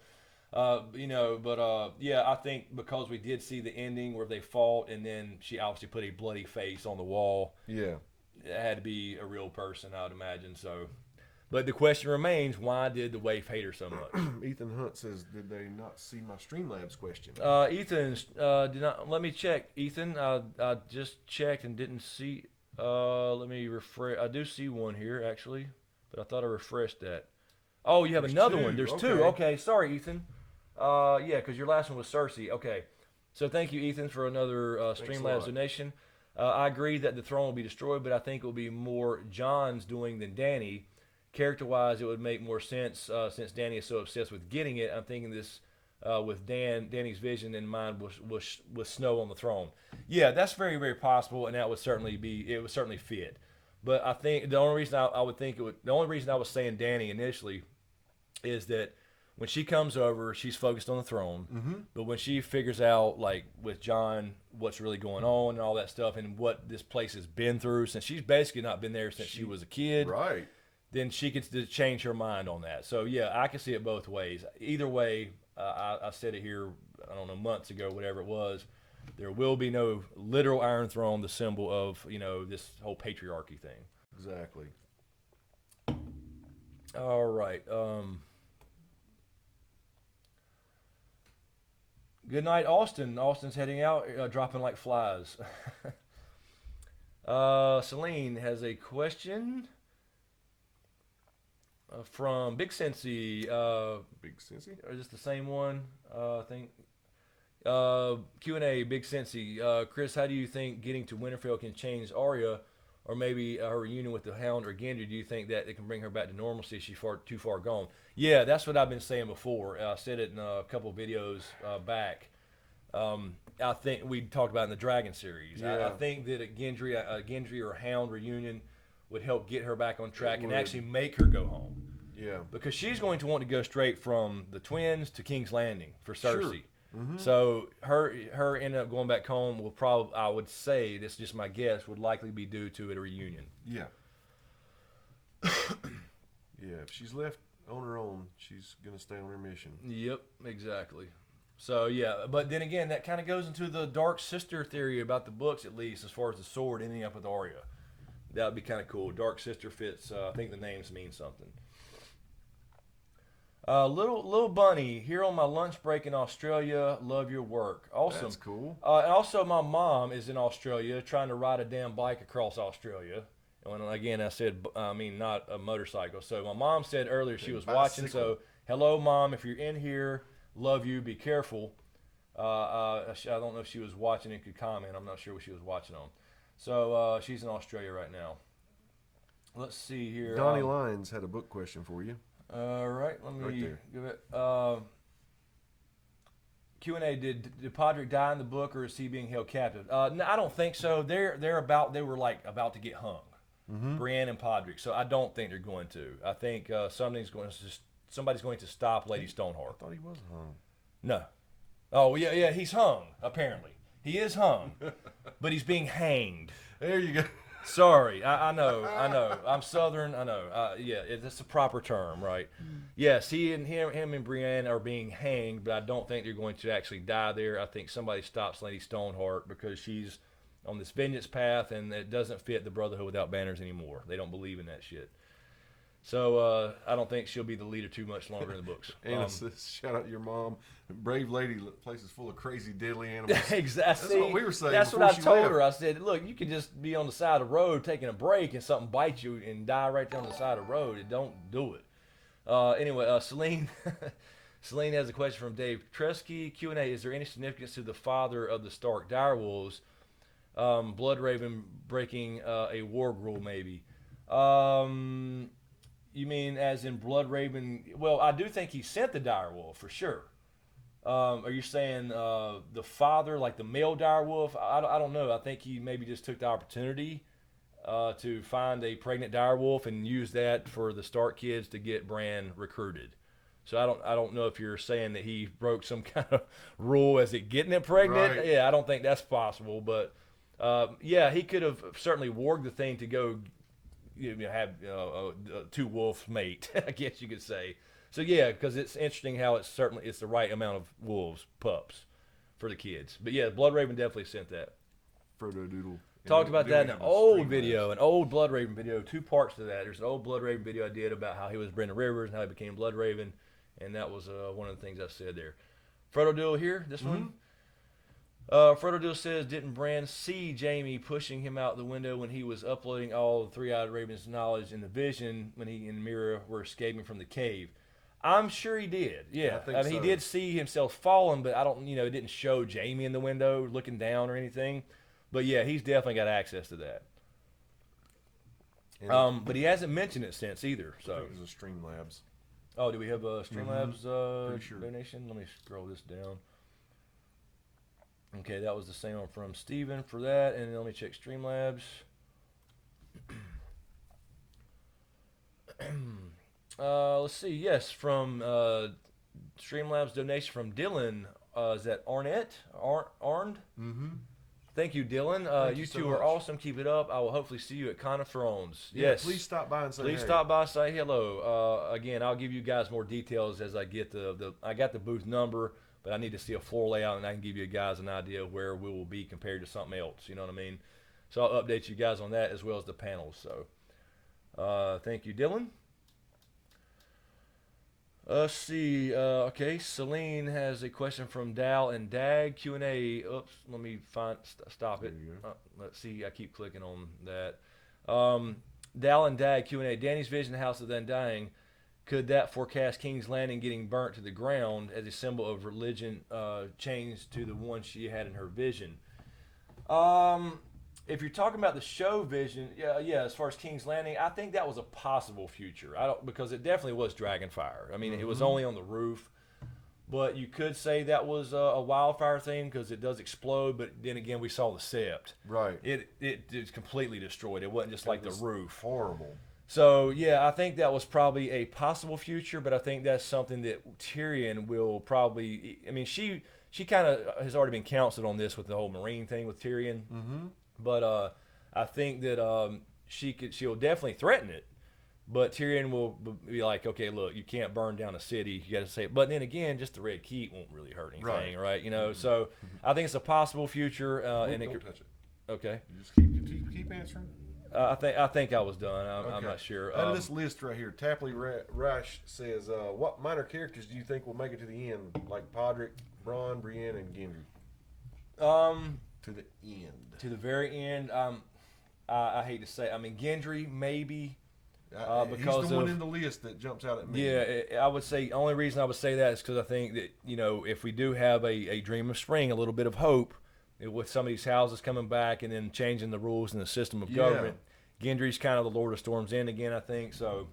Yeah, I think because we did see the ending where they fought, and then she obviously put a bloody face on the wall. Yeah, it had to be a real person, I would imagine. So. But the question remains, why did the waif hate her so much? Ethan Hunt says, did they not see my Streamlabs question? Ethan, did not. Let me check. Ethan, I just checked and didn't see. Let me refresh. I do see one here, actually. But I thought I refreshed that. Oh, you have another one. There's two. Okay, sorry, Ethan. Yeah, because your last one was Cersei. Okay. So thank you, Ethan, for another Streamlabs donation. I agree that the throne will be destroyed, but I think it will be more Jon's doing than Dany. Character-wise, it would make more sense since Dany is so obsessed with getting it. I'm thinking this with Dany's vision in mind with Snow on the throne. Yeah, that's very, very possible, and that would certainly fit. But I think the only reason the only reason I was saying Dany initially is that when she comes over, she's focused on the throne. Mm-hmm. But when she figures out, like with Jon, what's really going on and all that stuff, and what this place has been through, since she's basically not been there since she was a kid, right? Then she gets to change her mind on that. So yeah, I can see it both ways. Either way, I said it here, I don't know, months ago, whatever it was. There will be no literal Iron Throne, the symbol of this whole patriarchy thing. Exactly. All right. Good night, Austin. Austin's heading out, dropping like flies. Celine has a question. From Big Cincy. Big Cincy? Is this the same one? I think. Q&A, Big Cincy. Chris, how do you think getting to Winterfell can change Arya or maybe her reunion with the Hound or Gendry, do you think that it can bring her back to normalcy if she's too far gone? Yeah, that's what I've been saying before. I said it in a couple of videos back. I think we talked about in the Dragon series. Yeah. I think that a Gendry or Hound reunion would help get her back on track and actually make her go home. Yeah. Because she's going to want to go straight from the Twins to King's Landing for Cersei. Sure. Mm-hmm. So her ending up going back home will probably, I would say, this is just my guess, would likely be due to a reunion. Yeah. Yeah, if she's left on her own, she's going to stay on her mission. Yep, exactly. So, yeah, but then again, that kind of goes into the Dark Sister theory about the books, at least, as far as the sword ending up with Arya. That would be kind of cool. Dark Sister fits, I think the names mean something. Little Bunny, here on my lunch break in Australia, love your work. Awesome. That's cool. And also, my mom is in Australia trying to ride a damn bike across Australia. And again, I said, I mean, not a motorcycle. So my mom said earlier she was watching. So, hello, Mom. If you're in here, love you. Be careful. I don't know if she was watching and could comment. I'm not sure what she was watching on. So she's in Australia right now. Let's see here. Donnie Lyons had a book question for you. All right, let me Right give it. Q&A, did Podrick die in the book, or is he being held captive? No, I don't think so. They were like about to get hung, Brienne and Podrick. So I don't think they're going to. I think somebody's going to stop Lady Stoneheart. I thought he was hung. No. Oh yeah, he's hung. Apparently, he is hung, but he's being hanged. There you go. Sorry, I know. I'm Southern. I know. Yeah, that's the proper term, right? Yes, him and Brienne are being hanged, but I don't think they're going to actually die there. I think somebody stops Lady Stoneheart because she's on this vengeance path, and it doesn't fit the Brotherhood without banners anymore. They don't believe in that shit. So I don't think she'll be the leader too much longer in the books. And shout out to your mom. Brave lady, place is full of crazy, deadly animals. Exactly. That's what we were saying. That's what I she told left. her. I said, look, you could just be on the side of the road taking a break and something bites you and die right there on the side of the road. Don't do it. Anyway, Celine Celine has a question from Dave Tresky. Q&A, is there any significance to the father of the Stark direwolves, Bloodraven breaking a warg rule maybe? You mean as in Bloodraven? Well, I do think he sent the direwolf for sure. Are you saying the father, like the male direwolf? I don't know. I think he maybe just took the opportunity to find a pregnant direwolf and use that for the Stark kids to get Bran recruited. So I don't know if you're saying that he broke some kind of rule as it getting it pregnant. Right. Yeah, I don't think that's possible. But yeah, he could have certainly warged the thing to go have two wolves mate, I guess you could say. So yeah, because it's interesting how it's the right amount of wolves, pups, for the kids. But yeah, Bloodraven definitely sent that. Frodo Doodle. Talked about that in an old video, an old Bloodraven video, 2 parts to that. There's an old Bloodraven video I did about how he was Brendan Rivers and how he became Bloodraven, and that was one of the things I said there. Frodo Doodle here, this one. Frodo Dill says, didn't Bran see Jaime pushing him out the window when he was uploading all of Three-Eyed Raven's knowledge in the vision when he and Mira were escaping from the cave? I'm sure he did. Yeah, I mean, he did see himself falling, but I don't, it didn't show Jaime in the window looking down or anything. But yeah, he's definitely got access to that. But he hasn't mentioned it since either. So I think it was a Streamlabs. Oh, do we have a Streamlabs sure. donation? Let me scroll this down. Okay, that was the same one from Steven for that. And then let me check Streamlabs. Let's see. Yes, from Streamlabs donation from Dylan. Is that Arnett? Arned? Mm-hmm. Thank you, Dylan. Thank you you so two much. are awesome. Keep it up. I will hopefully see you at Con of Thrones. Yeah, Yes. please stop by and say Please hey. stop by, say hello. Again, I'll give you guys more details as I get I got the booth number, but I need to see a floor layout, and I can give you guys an idea of where we will be compared to something else. You know what I mean? So I'll update you guys on that as well as the panels. So thank you, Dylan. Let's see. Okay, Celine has a question from Dal and Dag. Q&A. Oops, let me stop it. There you go. Let's see. I keep clicking on that. Dal and Dag Q&A. Danny's vision, House of the Undying. Could that forecast King's Landing getting burnt to the ground as a symbol of religion changed to the one she had in her vision? if you're talking about the show vision, yeah, as far as King's Landing, I think that was a possible future. I don't because it definitely was Dragonfire. I mean, it was only on the roof, but you could say that was a wildfire theme because it does explode. But then again, we saw the sept. Right. It's completely destroyed. It wasn't just like the roof. Horrible. So yeah, I think that was probably a possible future, but I think that's something that Tyrion will probably. I mean, she kind of has already been counseled on this with the whole Marine thing with Tyrion. Mm-hmm. But I think that she'll definitely threaten it. But Tyrion will be like, okay, look, you can't burn down a city. You got to say it. But then again, just the Red Keep won't really hurt anything, right? You know, so I think it's a possible future. And Don't touch it. Okay. You just keep answering. I think I was done. I'm not sure. Out of this list right here, Tapley Rash says, what minor characters do you think will make it to the end, like Podrick, Bronn, Brienne, and Gendry? To the end. To the very end. I hate to say. I mean, Gendry maybe. Because he's the one in the list that jumps out at me. Yeah, I would say only reason I would say that is because I think that if we do have a Dream of Spring, a little bit of hope with some of these houses coming back and then changing the rules and the system of government, Gendry's kind of the Lord of Storm's End again, I think. So,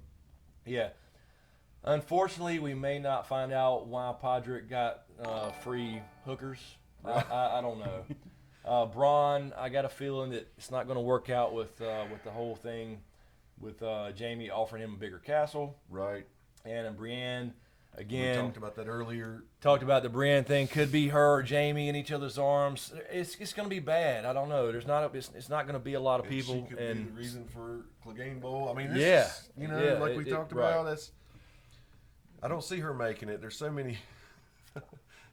yeah. Unfortunately, we may not find out why Podrick got free hookers. I don't know. Bronn, I got a feeling that it's not going to work out with the whole thing with Jaime offering him a bigger castle. Right. And in Brienne, again. We talked about that earlier. Talked about the Brienne thing. Could be her or Jaime in each other's arms. It's going to be bad. I don't know. It's not going to be a lot of people. She could be the reason for Clegane Bowl. I mean, like we talked about, that's. I don't see her making it. There's so many.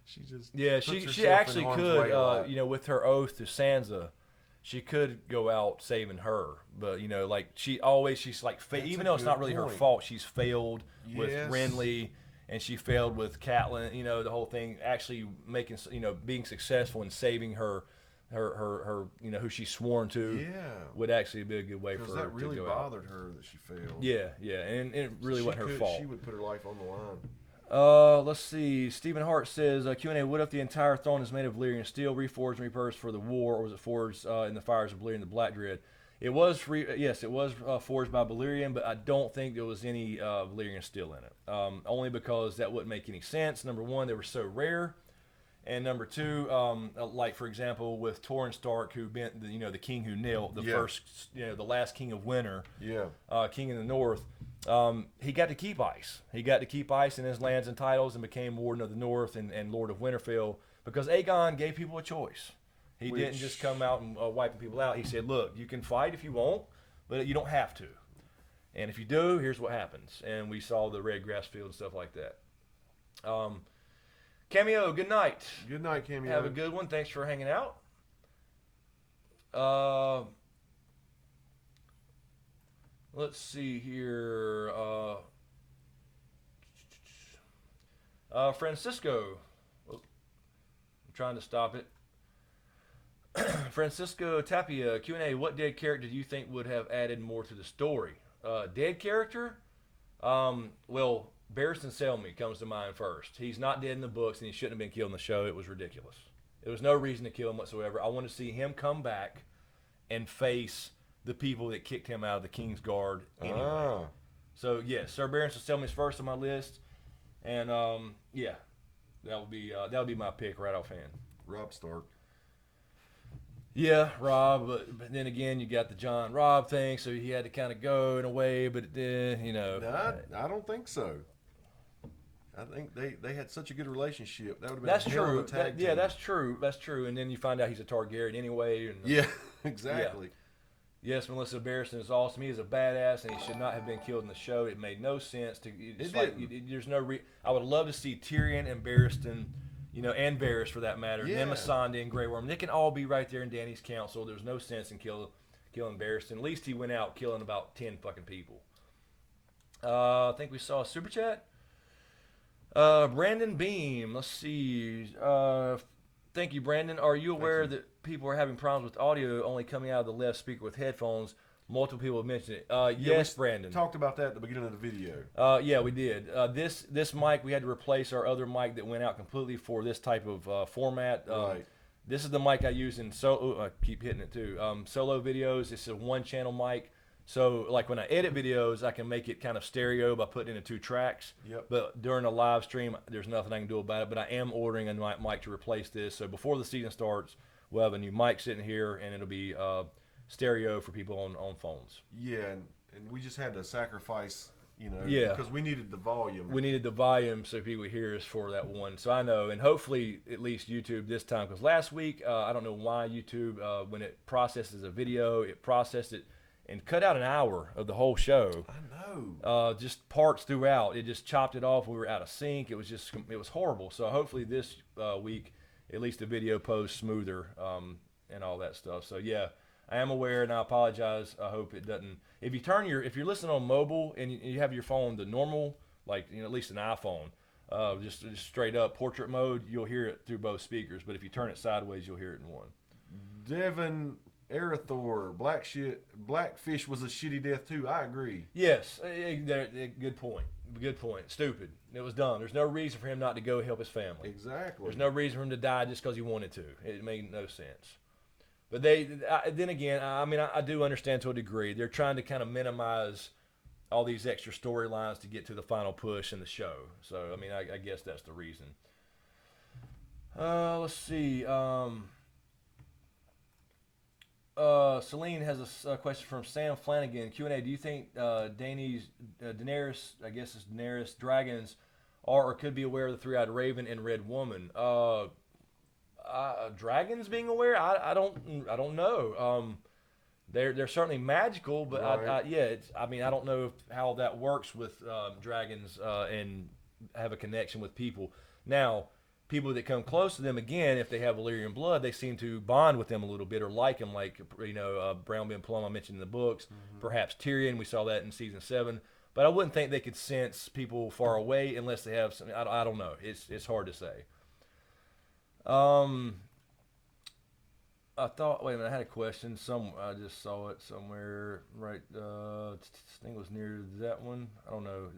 She just. Yeah, she actually could. With her oath to Sansa, she could go out saving her. But like she's like even though it's not really her fault, she's failed with Renly. And she failed with Catelyn, the whole thing. Actually making, being successful in saving her, who she's sworn to, would actually be a good way for her to go out. Because that really bothered her that she failed. Yeah, and it really wasn't her fault. She would put her life on the line. Let's see. Stephen Hart says, Q&A, what if the entire throne is made of Valyrian steel, reforged and repurposed for the war, or was it forged in the fires of Valyrian the Black Dread? It was forged by Valyrian, but I don't think there was any Valyrian steel in it. Only because that wouldn't make any sense. Number one, they were so rare, and number two, like for example with Torrhen Stark, who been the king who knelt, the first, the last king of winter, king in the north. He got to keep ice. He got to keep ice in his lands and titles, and became Warden of the North and Lord of Winterfell because Aegon gave people a choice. He didn't just come out and wiping people out. He said, look, you can fight if you want, but you don't have to. And if you do, here's what happens. And we saw the red grass field and stuff like that. Cameo, good night. Good night, Cameo. Have a good one. Thanks for hanging out. Let's see here. Francisco. Oh, I'm trying to stop it. Francisco Tapia, Q&A, what dead character do you think would have added more to the story? Dead character? Well, Barristan Selmy comes to mind first. He's not dead in the books, and he shouldn't have been killed in the show. It was ridiculous. There was no reason to kill him whatsoever. I want to see him come back and face the people that kicked him out of the King's Guard anyway. So, yes, Sir Barristan Selmy's first on my list. And, that would be my pick right offhand. Robb Stark. Yeah, Robb, but then again, you got the John Robb thing, so he had to kind of go in a way, but then, No, I don't think so. I think they had such a good relationship. That would have been a hell of a tag team. Yeah, that's true. That's true. And then you find out he's a Targaryen anyway. And, yeah, exactly. Yeah. Yes, Melissa Barristan is awesome. He is a badass, and he should not have been killed in the show. It made no sense. There's no I would love to see Tyrion and Barristan, and Varys for that matter, and then Missandei and Grey Worm. They can all be right there in Dany's council. There's no sense in killing Barristan. At least he went out killing about 10 fucking people. I think we saw a super chat. Brandon Beam. Let's see. Thank you, Brandon. Are you aware that people are having problems with audio only coming out of the left speaker with headphones? Multiple people have mentioned it. Yes, Brandon. Talked about that at the beginning of the video. Yeah, we did. This mic, we had to replace our other mic that went out completely for this type of format. Right. This is the mic I use in solo. I keep hitting it too. Solo videos. It's a 1-channel mic. So like when I edit videos, I can make it kind of stereo by putting it in 2 tracks. Yep. But during a live stream, there's nothing I can do about it. But I am ordering a mic to replace this. So before the season starts, we'll have a new mic sitting here, and it'll be stereo for people on phones. Yeah, and we just had to sacrifice, Yeah. because we needed the volume. We needed the volume so people hear us for that one. So I know, and hopefully at least YouTube this time, because last week, I don't know why YouTube, when it processes a video, it processed it and cut out an hour of the whole show. I know. Just parts throughout. It just chopped it off. We were out of sync. It was horrible. So hopefully this week, at least the video posts smoother and all that stuff. So yeah, I am aware, and I apologize. I hope it doesn't. If you're listening on mobile and you have your phone the normal, like at least an iPhone, just straight up portrait mode, you'll hear it through both speakers. But if you turn it sideways, you'll hear it in one. Devin Arathor, Blackfish was a shitty death too. I agree. Yes, good point. Good point. Stupid. It was dumb. There's no reason for him not to go help his family. Exactly. There's no reason for him to die just because he wanted to. It made no sense. But then again, I do understand to a degree. They're trying to kind of minimize all these extra storylines to get to the final push in the show. So, I guess that's the reason. Let's see. Celine has a question from Sam Flanagan. Q&A, do you think Daenerys, I guess it's Daenerys, dragons are or could be aware of the 3-eyed raven and red woman? Dragons being aware? I don't know. They're certainly magical, but right. I don't know how that works with dragons and have a connection with people. Now, people that come close to them, again, if they have Valyrian blood, they seem to bond with them a little bit or like them, like Brown Ben Plum I mentioned in the books, perhaps Tyrion, we saw that in season 7. But I wouldn't think they could sense people far away unless they have something. I don't know. It's hard to say. I thought. Wait a minute. I had a question. I just saw it somewhere. Right. I think it was near that one. I don't know.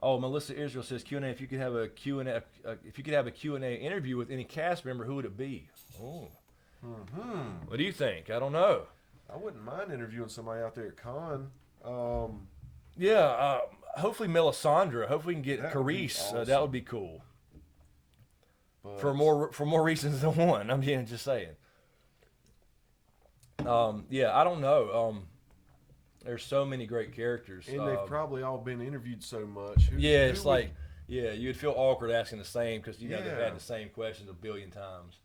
Oh, Melissa Israel says Q&A. If you could have a Q&A, interview with any cast member, who would it be? Oh. What do you think? I don't know. I wouldn't mind interviewing somebody out there at con. Yeah. Hopefully Melisandre. Hopefully we can get That would be Carice. awesome. That would be cool. But For more reasons than one. I'm just saying. Yeah, I don't know. There's so many great characters. and they've probably all been interviewed so much. You'd feel awkward asking the same because they've Yeah. had the same questions a billion times.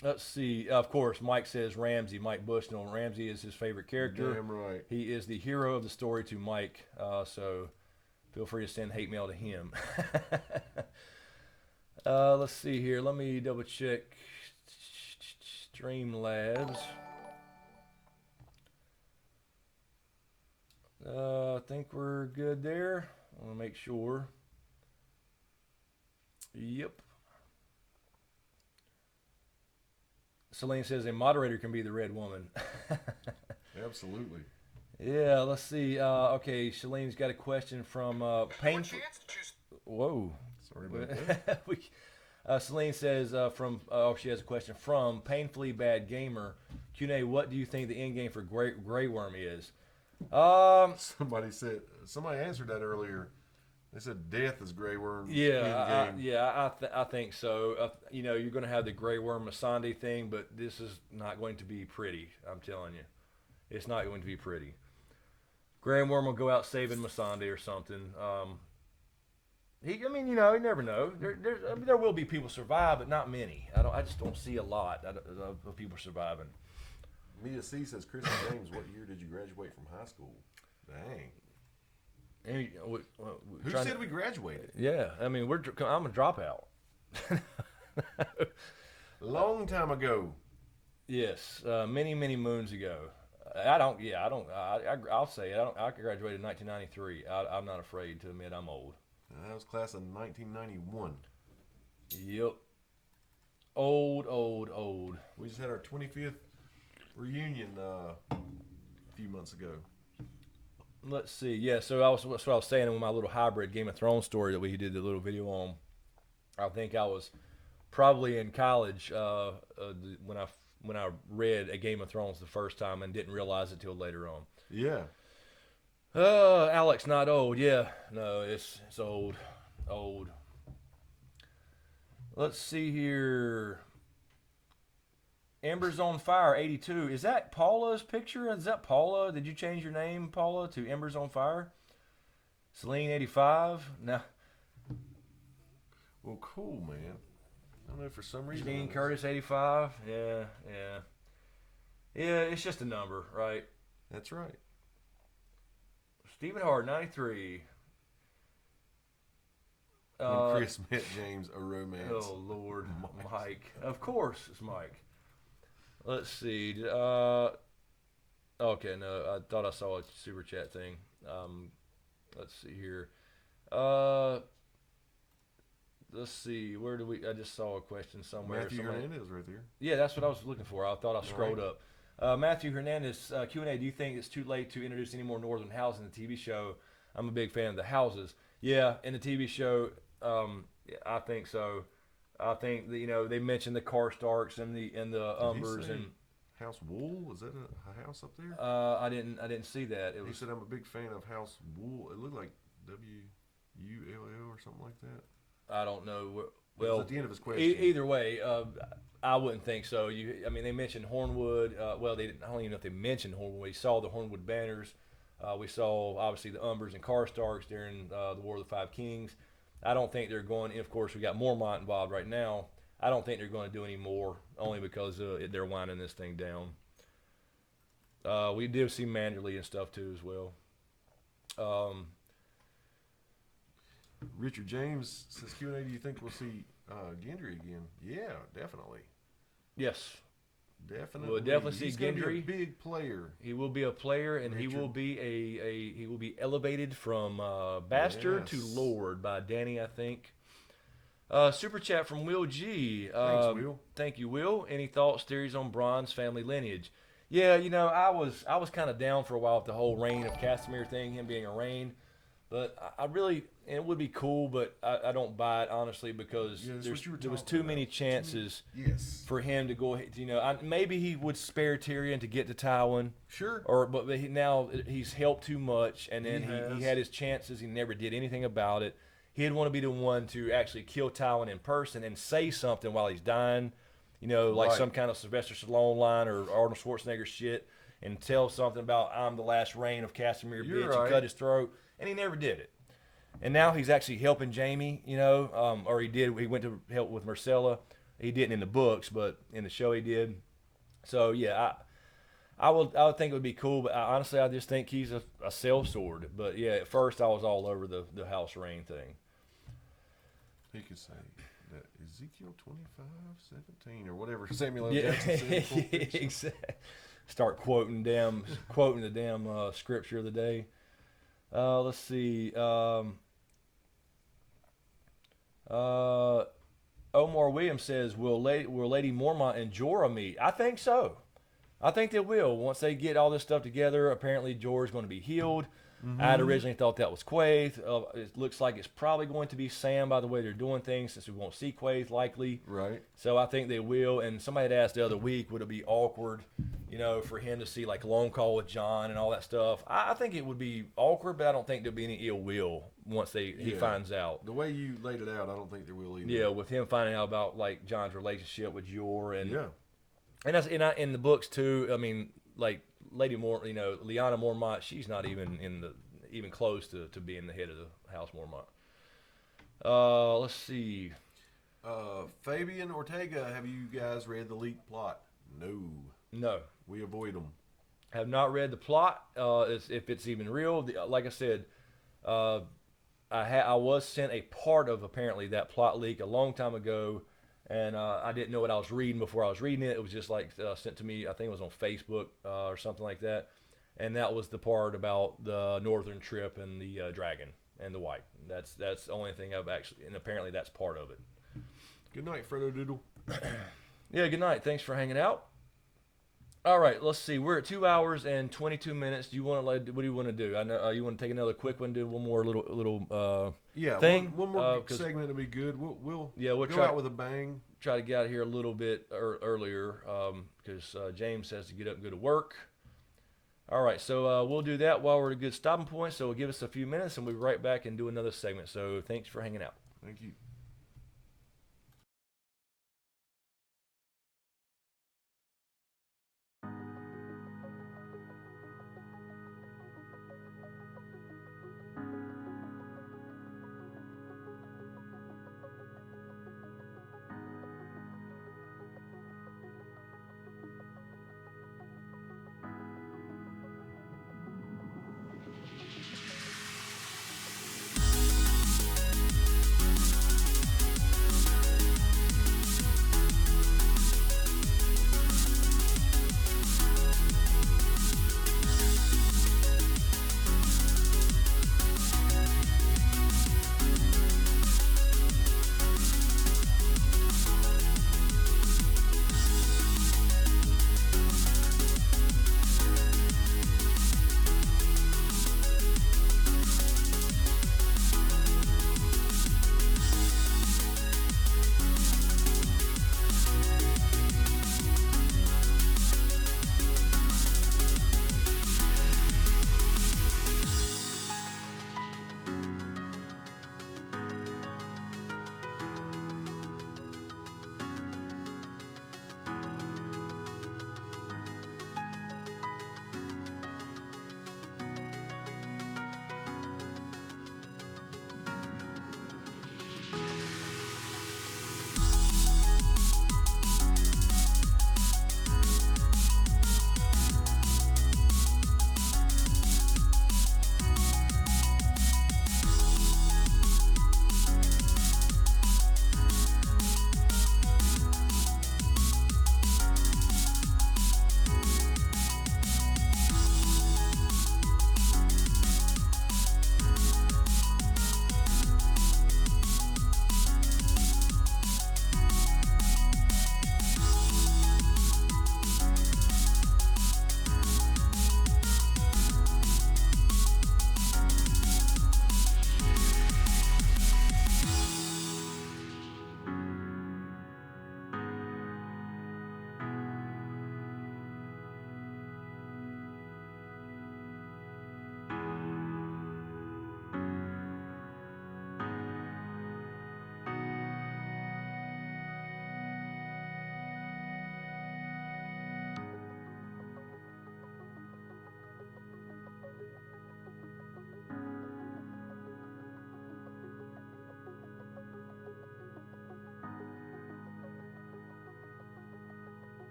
Let's see. Of course, Mike says Ramsay, Mike Bushnell. Ramsay is his favorite character. Damn right. He is the hero of the story to Mike. So feel free to send hate mail to him. Let's see here. Let me double check Streamlabs. I think we're good there. I want to make sure. Yep. Celine says a moderator can be the red woman. Absolutely. Yeah, let's see. Okay, Shalene's got a question from Painful. Whoa. Sorry about that. Celine says she has a question from Painfully Bad Gamer. Q&A, what do you think the end game for Grey Worm is? Somebody answered that earlier. They said death is Grey Worm's Yeah, end game. I think so. You're going to have the Grey Worm Missandei thing, but this is not going to be pretty. I'm telling you, it's not going to be pretty. Grey Worm will go out saving Missandei or something. You never know. There will be people survive, but not many. I just don't see a lot of people surviving. Mia C says, Chris and James, what year did you graduate from high school? Dang. Who said we graduated? Yeah, I'm a dropout. Long time ago. Yes, many moons ago. I'll say it. I graduated in 1993. I'm not afraid to admit I'm old. I was class of 1991. Yep. Old. We just had our 25th reunion a few months ago. Let's see. Yeah, so that's what I was saying with my little hybrid Game of Thrones story that we did the little video on. I think I was probably in college when I read A Game of Thrones the first time and didn't realize it till later on. Yeah. Alex, not old. Yeah, no, it's old, old. Let's see here. Embers on Fire 82. Is that Paula's picture? Is that Paula? Did you change your name, Paula, to Embers on Fire? Celine 85. No. Well, cool, man. I don't know, for some reason. Gene Curtis 85. Yeah, yeah. Yeah, it's just a number, right? That's right. Stephen Hart 93. When Chris met James, a romance. Oh, Lord. Mike. Of course it's Mike. Let's see. Okay, no, I thought I saw a super chat thing. Let's see here. Let's see. Where do we? I just saw a question somewhere. Matthew Hernandez right there. Yeah, that's what I was looking for. I thought I scrolled up. Matthew Hernandez, Q&A. Do you think it's too late to introduce any more Northern houses in the TV show? I'm a big fan of the houses. Yeah, in the TV show, I think so. I think that, they mentioned the Karstarks and the Umbers and House Wool. Is that a house up there? I didn't see that. He said I'm a big fan of House Wool. It looked like WULL or something like that. I don't know. Well, at the end of his question. Either way, I wouldn't think so. They mentioned Hornwood. Well, they didn't. I don't even know if they mentioned Hornwood. We saw the Hornwood banners. We saw obviously the Umbers and Karstarks during the War of the Five Kings. I don't think they're going. Of course, we got Mormont involved right now. I don't think they're going to do any more, only because they're winding this thing down. We did see Manderley and stuff too as well. Richard James says, Q&A, do you think we'll see Gendry again? Yeah, definitely. Yes. Definitely. We'll definitely see He's gonna Gendry. Be a big player. He will be a player, and Richard. he will be he will be elevated from Bastard to Lord by Danny, I think. Super chat from Will G. Thanks, Will. Thank you, Will. Any thoughts, theories on Bronn's family lineage? Yeah, I was kind of down for a while with the whole reign of Castamere thing, him being a reign. But I really, and it would be cool, but I don't buy it, honestly, because there was too many chances for him to go ahead. Maybe he would spare Tyrion to get to Tywin. Sure. But now he's helped too much, and then he had his chances. He never did anything about it. He'd want to be the one to actually kill Tywin in person and say something while he's dying, like some kind of Sylvester Stallone line or Arnold Schwarzenegger shit, and tell something about, I'm the last reign of Castamere, bitch, and cut his throat. And he never did it. And now he's actually helping Jaime, or he did. He went to help with Myrcella. He didn't in the books, but in the show he did. So, yeah, I would think it would be cool, but honestly, I just think he's a sellsword. But, yeah, at first I was all over the House Reign thing. He could say that Ezekiel 25:17 or whatever Samuel L. Jackson said. Exactly. Start quoting the damn scripture of the day. Let's see. Omar Williams says, will Lady Mormont and Jorah meet? I think so. I think they will. Once they get all this stuff together, apparently Jorah's going to be healed. Mm-hmm. I had originally thought that was Quaithe. It looks like it's probably going to be Sam by the way they're doing things, since we won't see Quaithe likely. Right. So I think they will. And somebody had asked the other week, would it be awkward, for him to see like Lone Call with Jon and all that stuff? I think it would be awkward, but I don't think there'll be any ill will once he finds out. The way you laid it out, I don't think there will either. Yeah, with him finding out about like Jon's relationship with Jorah and and that's in the books too. I mean, like Lady Lyanna Mormont, she's not even close to being the head of the House Mormont. Let's see. Fabian Ortega, have you guys read the leaked plot? No. We avoid them. Have not read the plot. If it's even real. Like I said, I was sent a part of apparently that plot leak a long time ago, and I didn't know what I was reading before I was reading it. It was just like sent to me. I think it was on Facebook or something like that. And that was the part about the northern trip and the dragon and the white. That's the only thing I've actually, and apparently that's part of it. Good night, Fredo Doodle. Yeah, good night. Thanks for hanging out. All right, let's see. We're at 2 hours and 22 minutes. Do you want to like? What do you want to do? I know you want to take another quick one. Do one more little Yeah, thing. one more 'Cause segment will be good. We'll yeah, we'll go try out with a bang. try to get out of here a little bit earlier because James has to get up and go to work. All right, so we'll do that while we're at a good stopping point. So give us a few minutes, and we'll be right back and do another segment. So thanks for hanging out. Thank you.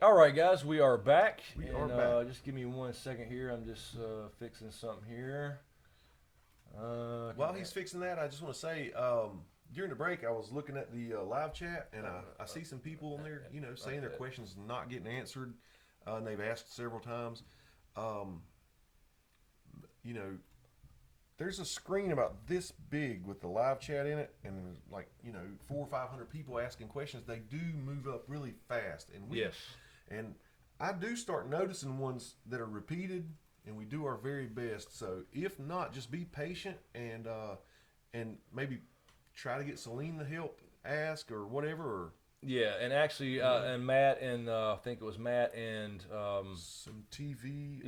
All right, guys, we are back. We are back. Just give me 1 second here. I'm just fixing something here. While he's fixing that, I just want to say, during the break, I was looking at the live chat, and I see some people in there, saying their questions not getting answered, and they've asked several times. There's a screen about this big with the live chat in it, and there's like 400 or 500 people asking questions. They do move up really fast, and Yes. and I do start noticing ones that are repeated, and we do our very best. So if not, just be patient and maybe try to get Celine to help ask or whatever. Or Yeah, and actually, and Matt and I think it was Matt and some TV.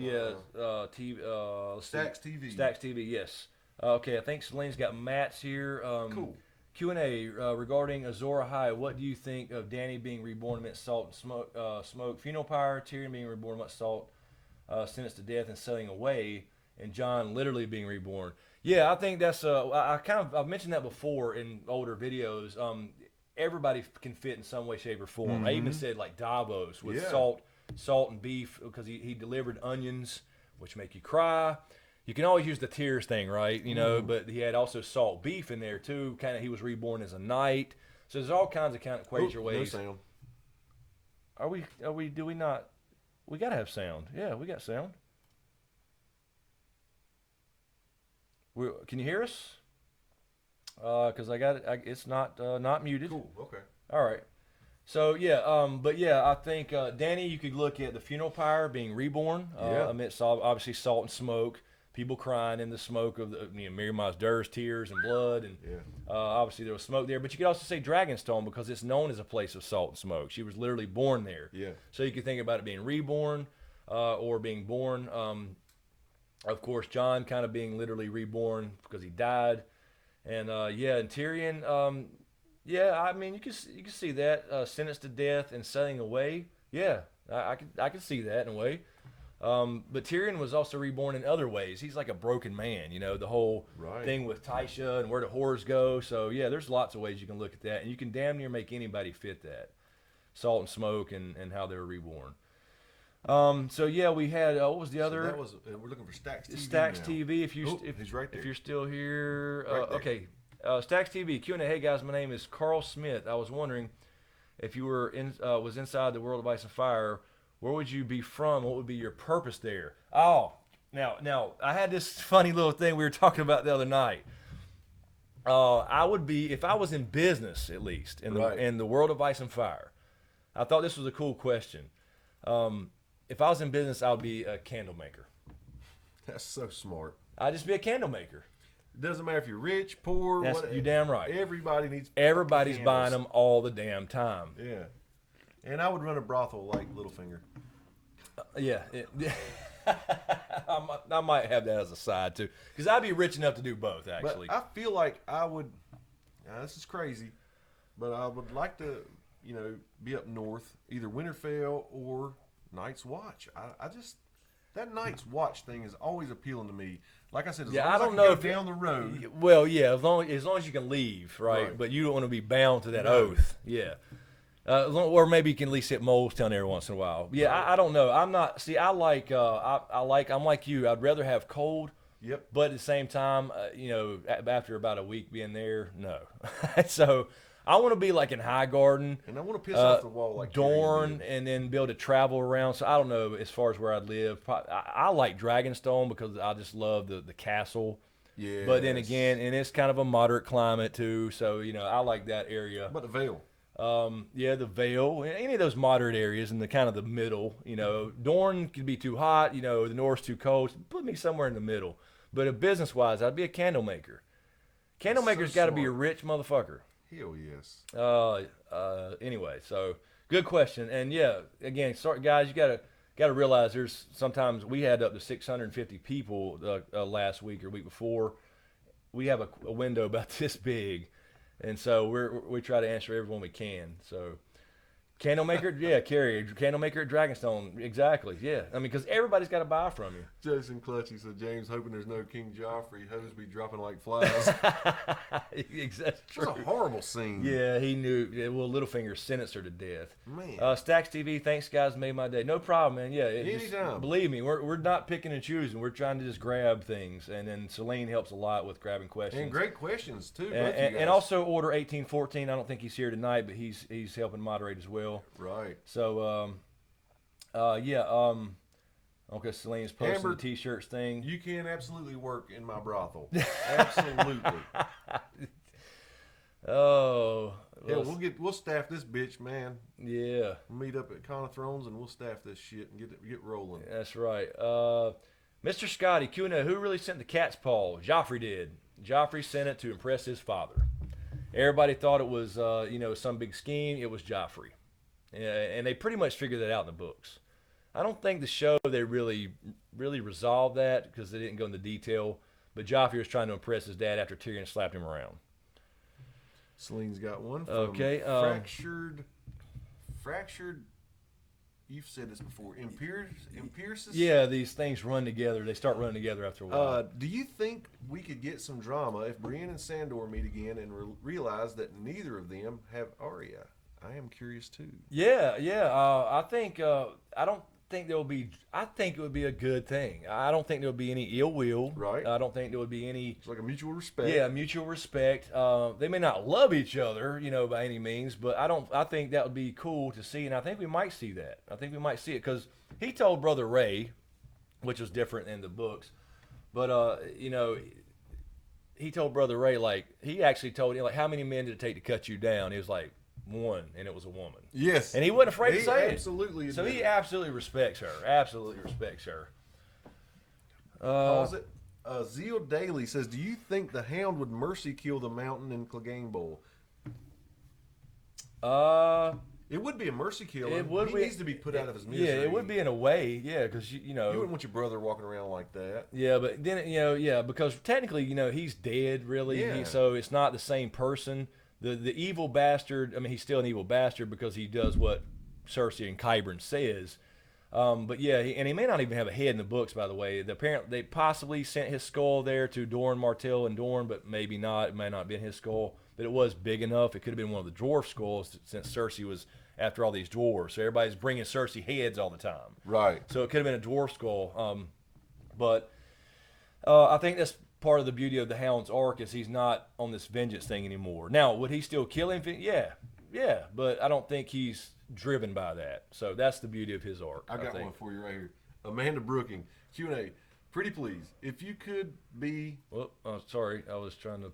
TV. Stacks TV. Stacks TV. Yes. Okay, I think Celine's got Matt's here. Cool. Q&A regarding Azora High. What do you think of Danny being reborn amidst salt and smoke? Funeral pyre, Tyrion being reborn amidst salt, sentenced to death and sailing away, and Jon literally being reborn. Yeah, I think that's I've mentioned that before in older videos. Everybody can fit in some way, shape, or form. Mm-hmm. I even said like Davos with salt and beef because he delivered onions, which make you cry. You can always use the tears thing, right? But he had also salt beef in there too. Kind of, he was reborn as a knight. So there's all kinds of quaser ways. No sound. Are we? Do we not? We gotta have sound. Yeah, we got sound. Can you hear us? Because I got it. It's not muted. Cool. Okay. All right. So but yeah, I think Danny, you could look at the funeral pyre being reborn amidst obviously salt and smoke, people crying in the smoke of the Mary Dur's tears and blood, and obviously there was smoke there. But you could also say Dragonstone because it's known as a place of salt and smoke. She was literally born there. Yeah. So you could think about it being reborn or being born. Of course, Jon kind of being literally reborn because he died, and and Tyrion. I mean, you can see that sentenced to death and sailing away. Yeah, I can see that in a way. But Tyrion was also reborn in other ways. He's like a broken man, the whole thing with Tysha and where the whores go. So yeah, there's lots of ways you can look at that, and you can damn near make anybody fit that. Salt and smoke and how they were reborn. So yeah, we had what was the other? That was we're looking for Stacks TV. Stacks now. TV. If he's right there. If you're still here, Right there. okay. Stacks TV Q&A. Hey guys, my name is Carl Smith. I was wondering if you were was inside the world of Ice and Fire, where would you be from? What would be your purpose there? Oh, now I had this funny little thing we were talking about the other night. I would be, if I was in business at least in the world of Ice and Fire. I thought this was a cool question. If I was in business, I would be a candle maker. That's so smart. I'd just be a candle maker. It doesn't matter if you're rich, poor. You're damn right. Everybody's buying them all the damn time. Yeah. And I would run a brothel like Littlefinger. I might have that as a side too, because I'd be rich enough to do both. Actually, but I feel like I would. Now, this is crazy, but I would like to, be up north, either Winterfell or Night's Watch. I just that Night's Watch thing is always appealing to me. Like I said, as long as I can go down the road. Well, yeah, as long as you can leave, right? But you don't want to be bound to that oath. Yeah. Or maybe you can at least hit Molestown every once in a while. Yeah, I don't know. I'm not. See, I'm like you. I'd rather have cold. Yep. But at the same time, after about a week being there, no. So I want to be like in High Garden. And I want to piss off the wall like Dorne, and then be able to travel around. So I don't know as far as where I'd live. I like Dragonstone because I just love the castle. Yeah. But then again, and it's kind of a moderate climate too. So I like that area. But the Vale. The Vale, any of those moderate areas in the kind of the middle. Dorne could be too hot. The North's too cold. So put me somewhere in the middle. But business wise, I'd be a candle maker. Candle maker's got to be a rich motherfucker. Hell yes. Anyway, so good question, and yeah, again, sorry guys, you gotta realize there's sometimes we had up to 650 people last week or week before. We have a window about this big, and so we try to answer everyone we can. So Candlemaker, yeah, Carrie, candlemaker at Dragonstone, exactly, yeah. I mean, because everybody's got to buy from you. Jason Clutchy said, James, hoping there's no King Joffrey. Hoes be dropping like flies. That's true. It was a horrible scene. Yeah, he knew. Yeah, well, Littlefinger sentenced her to death. Man. Stacks TV, thanks guys, made my day. No problem, man. Yeah, Anytime. Believe me, we're not picking and choosing. We're trying to just grab things, and then Celine helps a lot with grabbing questions. And great questions too. And also Order 1814. I don't think he's here tonight, but he's helping moderate as well. Right. So, okay, Celine's posting Amber, the T-shirts thing. You can absolutely work in my brothel. Absolutely. Oh, Yeah, we'll staff this bitch, man. Yeah. Meet up at Con of Thrones and we'll staff this shit and get rolling. That's right. Mr. Scotty, Q&A, who really sent the cat's paw? Joffrey did. Joffrey sent it to impress his father. Everybody thought it was, some big scheme. It was Joffrey. And they pretty much figured that out in the books. I don't think the show, they really resolved that because they didn't go into detail. But Joffrey was trying to impress his dad after Tyrion slapped him around. Celine's got one from Okay, fractured. You've said this before. Empiricus? Yeah, these things run together. They start running together after a while. Do you think we could get some drama if Brienne and Sandor meet again and realize that neither of them have Arya? I am curious too. Yeah. I think I don't think there will be. I think it would be a good thing. I don't think there will be any ill will. Right. I don't think there would be any. It's like a mutual respect. Yeah, mutual respect. They may not love each other, by any means, but I think that would be cool to see, and I think we might see that. I think we might see it because he told Brother Ray, which was different in the books, but he told Brother Ray he actually told him how many men did it take to cut you down? He was like, one, and it was a woman. Yes. And he wasn't afraid to say absolutely it. So he absolutely respects her. Absolutely respects her. Zeal Daily says, do you think the Hound would mercy kill the Mountain in Clegane Bowl? It would be a mercy kill. He needs to be put out of his misery. Yeah, it would be in a way, yeah, because, You wouldn't want your brother walking around like that. Yeah, but then, because technically, he's dead, really. Yeah. So it's not the same person. The evil bastard, he's still an evil bastard because he does what Cersei and Qyburn says. But yeah, he may not even have a head in the books, by the way. Apparently, they possibly sent his skull there to Dorne, Martell, and Dorne, but maybe not. It may not have been his skull, but it was big enough. It could have been one of the dwarf skulls since Cersei was after all these dwarves. So everybody's bringing Cersei heads all the time. Right. So it could have been a dwarf skull. But I think that's part of the beauty of the Hound's arc is he's not on this vengeance thing anymore. Now, would he still kill him? Yeah, but I don't think he's driven by that. So that's the beauty of his arc. I got one for you right here. Amanda Brooking, Q&A. Pretty please, if you could be... Well, sorry, I was trying to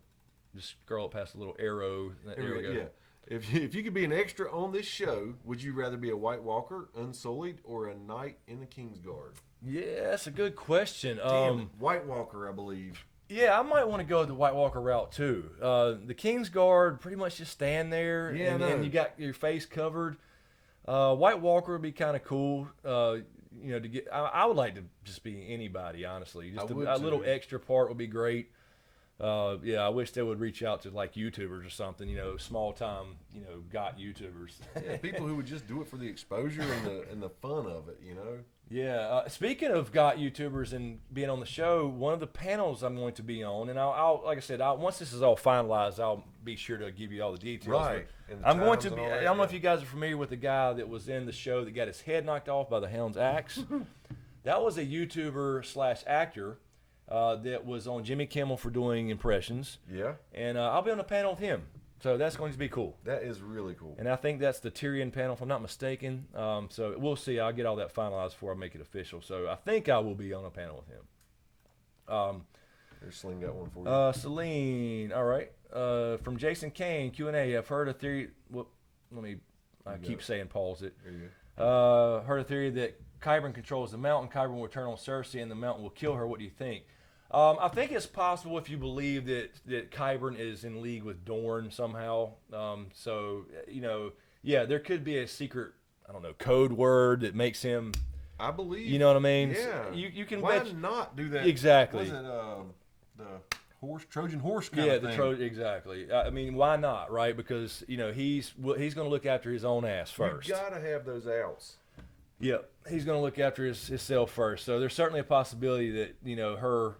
just scroll past a little arrow. There we go. Yeah. If you could be an extra on this show, would you rather be a White Walker, Unsullied, or a knight in the Kingsguard? Yeah, that's a good question. White Walker, I believe. Yeah, I might want to go the White Walker route too. The Kingsguard pretty much just stand there, and you got your face covered. White Walker would be kind of cool. To get. I would like to just be anybody, honestly. Just a little extra part would be great. I wish they would reach out to like YouTubers or something. Small time. Got YouTubers. Yeah, people who would just do it for the exposure and the fun of it. Yeah. Speaking of got YouTubers and being on the show, one of the panels I'm going to be on, and I'll like I said, once this is all finalized, I'll be sure to give you all the details. Right. I'm going to be. I don't know if you guys are familiar with the guy that was in the show that got his head knocked off by the Hound's axe. That was a YouTuber / actor that was on Jimmy Kimmel for doing impressions. Yeah. And I'll be on a panel with him. So that's going to be cool. That is really cool. And I think that's the Tyrion panel, if I'm not mistaken. So we'll see. I'll get all that finalized before I make it official. So I think I will be on a panel with him. There's Celine got one for you. Celine, all right. From Jason Kane, Q&A. I've heard a theory. Well, I keep saying pause it. There you go. Heard a theory that Qyburn controls the mountain. Qyburn will turn on Cersei and the mountain will kill her. What do you think? I think it's possible if you believe that Qyburn is in league with Dorne somehow. There could be a secret, code word that makes him. I believe. You know what I mean? Yeah. You can. Why not do that? Exactly. Was it Trojan horse kind Yeah, of the thing. Trojan, exactly. I mean, why not, right? Because he's going to look after his own ass first. You gotta have those outs. Yep, he's going to look after himself first. So there's certainly a possibility that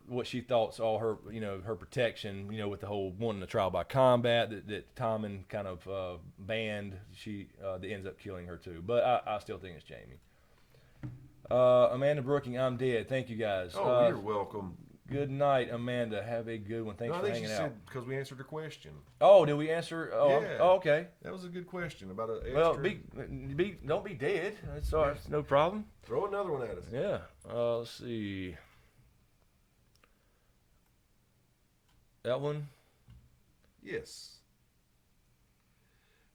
what she thought's all her her protection, with the whole wanting the trial by combat that Tommen kind of banned. That ends up killing her too. But I still think it's Jamie. Amanda Brooking, I'm dead. Thank you guys. Oh, you're welcome. Good night, Amanda. Have a good one. Thanks No, I for think hanging she out. said because we answered her question. Oh, did we answer? Oh, Yeah. oh, okay. That was a good question about an extra. Well, don't be dead. That's all right. No problem. Throw another one at us. Yeah. Let's see. That one. Yes.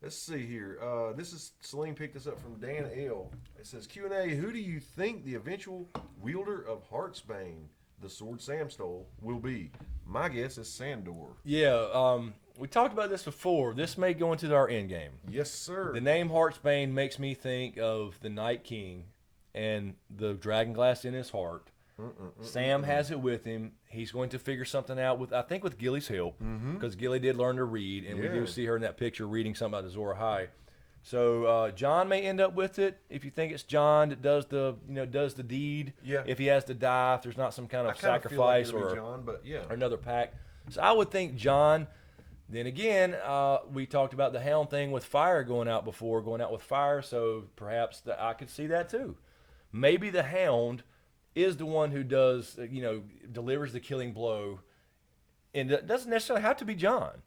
Let's see here. This is Celine picked this up from Dan L. It says Q&A. Who do you think the eventual wielder of Heartsbane, the sword Sam stole, will be? My guess is Sandor. Yeah. We talked about this before. This may go into our end game. Yes, sir. The name Heartsbane makes me think of the Night King and the dragon glass in his heart. Sam has it with him. He's going to figure something out with Gilly's help, because Gilly did learn to read, and we do see her in that picture reading something about Azor Ahai. So John may end up with it. If you think it's John that does the deed, if he has to die, if there's not some kind of sacrifice feel like it'll be John, but or another pact. So I would think John. Then again, we talked about the Hound thing with fire going out with fire. So perhaps I could see that too. Maybe the Hound is the one who does, delivers the killing blow, and it doesn't necessarily have to be John.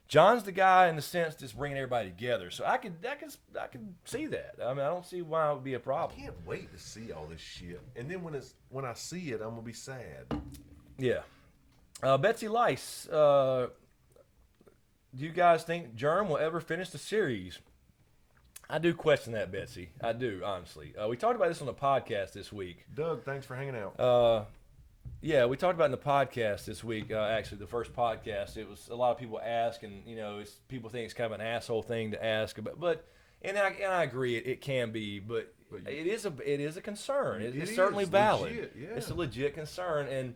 John's the guy in the sense that's bringing everybody together. So I could see that. I mean, I don't see why it would be a problem. I can't wait to see all this shit. And then when I see it, I'm gonna be sad. Yeah. Betsy Lice, do you guys think Germ will ever finish the series? I do question that, Betsy. I do, honestly. We talked about this on the podcast this week. Doug, thanks for hanging out. Yeah, we talked about it in the podcast this week. Actually, the first podcast, it was a lot of people ask, and people think it's kind of an asshole thing to ask about. But I agree, it can be, but it is a concern. It's certainly valid. Legit, yeah. It's a legit concern, and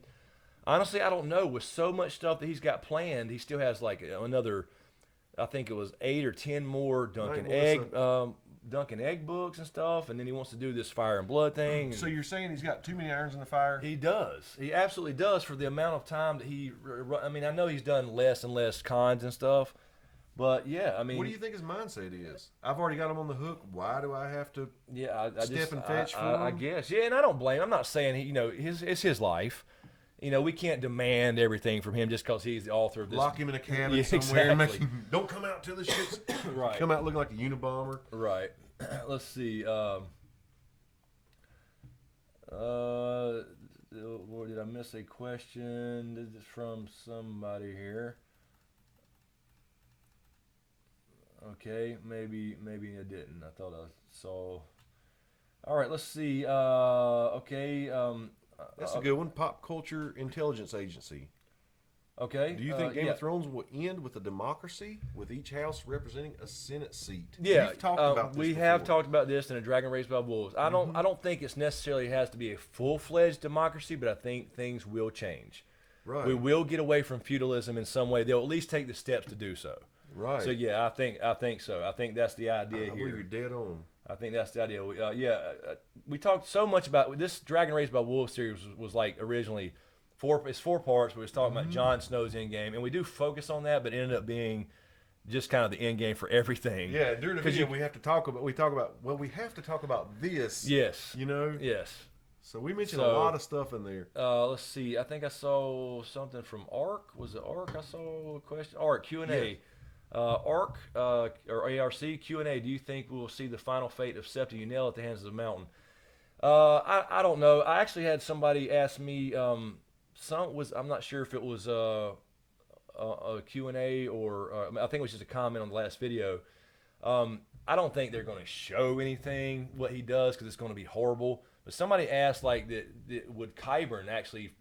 honestly, I don't know. With so much stuff that he's got planned, he still has like another. I think it was 8 or 10 more Duncan Egg books and stuff, and then he wants to do this Fire and Blood thing. So you're saying he's got too many irons in the fire? He does. He absolutely does for the amount of time that he. I mean, I know he's done less and less cons and stuff, but yeah, I mean. What do you think his mindset is? I've already got him on the hook. Why do I have to? Yeah, step and fetch for I him? guess. Yeah, and I don't blame him. I'm not saying it's his life. We can't demand everything from him just because he's the author of this. Lock him in a cabin Yeah, somewhere. exactly. Don't come out till the shit's Right. Come out looking like a Unabomber. Right. Let's see. Did I miss a question? This is from somebody here. Okay, maybe I didn't. I thought I saw. All right, let's see. Okay. That's a good one. Pop Culture Intelligence Agency. Okay. Do you think Game yeah. of Thrones will end with a democracy, with each house representing a Senate seat? Yeah, We've talked about this we before. have talked about this in A Dragon Raised by Wolves. I don't think it's necessarily has to be a full-fledged democracy, but I think things will change. Right. We will get away from feudalism in some way. They'll at least take the steps to do so. Right. So yeah, I think so. I think that's the idea I believe here. you're dead on. I think that's the idea. We talked so much about this Dragon Raised by Wolves series was like originally four parts. We was talking about Jon Snow's end game, and we do focus on that, but it ended up being just kind of the end game for everything. Yeah, during the video we have to talk about. We have to talk about this. Yes. Yes. So we mentioned a lot of stuff in there. Let's see. I think I saw something from Ark. Was it Ark? I saw a question. Ark Q&A. Yeah. Ark or ARC Q&A. Do you think we'll see the final fate of Septa Unel at the hands of the Mountain? I don't know. I actually had somebody ask me. I'm not sure if it was a Q&A or I think it was just a comment on the last video. I don't think they're going to show anything what he does because it's going to be horrible. But somebody asked like that would Qyburn actually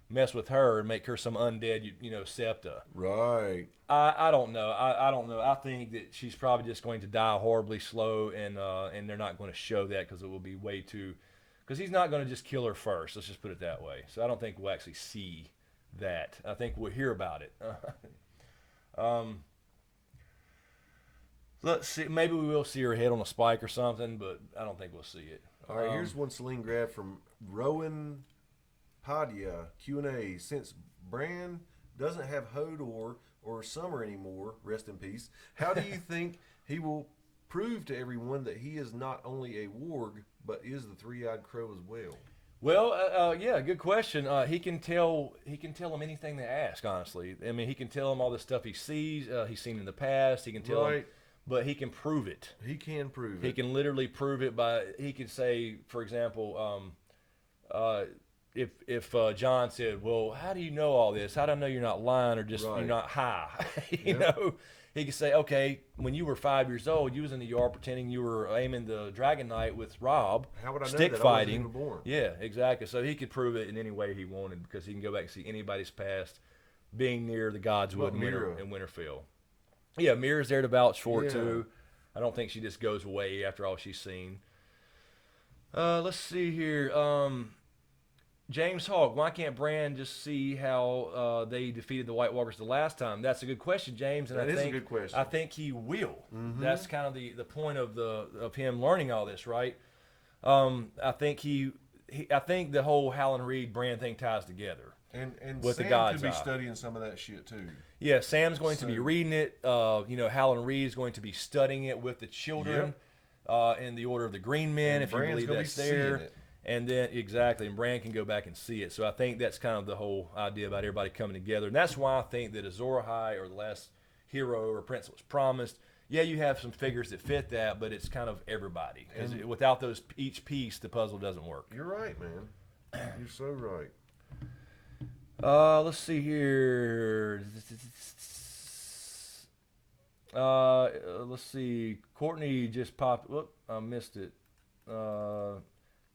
mess with her and make her some undead Septa. Right. I don't know. I don't know. I think that she's probably just going to die horribly slow, and they're not going to show that because it will be way too. Because he's not going to just kill her first. Let's just put it that way. So I don't think we'll actually see that. I think we'll hear about it. Let's see. Maybe we will see her head on a spike or something, but I don't think we'll see it. All right, here's one Celine grabbed from Rowan Padilla Q&A. Since Bran doesn't have Hodor or Summer anymore, rest in peace, how do you think he will prove to everyone that he is not only a warg, but is the three-eyed crow as well? Well, yeah, good question. He can tell them anything they ask. Honestly, I mean, he can tell them all the stuff he sees, he's seen in the past. He can tell them, but he can prove it. He can prove it. He can literally prove it by. He could say, for example, if John said, "Well, how do you know all this? How do I know you're not lying or just you're not high?" you know. He could say, okay, when you were 5 years old, you was in the yard pretending you were aiming the Dragon Knight with Rob. How would I know stick that? fighting? I wasn't even born. Yeah, exactly. So he could prove it in any way he wanted because he can go back and see anybody's past, being near the Godswood and Winterfell. Yeah, Mira's there to vouch for it too. I don't think she just goes away after all she's seen. Let's see here. James Hogg, why can't Bran just see how they defeated the White Walkers the last time? That's a good question, James. And that is a good question. I think he will. That's kind of the point of him learning all this, right? I think I think the whole Howland Reed Bran thing ties together. And with Sam the God's could be eye. Studying some of that shit too. Yeah, Sam's going to be reading it. Howland Reed is going to be studying it with the children in the Order of the Green Men, if you believe that's there. And then, and Bran can go back and see it. So I think that's kind of the whole idea about everybody coming together. And that's why I think that Azor Ahai, or the last hero or prince that was promised, yeah, you have some figures that fit that, but it's kind of everybody. Because without those, each piece, the puzzle doesn't work. You're right, man. You're so right. Let's see here. Let's see. Courtney just popped. Whoop, I missed it.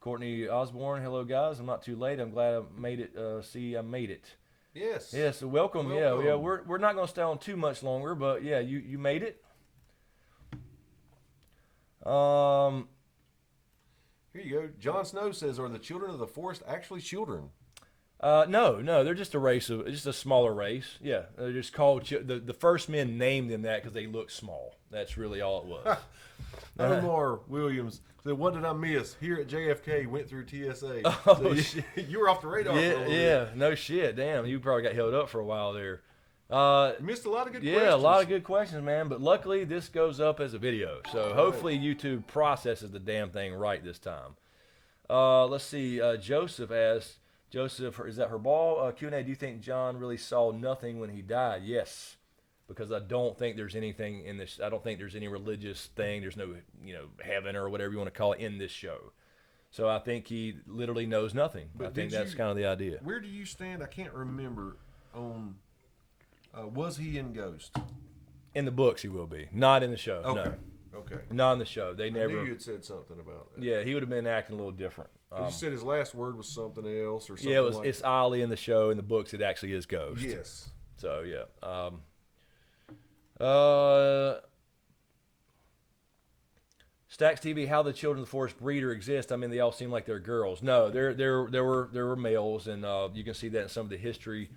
Courtney Osborne, hello guys. I'm not too late. I'm glad I made it. I made it. Yes. Yes. Welcome. Yeah. We're not going to stay on too much longer, but yeah, you made it. Here you go. Jon Snow says, "Are the children of the forest actually children?" No, they're just a smaller race. Yeah, they're just called. The first men named them that because they look small. That's really all it was. Omar Williams said, "What did I miss? Here at JFK, went through TSA." Oh, you were off the radar. Yeah, for a little bit. no shit. Damn, you probably got held up for a while there. You missed a lot of good questions. Yeah, a lot of good questions, man. But luckily, this goes up as a video, so hopefully YouTube processes the damn thing right this time. Let's see. Joseph asked. Joseph, is that her ball? Q&A, do you think John really saw nothing when he died? Yes, because I don't think there's anything in this. I don't think there's any religious thing. There's no, heaven or whatever you want to call it in this show. So I think he literally knows nothing. But I think that's kind of the idea. Where do you stand? I can't remember on, was he in Ghost? In the books he will be. Not in the show, okay. no. Okay. Not in the show. They never. I knew you had said something about that. Yeah, he would have been acting a little different. You said his last word was something else or something. Yeah, it's Ollie in the show. In the books, it actually is Ghost. Yes. So yeah. Stacks TV, how the Children of the Forest breeder exist? I mean, they all seem like they're girls. No, there were males, and you can see that in some of the history.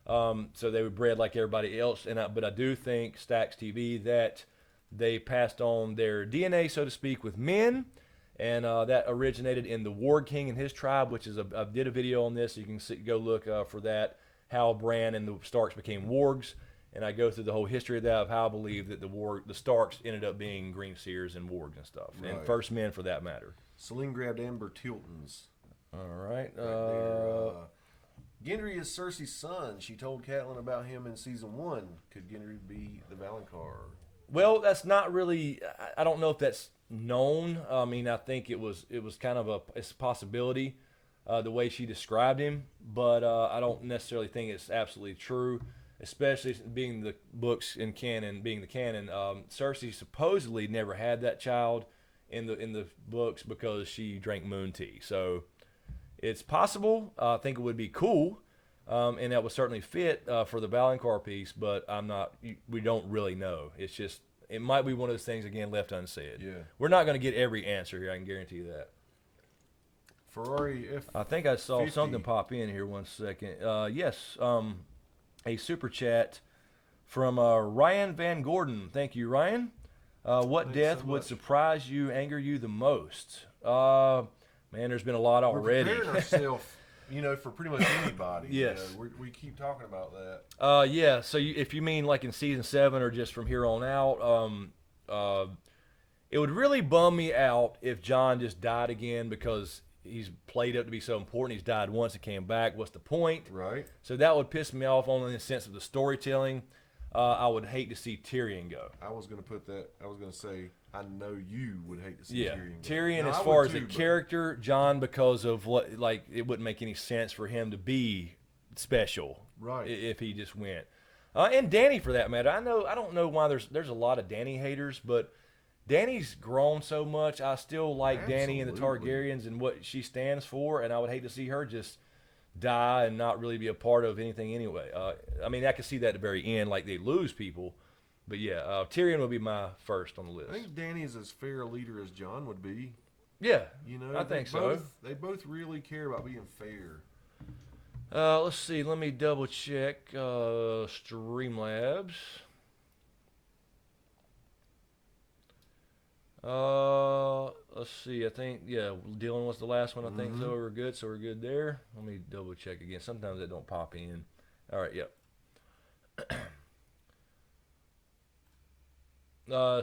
So they were bred like everybody else. But I do think Stacks TV that they passed on their DNA, so to speak, with men. And that originated in the Warg King and his tribe, which is I did a video on this. So you can go look for that, how Bran and the Starks became Wargs. And I go through the whole history of that, of how I believe that the Starks ended up being Green Seers and Wargs and stuff. Right. And First Men for that matter. Celine grabbed Amber Tilton's. All right. Gendry is Cersei's son. She told Catelyn about him in season 1. Could Gendry be the Valonqar? Well, that's not really. I don't know if that's known. I mean, I think it was kind of it's a possibility, the way she described him, but I don't necessarily think it's absolutely true, especially being the books in canon, being the canon. Cersei supposedly never had that child in the books because she drank moon tea. So it's possible. I think it would be cool, and that would certainly fit for the Valonqar piece, but we don't really know. It's just, it might be one of those things, again, left unsaid. Yeah. We're not going to get every answer here, I can guarantee you that. Ferrari F. I think I saw 50. something pop in here. 1 second. Yes, a super chat from Ryan Van Gordon. Thank you, Ryan. What Thanks death so would much. surprise you, anger you the most? Man, there's been a lot We're already. preparing ourselves, for pretty much anybody. Yes. We keep talking about that. Yeah. So if you mean like in season 7 or just from here on out, it would really bum me out if John just died again because he's played up to be so important. He's died once and came back. What's the point? Right. So that would piss me off only in the sense of the storytelling. I would hate to see Tyrion go. I was going to put that. I was going to say, I know you would hate to see Tyrion go. Tyrion Now, as I far would as a too, but- character, John because of what, like, it wouldn't make any sense for him to be special, Right. If he just went. And Dany for that matter. I don't know why there's a lot of Dany haters, but Dany's grown so much. I still like Dany and the Absolutely. Targaryens and what she stands for, and I would hate to see her just die and not really be a part of anything anyway. I mean, I could see that at the very end, like they lose people. But yeah, Tyrion would be my first on the list. I think Danny is as fair a leader as John would be. Yeah, I I think so. They both really care about being fair. Let's see. Let me double check Streamlabs. Let's see. I think Dylan was the last one. I think so. We're good. So we're good there. Let me double check again. Sometimes they don't pop in. All right. Yep.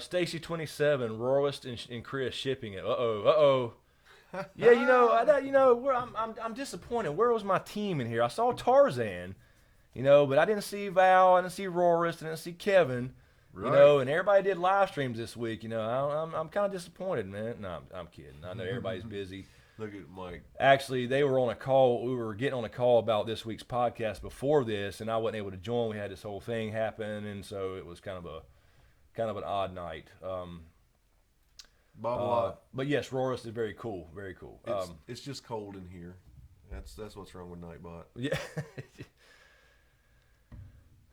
Stacy 27, Royalist and Chris shipping it. Yeah, I'm disappointed. Where was my team in here? I saw Tarzan, but I didn't see Val, I didn't see Royalist, I didn't see Kevin, Right. and everybody did live streams this week. I'm kind of disappointed, man. No, I'm kidding. I know everybody's busy. Look at Mike. Actually, they were on a call. We were getting on a call about this week's podcast before this, and I wasn't able to join. We had this whole thing happen, and so it was kind of an odd night. But yes, Royalist is very cool. Very cool. It's just cold in here. That's what's wrong with Nightbot. Yeah.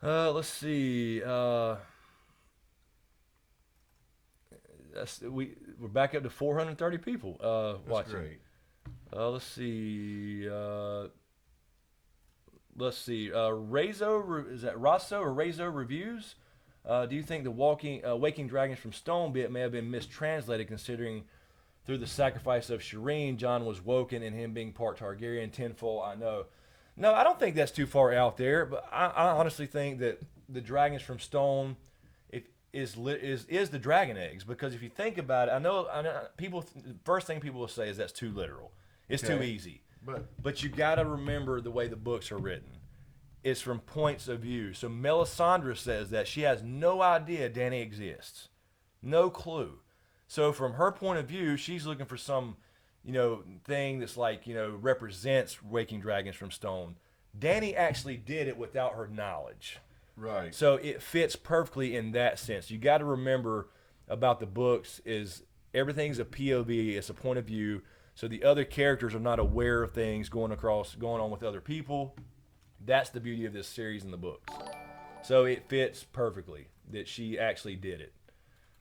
Let's see. We're back up to 430 people That's watching. great. Let's see. Rezo, is that Rosso or Rezo Reviews? Do you think the Waking Dragons from Stone bit may have been mistranslated, considering through the sacrifice of Shireen, Jon was woken, and him being part Targaryen tenfold? I know. No, I don't think that's too far out there, but I honestly think that the Dragons from Stone is the dragon eggs, because if you think about it, I know people. First thing people will say is that's too literal. It's too Okay. easy. But you got to remember the way the books are written. It's from points of view. So Melisandre says that she has no idea Dany exists, no clue. So from her point of view, she's looking for some, thing that's like, represents Waking Dragons from Stone. Dany actually did it without her knowledge. right. So it fits perfectly in that sense. You got to remember about the books is everything's a POV, it's a point of view. So the other characters are not aware of things going on with other people. That's the beauty of this series in the books. So it fits perfectly that she actually did it.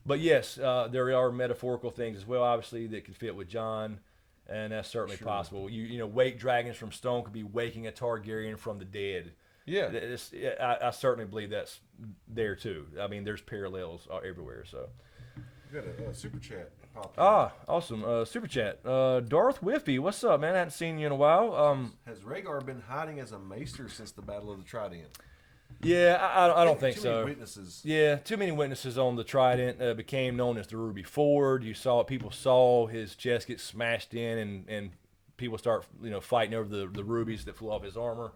But yes, there are metaphorical things as well, obviously, that could fit with Jon, and that's certainly possible. Wake dragons from stone could be waking a Targaryen from the dead. Yeah. I certainly believe that's there too. I mean, there's parallels everywhere. So. We got a super chat pop in. Awesome. Super chat. Darth Whiffy, what's up, man? I hadn't seen you in a while. Has Rhaegar been hiding as a maester since the Battle of the Trident? Yeah, I don't think Too so. many witnesses. Yeah, too many witnesses on the Trident. Became known as the Ruby Ford. People saw his chest get smashed in, and people start fighting over the rubies that flew off his armor.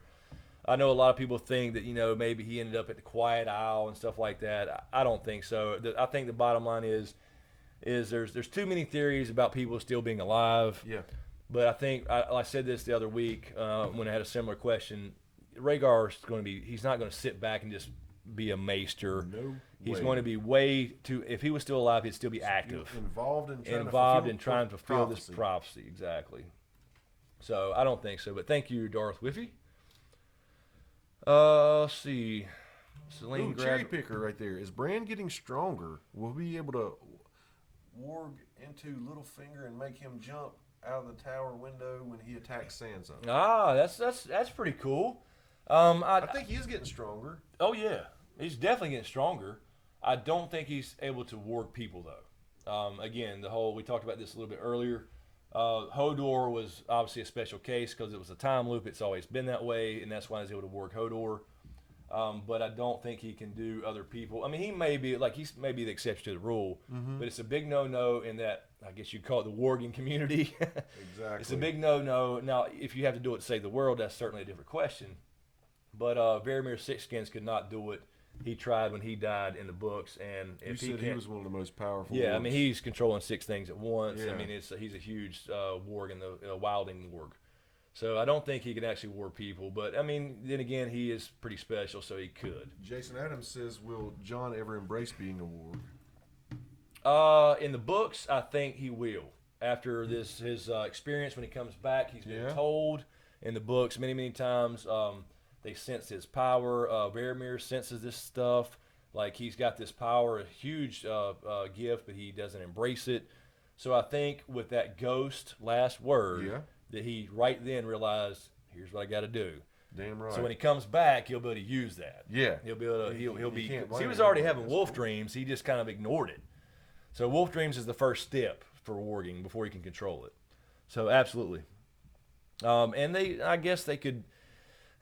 I know a lot of people think that maybe he ended up at the Quiet Isle and stuff like that. I don't think so. I think the bottom line is there's too many theories about people still being alive. Yeah. But I think I said this the other week when I had a similar question. Rhaegar's he's not going to sit back and just be a maester. No He's way. going to be if he was still alive, he'd still be active. Involved in trying to fulfill this prophecy. Exactly. So I don't think so. But thank you, Darth Whiffy. Let's see. Celine Ooh, cherry picker right there. Is Bran getting stronger? Will we be able to warg into Littlefinger and make him jump out of the tower window when he attacks Sansa. Ah, that's pretty cool. I think he is getting stronger. Oh yeah, he's definitely getting stronger. I don't think he's able to warg people though. Again, we talked about this a little bit earlier. Hodor was obviously a special case because it was a time loop. It's always been that way, and that's why he's able to warg Hodor. But I don't think he can do other people. I mean, he's maybe the exception to the rule, but it's a big no-no in that, I guess you'd call it the warging community. Exactly. It's a big no-no. Now, if you have to do it to save the world, that's certainly a different question. But Varamir Sixskins could not do it. He tried when he died in the books, and if he was one of the most powerful. Yeah, wargs. I mean, he's controlling 6 things at once. Yeah. I mean, he's a huge warg in the wilding warg. So I don't think he can actually warg people, but I mean, then again, he is pretty special, so he could. Jason Adams says, "Will Jon ever embrace being a warg?" In the books, I think he will. After his experience when he comes back, he's been told in the books many times. They sense his power. Varamir senses this stuff. Like he's got this power, a huge gift, but he doesn't embrace it. So I think with that ghost last word, that he right then realized, here's what I got to do. Damn right. So when he comes back, he'll be able to use that. Yeah. He'll be able to. He'll be. can't He blame was him. already having That's wolf cool. dreams. He just kind of ignored it. So wolf dreams is the first step for warging before he can control it. So absolutely. And I guess they could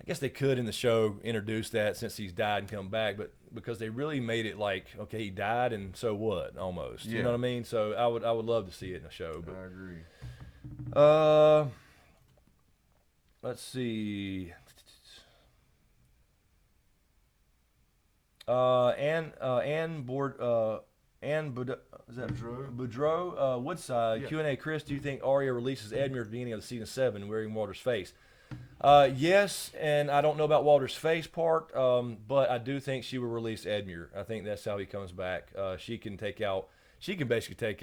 in the show introduce that since he's died and come back, but because they really made it like, okay, he died and so what, almost. You know what I mean? So I would love to see it in the show. But I agree. Let's see. Boudreaux, Woodside, Q&A. Chris, do you think Arya releases Edmure at the beginning of season 7 wearing Walter's face? Yes, and I don't know about Walter's face part, but I do think she will release Edmure. I think that's how he comes back. She can basically take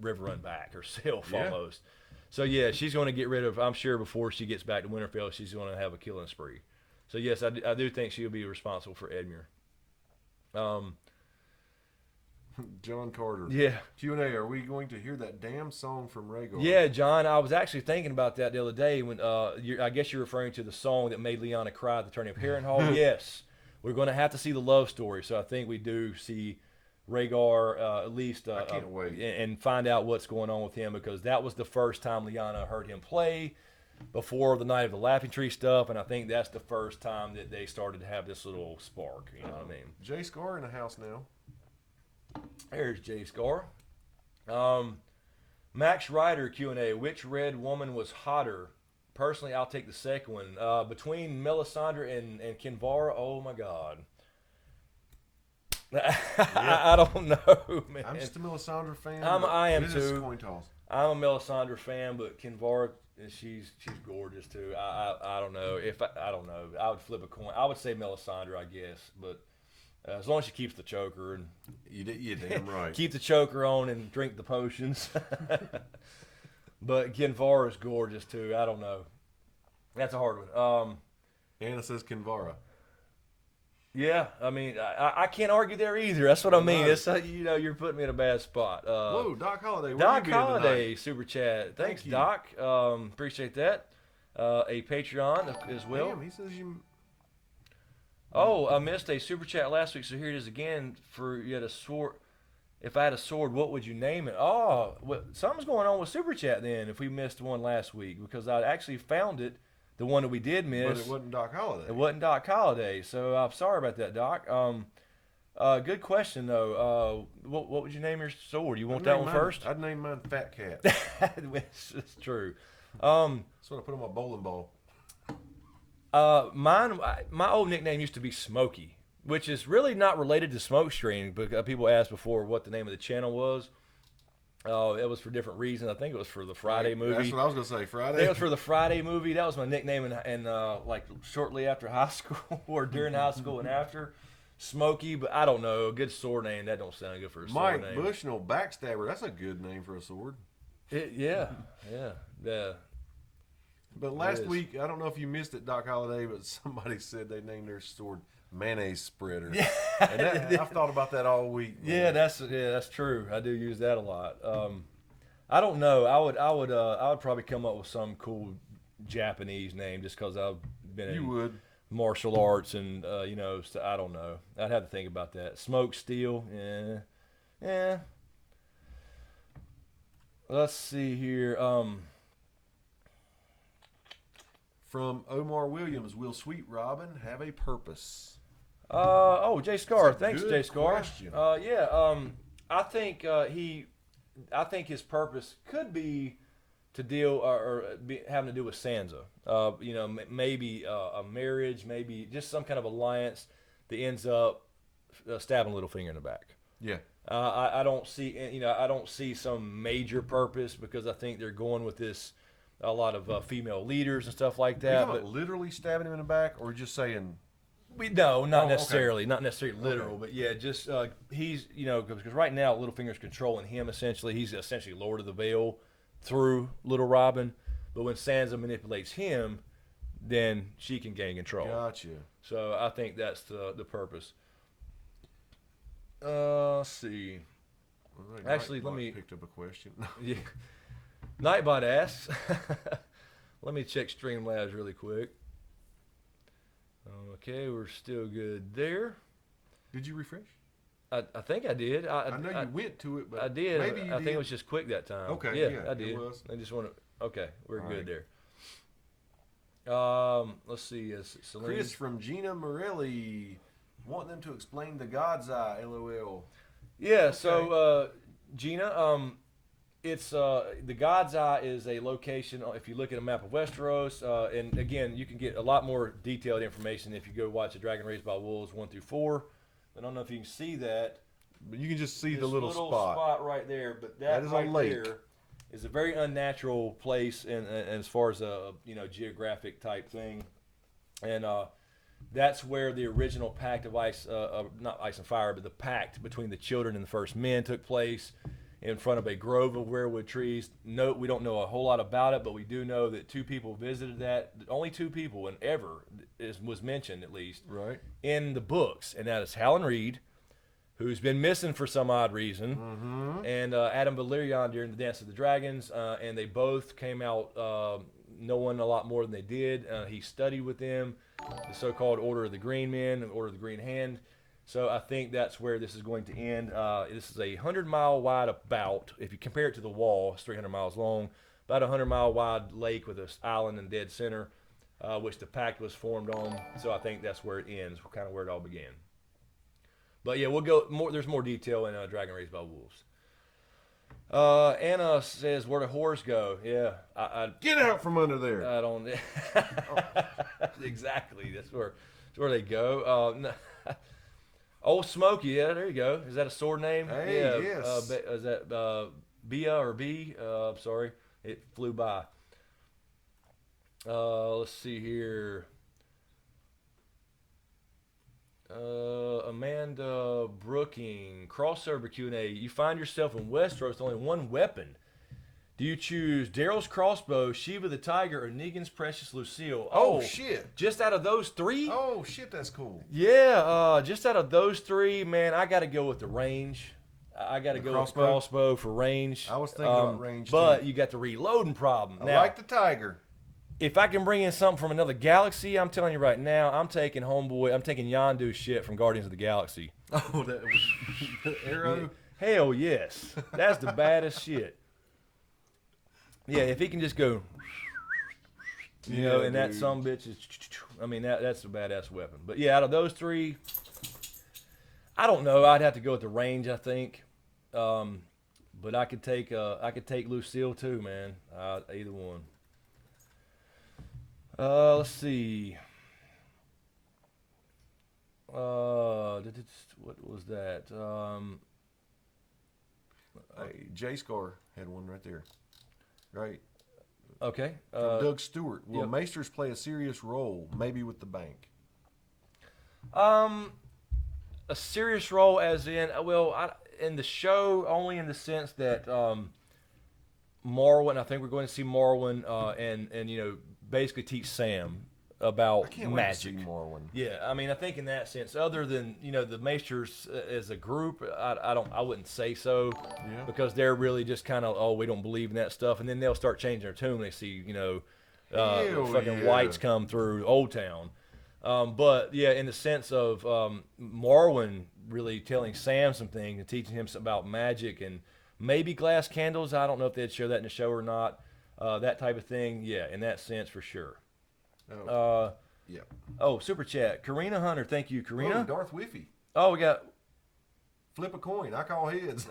Riverrun back herself almost. So yeah, she's going to get rid of, I'm sure before she gets back to Winterfell, she's going to have a killing spree. So yes, I do think she'll be responsible for Edmure. John Carter. Yeah. Q&A, are we going to hear that damn song from Rhaegar? Yeah, John, I was actually thinking about that the other day when I guess you're referring to the song that made Lyanna cry at the turning of Harrenhal. Yes. We're going to have to see the love story, so I think we do see Rhaegar at least I can't wait. And find out what's going on with him, because that was the first time Lyanna heard him play before the Night of the Laughing Tree stuff, and I think that's the first time that they started to have this little spark, you know what I mean? Jay Scar in the house now. There's Jay Scar. Max Ryder Q&A. Which red woman was hotter? Personally, I'll take the second one. Between Melisandre and Kinvara, oh my God. I don't know, man. I'm just a Melisandre fan. I am it is too. a coin toss. I'm a Melisandre fan, but Kinvara, she's gorgeous too. I don't know. I don't know. I would flip a coin. I would say Melisandre, I guess, but as long as she keeps the choker and You damn right. keep the choker on and drink the potions. But Kinvara is gorgeous too. I don't know. That's a hard one. Anna says Kinvara. Yeah, I mean, I can't argue there either. That's what I mean. No. It's you're putting me in a bad spot. Whoa, Doc Holliday. Where Doc you been Holliday tonight? super chat. Thanks, you. Doc. Appreciate that. A Patreon as well. Damn, he says you. Oh, I missed a super chat last week, so here it is again. For you had a sword. If I had a sword, what would you name it? Oh, well, something's going on with super chat then. If we missed one last week, because I actually found it, the one that we did miss. But it wasn't Doc Holliday. It wasn't Doc Holliday, so I'm sorry about that, Doc. Good question though. What would you name your sword? You want that one first? I'd name mine Fat Cat. It's true. That's what I put on my bowling ball. My old nickname used to be Smokey, which is really not related to Smokescreen, but people asked before what the name of the channel was. It was for different reasons. I think it was for the Friday movie. That's what I was gonna say. I Friday. think it was for the Friday movie. That was my nickname, and like shortly after high school or during high school and after. Smokey, but I don't know. A good sword name, that don't sound good for a sword Mike name. Bushnell Backstabber. That's a good name for a sword. Yeah. But last week, I don't know if you missed it, Doc Holliday, but somebody said they named their sword Mayonnaise Spreader. Yeah. And I've thought about that all week. Yeah, that's true. I do use that a lot. I don't know. I would probably come up with some cool Japanese name just because I've been You in would. martial arts and you know, so I don't know. I'd have to think about that. Smoke steel, yeah, yeah. Let's see here. From Omar Williams, will Sweet Robin have a purpose? Oh, Jay Scar. That's a Thanks, good Jay Scar. question. Yeah. I think I think his purpose could be to deal having to do with Sansa. You know, maybe a marriage, maybe just some kind of alliance that ends up stabbing Littlefinger in the back. Yeah. I don't see, you know, I don't see some major purpose because I think they're going with this a lot of female leaders and stuff like Are you that. talking about literally stabbing him in the back, or just saying? No, not Oh, necessarily, not necessarily literal, Okay. but yeah, just he's, you know, because right now Littlefinger's controlling him essentially. He's essentially Lord of the Vale through Little Robin, but when Sansa manipulates him, then she can gain control. Gotcha. So I think that's the purpose. Let's see. Well, Actually, Mike let me- picked up a question. Yeah. Nightbot asks. Let me check Streamlabs really quick. Okay, we're still good there. Did you refresh? I think I did. I know you went to it, but I did. Maybe you I did. think it was just quick that time. Okay, Yeah, yeah, I it did. was. I just want to. Okay, we're All good right. there. Let's see. Celine. Chris from Gina Morelli, want them to explain the God's Eye. LOL. Yeah. So Gina, it's the God's Eye is a location. If you look at a map of Westeros, and again, you can get a lot more detailed information if you go watch the Dragon Raised by Wolves 1 through 4. I don't know if you can see that. But you can just see This the little spot. right there, but That is a right lake. there is a very unnatural place, and as far as a geographic type thing, and that's where the original pact of ice, not ice and fire, but the pact between the children and the first men took place in front of a grove of weirwood trees. No, we don't know a whole lot about it, but we do know that 2 people visited that. Only 2 people, and ever was mentioned at least Right. in the books, and that is Helen Reed, who's been missing for some odd reason, and Adam Valerian during the Dance of the Dragons, and they both came out knowing a lot more than they did. He studied with them, the so-called Order of the Green Men, and Order of the Green Hand. So I think that's where this is going to end. This is a 100-mile wide about. If you compare it to the wall, it's 300 miles long. About a 100-mile wide lake with an island and dead center, which the pact was formed on. So I think that's where it ends, kind of where it all began. But yeah, we'll go more. There's more detail in Dragon Raised by Wolves. Anna says, "Where do whores go?" Yeah, Get out from under there. I don't. Exactly. That's where they go. No. Old Smokey. Yeah, there you go. Is that a sword name? Hey, yeah. yes. Is that Bia or B? I'm sorry, it flew by. Let's see here. Amanda Brooking, crossover Q&A. You find yourself in Westeros with only one weapon. Do you choose Daryl's crossbow, Shiva the tiger, or Negan's precious Lucille? Oh, shit. Just out of those 3? Oh, shit, that's cool. Yeah, just out of those 3, man, I got to go with the range. I got to go with crossbow for range. I was thinking about range, but too. you got the reloading problem. I Now, like the tiger. if I can bring in something from another galaxy, I'm telling you right now, I'm taking Yondu shit from Guardians of the Galaxy. Oh, that the arrow. Hell yes. That's the baddest shit. Yeah, if he can just go, and that dude. sumbitch is, I mean, that's a badass weapon. But yeah, out of those 3, I don't know. I'd have to go with the range, I think. But I could take Lucille too, man. Either one. Let's see. What was that? Hey, J-Scar had one right there. Right. Okay. From Doug Stewart. Will yep. Maesters play a serious role, maybe with the bank? A serious role, as in, in the show, only in the sense that Marwyn. I think we're going to see Marwyn, and basically teach Sam about I can't wait to see magic. Marwin. Yeah, I mean, I think in that sense, other than the Maesters as a group, I wouldn't say so, Yeah. because they're really just kind of, we don't believe in that stuff, and then they'll start changing their tune when they see Hell fucking yeah. whites come through Old Town. But yeah, in the sense of Marwin really telling Sam some things and teaching him about magic and maybe glass candles. I don't know if they'd share that in the show or not. That type of thing. Yeah, in that sense for sure. Oh, yeah. Oh, super chat. Karina Hunter, thank you, Oh, Karina. Darth Whiffy. Oh, we got. Flip a coin. I call heads.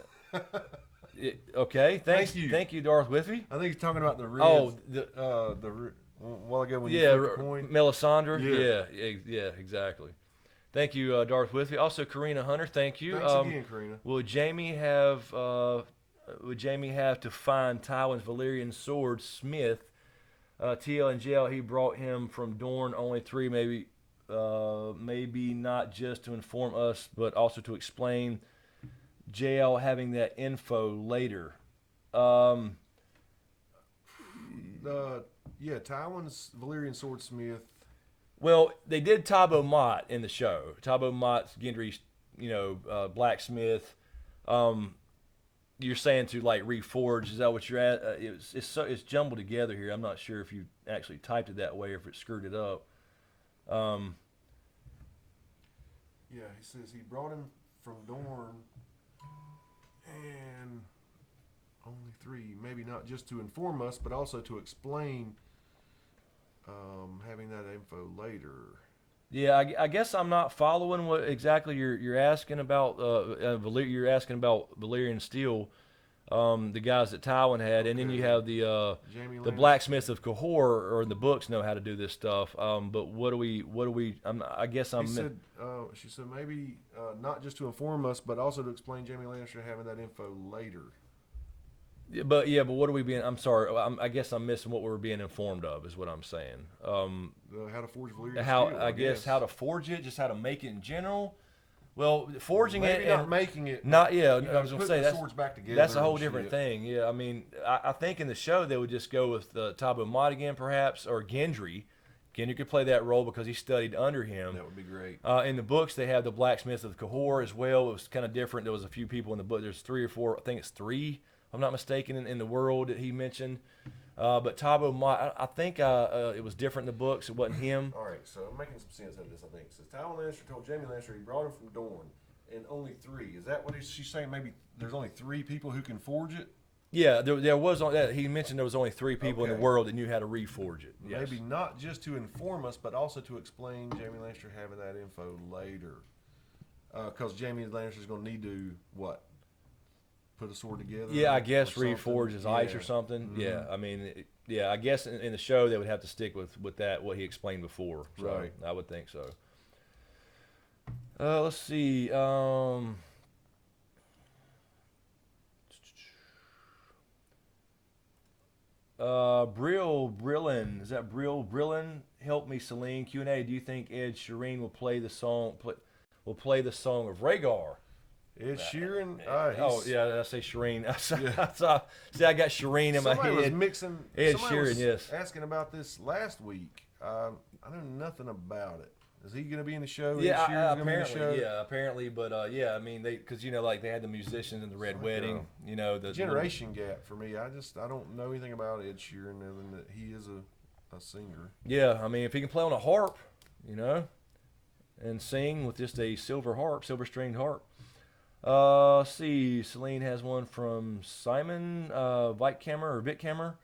Okay, Thank you. Thank you, Darth Whiffy. I think he's talking about the reds. Oh, while ago when you yeah, flipped the coin. Melisandre. Yeah. Yeah, exactly. Thank you, Darth Whiffy. Also, Karina Hunter, thank you. Thanks again, Karina. Would Jamie have to find Tywin's Valyrian sword smith? TL and JL, he brought him from Dorne. Only 3, maybe not just to inform us, but also to explain. JL having that info later. Yeah, Tywin's Valyrian swordsmith. Well, they did Tabo Mott in the show. Tabo Mott's Gendry's, blacksmith. You're saying to like reforge? Is that what you're at? It's jumbled together here. I'm not sure if you actually typed it that way or if it screwed it up. Yeah, he says he brought him from Dorne, and only 3, maybe not just to inform us, but also to explain. Having that info later. Yeah, I guess I'm not following what exactly you're asking about. You're asking about Valyrian steel, the guys that Tywin had, and then you have the blacksmiths of Cahor, or in the books, know how to do this stuff. But what do we? I guess I'm. She said maybe not just to inform us, but also to explain Jaime Lannister having that info later. But what are we being? I'm sorry. I guess I'm missing what we're being informed of. Is what I'm saying. How to forge Valyrian how steel, I guess how to forge it, just how to make it in general. Well, forging maybe it, not making it. Not yeah. You know, I was gonna say the swords back together. That's a whole different thing. Yeah, I mean, I think in the show they would just go with Tabo Mott again, perhaps, or Gendry. Gendry could play that role because he studied under him. That would be great. In the books, they have the blacksmiths of Cahor as well. It was kind of different. There was a few people in the book. There's 3 or 4. I think it's 3. I'm not mistaken, in the world that he mentioned. But Tabo Mott, I think it was different in the books. It wasn't him. All right, so I'm making some sense out of this, I think. It says Tywin Lannister told Jaime Lannister he brought him from Dorne, and only 3. Is that what she's saying? Maybe there's only 3 people who can forge it? Yeah, there was that. He mentioned there was only 3 people in the world that knew how to reforge it. Yes. Maybe not just to inform us, but also to explain Jaime Lannister having that info later. Because Jaime Lannister's going to need to, what? Put a sword together? Yeah, I guess reforge his ice or something. Mm-hmm. Yeah, I mean, I guess in the show they would have to stick with that, what he explained before. So right. I would think so. Let's see. Brillin, is that Brillin? Help me, Celine. Q&A. Do you think Ed Sheeran will play the song? Play the song of Rhaegar? Ed Sheeran? I say Shireen. I got Shireen in my head. Somebody was mixing. Ed Sheeran, yes. Asking about this last week. I know nothing about it. Is he going to be in the show? Yeah, apparently. Yeah, apparently. But I mean, because they had the musicians in the Red Wedding. The generation gap for me. I don't know anything about Ed Sheeran other than that he is a singer. Yeah, I mean, if he can play on a harp, and sing with just a silver stringed harp. Let's see. Celine has one from Simon Vitkammer or Vitkammer.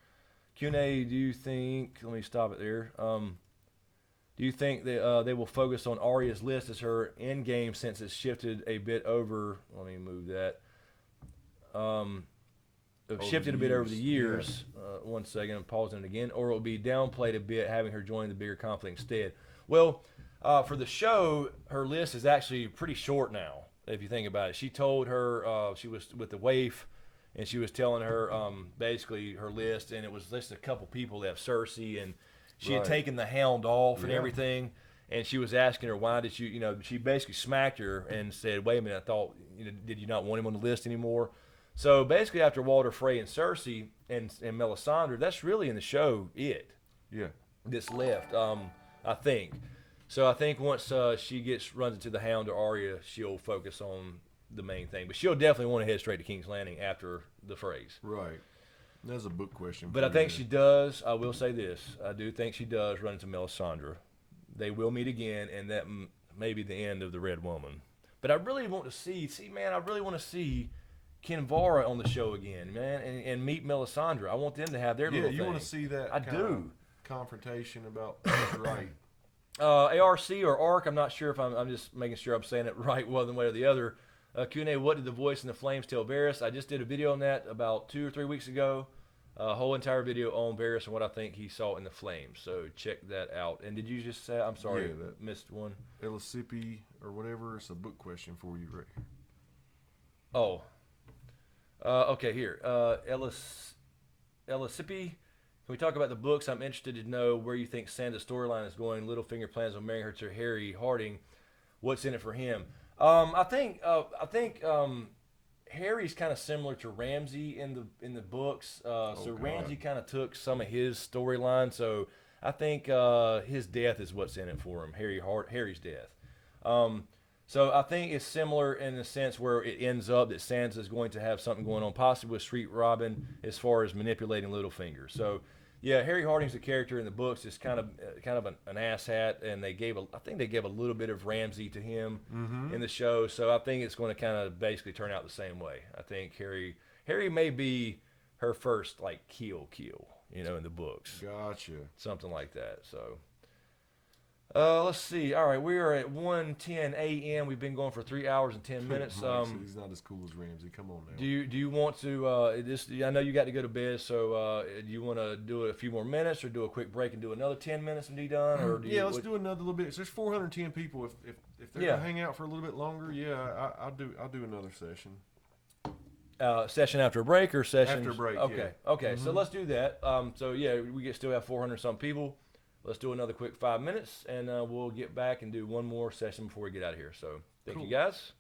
Q&A, do you think... Let me stop it there. Do you think that they will focus on Arya's list as her end game since it's shifted a bit over... Let me move that. Shifted a bit over the years. Yeah. 1 second, I'm pausing it again. Or it will be downplayed a bit, having her join the bigger conflict instead. Well, for the show, her list is actually pretty short now. If you think about it, she told her she was with the waif, and she was telling her basically her list, and it was just a couple people left, Cersei, and she had taken the Hound off and everything, and she was asking her why did you, she basically smacked her and said, "Wait a minute, I thought, did you not want him on the list anymore?" So basically, after Walder Frey and Cersei and Melisandre, that's really in the show that's left. I think. So I think once she runs into the Hound or Arya, she'll focus on the main thing. But she'll definitely want to head straight to King's Landing after the phrase. Right. That's a book question. But I think she does. I will say this: I do think she does run into Melisandre. They will meet again, and that may be the end of the Red Woman. But I really want to see, man, I really want to see Kinvara on the show again, man, and meet Melisandre. I want them to have their little thing. Yeah, you want to see that I do. Confrontation about who's right. ARC or ARC, I'm not sure if I'm just making sure I'm saying it right one way or the other. Q&A, what did the voice in the Flames tell Varys? I just did a video on that about 2 or 3 weeks ago. A whole entire video on Varys and what I think he saw in the Flames. So check that out. And did you just say, I'm sorry, Yeah, that missed one. Elisippi or whatever. It's a book question for you, right? Oh. Okay, here. Elisippi, can we talk about the books? I'm interested to know where you think Sansa's storyline is going. Littlefinger plans on marrying her to Harry Harding. What's in it for him? I think Harry's kind of similar to Ramsay in the books. So Ramsay kind of took some of his storyline. So I think his death is what's in it for him. Harry's death. So I think it's similar in the sense where it ends up that Sansa is going to have something going on, possibly with Street Robin, as far as manipulating Littlefinger. So yeah, Harry Harding's a character in the books. It's kind of an asshat, and I think they gave a little bit of Ramsay to him in the show. So I think it's going to kind of basically turn out the same way. I think Harry may be her first like kill, in the books. Gotcha. Something like that. So let's see. All right, we are at 1:10 a.m. We've been going for 3 hours and 10 minutes. He's not as cool as Ramsay. Come on now. Do you want to? I know you got to go to bed. So do you want to do a few more minutes, or do a quick break and do another 10 minutes and be done? Or let's do another little bit. There's 410 people. If they're gonna hang out for a little bit longer, I'll do another session. Session after a break or session after break? Okay, yeah. okay. So let's do that. So yeah, we still have 400 some people. Let's do another quick 5 minutes, and we'll get back and do one more session before we get out of here. So thank you guys.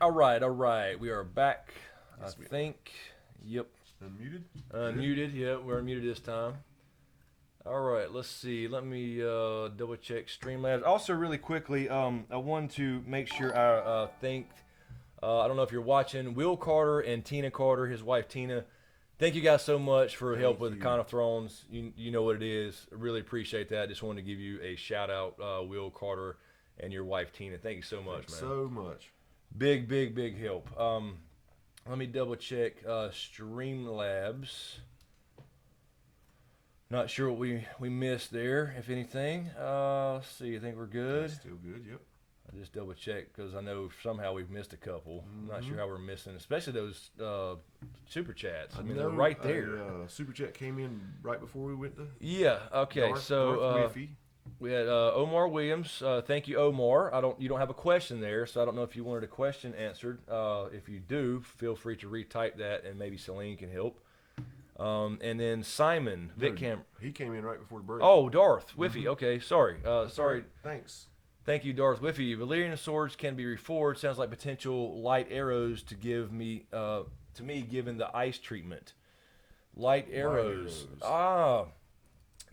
All right. We are back. Yes, I think. Yep. Unmuted? Unmuted. Yeah, we're unmuted this time. All right. Let's see. Let me double check Streamlabs. Also, really quickly, I wanted to make sure I thanked. I don't know if you're watching Will Carter and Tina Carter, his wife Tina. Thank you guys so much for help with Con of Thrones. You know what it is. I really appreciate that. Just wanted to give you a shout out, Will Carter and your wife Tina. Thank you so much, man. So much. Big help. Let me double check Streamlabs. Not sure what we missed there, if anything. Let's see. I think we're good. That's still good. Yep. I just double check because I know somehow we've missed a couple. I'm not sure how we're missing, especially those super chats. I mean, they're right there. Super chat came in right before we went to. Yeah. Okay. Darth So we had Omar Williams. Thank you, Omar. You don't have a question there, so I don't know if you wanted a question answered. If you do, feel free to retype that, and maybe Celine can help. And then Simon Vitcam. He came in right before the break. Oh, Darth Whiffy. Okay, sorry. Sorry. Right. Thanks. Thank you, Darth Whiffy. Valyrian swords can be reforged. Sounds like potential light arrows to give me, to me, given the ice treatment. Light arrows.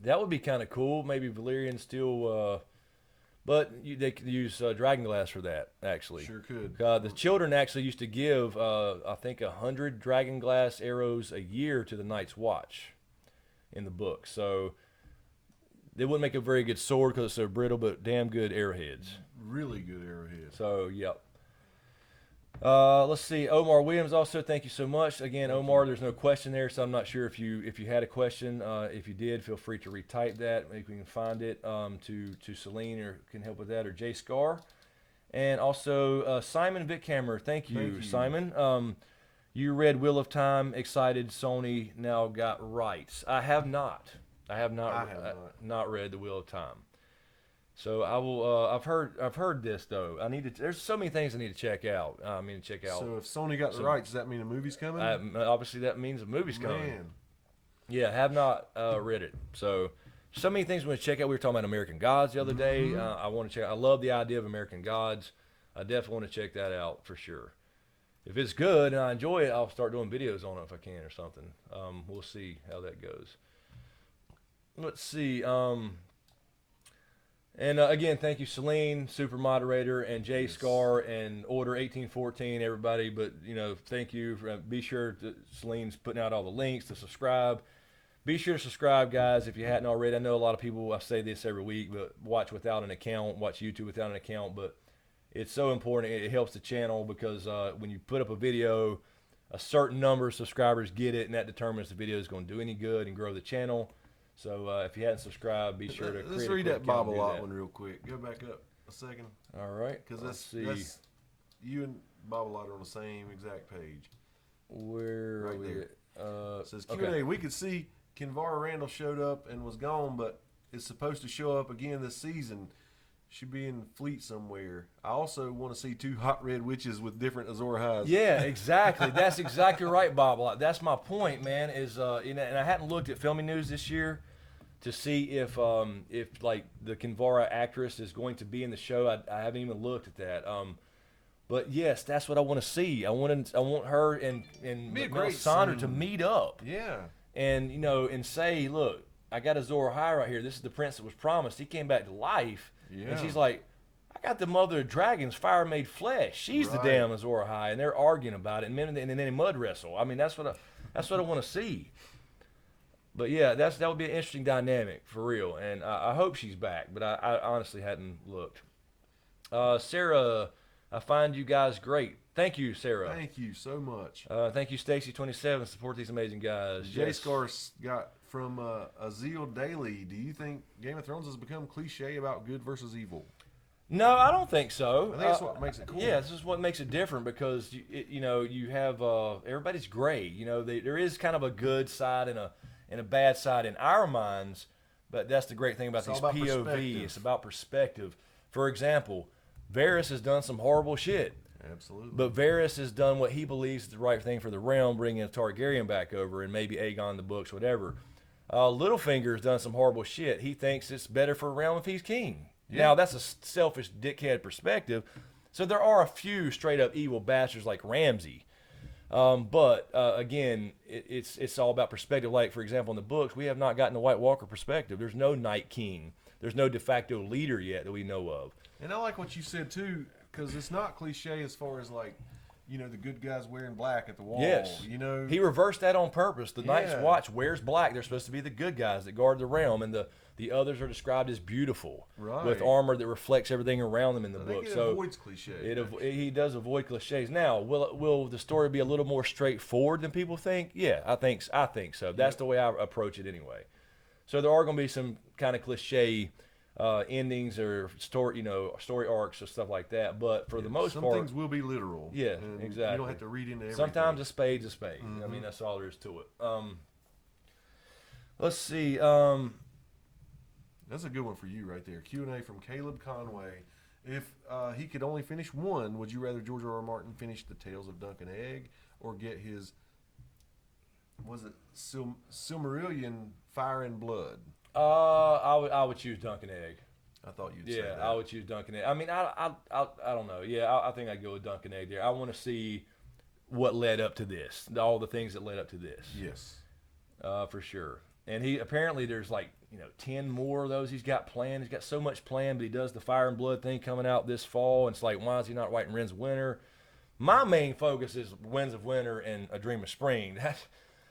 That would be kind of cool. Maybe Valyrian steel, but they could use dragonglass for that. Actually, Sure could. The children actually used to give, I think, 100 dragonglass arrows a year to the Night's Watch, in the book. So. They wouldn't make a very good sword because it's so brittle, but damn good arrowheads. Really good arrowheads. So, yep. Let's see. Omar Williams also, thank you so much. Again, Omar, there's no question there, so I'm not sure if you had a question. If you did, feel free to retype that. Maybe we can find it to Celine or can help with that, or Jay Scar. And also Simon Vickhammer, thank you. Simon. You read Wheel of Time, excited Sony now got rights. I have not. I have not read the Wheel of Time, so I will. I've heard this though. There's so many things I need to check out. So if Sony got the rights, does that mean a movie's coming? Obviously, that means a movie's coming. Man. Yeah, have not read it. So many things we want to check out. We were talking about American Gods the other day. I want to check. I love the idea of American Gods. I definitely want to check that out for sure. If it's good and I enjoy it, I'll start doing videos on it if I can or something. We'll see how that goes. Let's see. And again, thank you, Celine, super moderator, and Jay Scar, and Order 1814, everybody. But thank you. Be sure to, Celine's putting out all the links to subscribe. Be sure to subscribe, guys, if you hadn't already. I know a lot of people. I say this every week, but watch without an account, watch YouTube without an account. But it's so important. It helps the channel because when you put up a video, a certain number of subscribers get it, and that determines if the video is going to do any good and grow the channel. So if you hadn't subscribed, be sure to let's read that Bob a Lot one real quick. Go back up a second. All right. Because that's you and Bob a Lot are on the same exact page. Where right are we? There. It says Q&A. Okay. We could see Kinvara Randall showed up and was gone, but is supposed to show up again this season. Should be in Fleet somewhere. I also want to see 2 hot red witches with different Azor hides. Yeah, exactly. That's exactly right, Bob. That's my point, man. Is and I hadn't looked at filming news this year to see if like the Kinvara actress is going to be in the show. I haven't even looked at that. But yes, that's what I want to see. I want her and Sandra to meet up. Yeah. And and say, look, I got Azor Ahai right here. This is the prince that was promised. He came back to life. Yeah. And she's like, I got the mother of dragons, fire made flesh. She's the damn Azor Ahai, and they're arguing about it, and then they mud wrestle. I mean, that's what I want to see. But yeah, that would be an interesting dynamic for real, and I hope she's back. But I honestly hadn't looked. Sarah, I find you guys great. Thank you, Sarah. Thank you so much. Thank you, Stacy27. Support these amazing guys. Jay Scars got from Azil Daily. Do you think Game of Thrones has become cliche about good versus evil? No, I don't think so. I think that's what makes it cool. Yeah, this is what makes it different because you have everybody's gray. There is kind of a good side and a bad side in our minds, but that's the great thing about these POV. It's about perspective. For example, Varys has done some horrible shit. Absolutely. But Varys has done what he believes is the right thing for the realm, bringing a Targaryen back over and maybe Aegon the books, whatever. Littlefinger's done some horrible shit. He thinks it's better for a realm if he's king. Yeah. Now, that's a selfish dickhead perspective. So there are a few straight up evil bastards like Ramsay. But again, it's all about perspective. Like, for example, in the books, we have not gotten the White Walker perspective. There's no Night King. There's no de facto leader yet that we know of. And I like what you said, too, because it's not cliche as far as, like, you know, the good guys wearing black at the wall. Yes. You know? He reversed that on purpose. The Night's Yeah. Watch wears black. They're supposed to be the good guys that guard the realm, and the others are described as beautiful, Right. with armor that reflects everything around them in the I book. think it So avoids cliche. he does avoid cliches. Now, will the story be a little more straightforward than people think? Yeah, I think so. That's the way I approach it anyway. So there are going to be some kind of cliche endings or story arcs or stuff like that. But for the most Some part, things will be literal. Yeah, and exactly. You don't have to read into everything. sometimes a spade's a spade. I mean, that's all there is to it. Let's see. That's a good one for you right there. Q&A from Caleb Conway. If he could only finish one, would you rather George R.R. Martin finish The Tales of Dunk and Egg or get his, was it Silmarillion Fire and Blood? I would choose Dunk and Egg. I thought you'd say Yeah, that. I would choose Dunk and Egg. I mean, I don't know. Yeah, I think I'd go with Dunk and Egg there. I want to see what led up to this, all the things that led up to this. Yes. For sure. And he apparently there's like 10 more of those he's got planned. He's got so much planned, but he does the Fire and Blood thing coming out this fall. And it's like, why is he not writing Winds of Winter? My main focus is Winds of Winter and A Dream of Spring.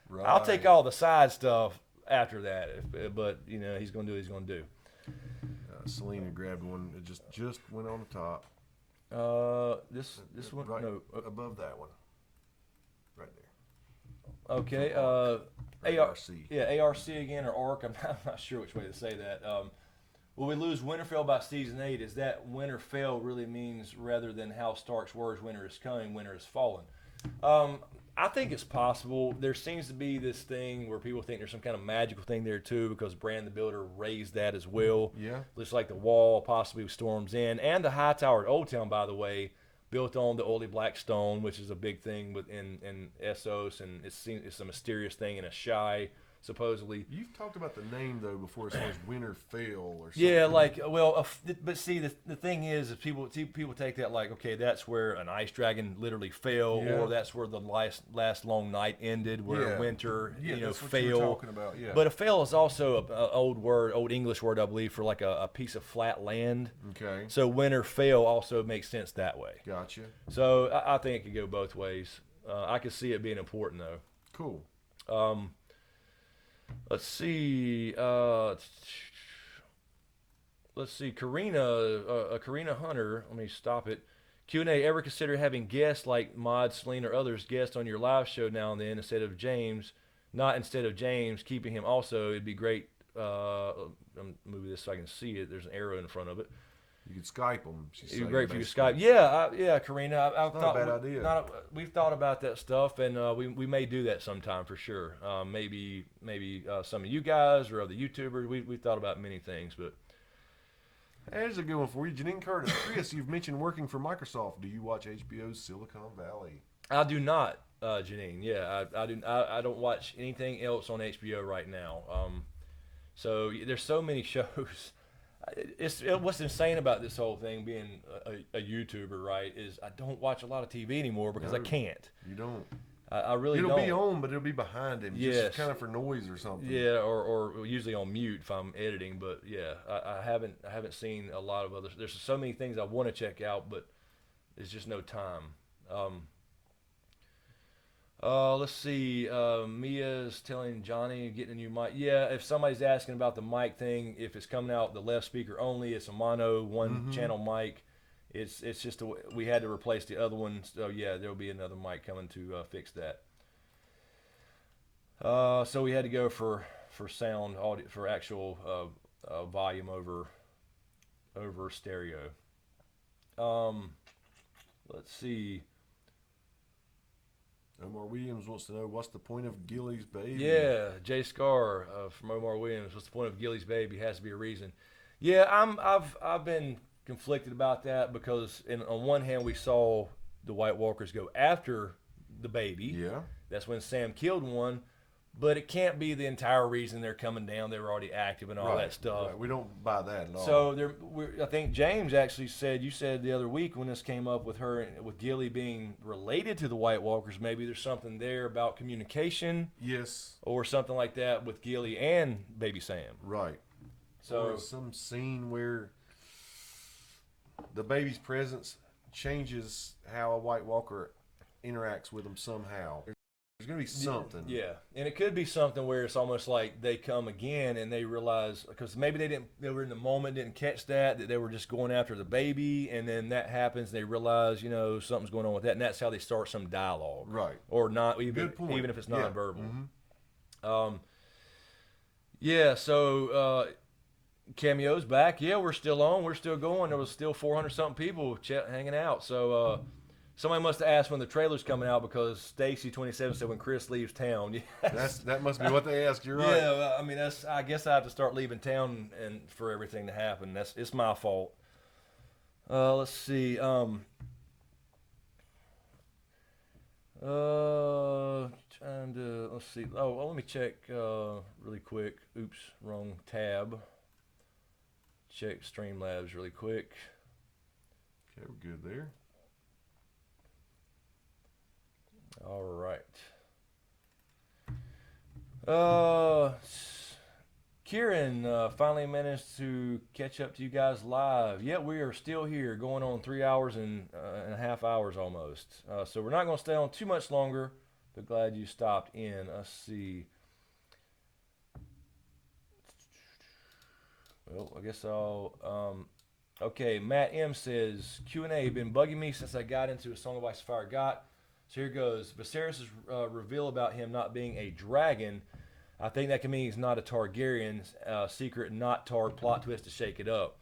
Right. I'll take all the side stuff after that, but he's gonna do what he's gonna do. Selena grabbed one. It just went on the top. This one, right no, above that one. Right there. okay. ARC. Yeah, ARC again or ARC. I'm not sure which way to say that. Will we lose Winterfell by season 8? Is that Winterfell really means rather than House Stark's words, winter is coming, winter is fallen? I think it's possible. There seems to be this thing where people think there's some kind of magical thing there too, because Bran the Builder raised that as well. Yeah. Looks like the wall possibly storms in, and the high tower at Old Town, by the way, built on the oily black stone, which is a big thing in Essos, and it's a mysterious thing in a shy, supposedly. You've talked about the name though before, as far as Winterfell or something. Yeah, but see, the thing is people take that like, okay, that's where an ice dragon literally fell, Yeah. or that's where the last long night ended, where Yeah. winter, that's what fell. you were talking about. Yeah. But a fell is also an old English word, I believe, for like a piece of flat land. Okay. So winter fell also makes sense that way. Gotcha. So I think it could go both ways. I could see it being important though. Cool. Let's see. Karina Hunter. Let me stop it. Q&A. Ever consider having guests like Mod, Selene, or others guest on your live show now and then instead of James? Not instead of James, keeping him also. It'd be great. I'm moving this so I can see it. There's an arrow in front of it. You could Skype them. It'd be great if you could Skype. Yeah, Karina. I Not a thought bad idea. We've thought about that stuff, and we may do that sometime for sure. Maybe some of you guys or other YouTubers. We've thought about many things, but There's a good one for you. Janine Curtis. Chris, you've mentioned working for Microsoft. Do you watch HBO's Silicon Valley? I do not, Janine. Yeah, I do. I don't watch anything else on HBO right now. So there's so many shows. What's insane about this whole thing being a YouTuber, right, is I don't watch a lot of TV anymore because I can't. You don't. I really It'll don't. be on, but it'll be behind him. Yes. Just kind of for noise or something. Yeah, or usually on mute if I'm editing. But yeah, I haven't seen a lot of others. There's so many things I want to check out, but there's just no time. Let's see. Mia's telling Johnny getting a new mic. Yeah, if somebody's asking about the mic thing, if it's coming out the left speaker only, it's a mono one channel mic. It's just we had to replace the other one. So yeah, there'll be another mic coming to fix that. So we had to go for sound audio, for actual volume over stereo. Let's see. Omar Williams wants to know what's the point of Gilly's baby. Yeah, Jay Scar from Omar Williams. What's the point of Gilly's baby? Has to be a reason. Yeah, I've been conflicted about that because on one hand we saw the White Walkers go after the baby. Yeah. That's when Sam killed one. but it can't be the entire reason they're coming down. They were already active and all that stuff. Right. We don't buy that at all. So I think James actually said, you said the other week when this came up with her, with Gilly being related to the White Walkers, maybe there's something there about communication. Yes. Or something like that with Gilly and Baby Sam. Right. So or some scene where the baby's presence changes how a White Walker interacts with them somehow. There's going to be something. Yeah, and it could be something where it's almost like they come again and they realize, because maybe they were in the moment, didn't catch that they were just going after the baby, and then that happens and they realize, something's going on with that, and that's how they start some dialogue. Right. Or not, even if it's nonverbal. So Cameo's back. Yeah, we're still on. We're still going. There was still 400 something people hanging out. So somebody must have asked when the trailer's coming out, because Stacy27 said when Chris leaves town. Yes. That must be what they asked. You're right. Yeah, I mean, I guess I have to start leaving town and for everything to happen. It's my fault. Let's see. Let's see. Let me check really quick. Oops, wrong tab. Check Streamlabs really quick. Okay, we're good there. All right. Kieran finally managed to catch up to you guys live. Yeah, we are still here, going on 3 hours and a half hours almost. So we're not going to stay on too much longer, but glad you stopped in. Let's see. Well, I guess okay, Matt M says, Q&A, been bugging me since I got into A Song of Ice and Fire Got. So here goes. Viserys' reveal about him not being a dragon, I think that can mean he's not a Targaryen. Secret not Tar plot twist to shake it up.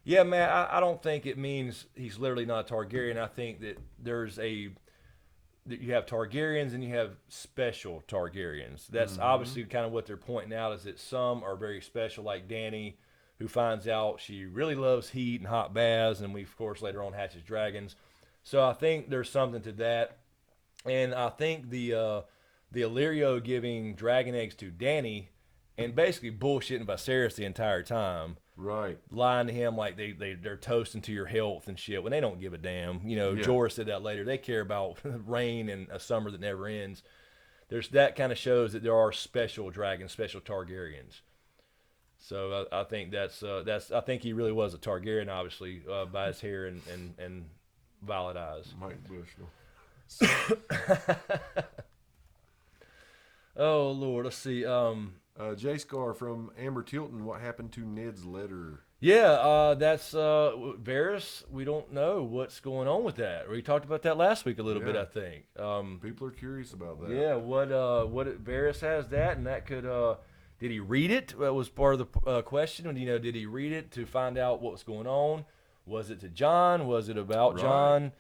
Yeah, man, I don't think it means he's literally not a Targaryen. I think that that you have Targaryens and you have special Targaryens. That's obviously kind of what they're pointing out, is that some are very special, like Dany, who finds out she really loves heat and hot baths, and we, of course, later on hatches dragons. So I think there's something to that. And I think the Illyrio giving dragon eggs to Dany and basically bullshitting Viserys the entire time. Right. Lying to him like they're toasting to your health and shit when they don't give a damn. Jorah said that later. They care about rain and a summer that never ends. That kind of shows that there are special dragons, special Targaryens. So I think I think he really was a Targaryen, obviously, by his hair and violet eyes. Mike Bushnell. Oh Lord, let's see. J Scar from Amber Tilton. What happened to Ned's letter? Yeah, that's Varys. We don't know what's going on with that. We talked about that last week a little bit, I think. People are curious about that. Yeah, what Varys has that, and that could. Did he read it? That was part of the question. Did he read it to find out what was going on? Was it to Jon? Was it about Jon?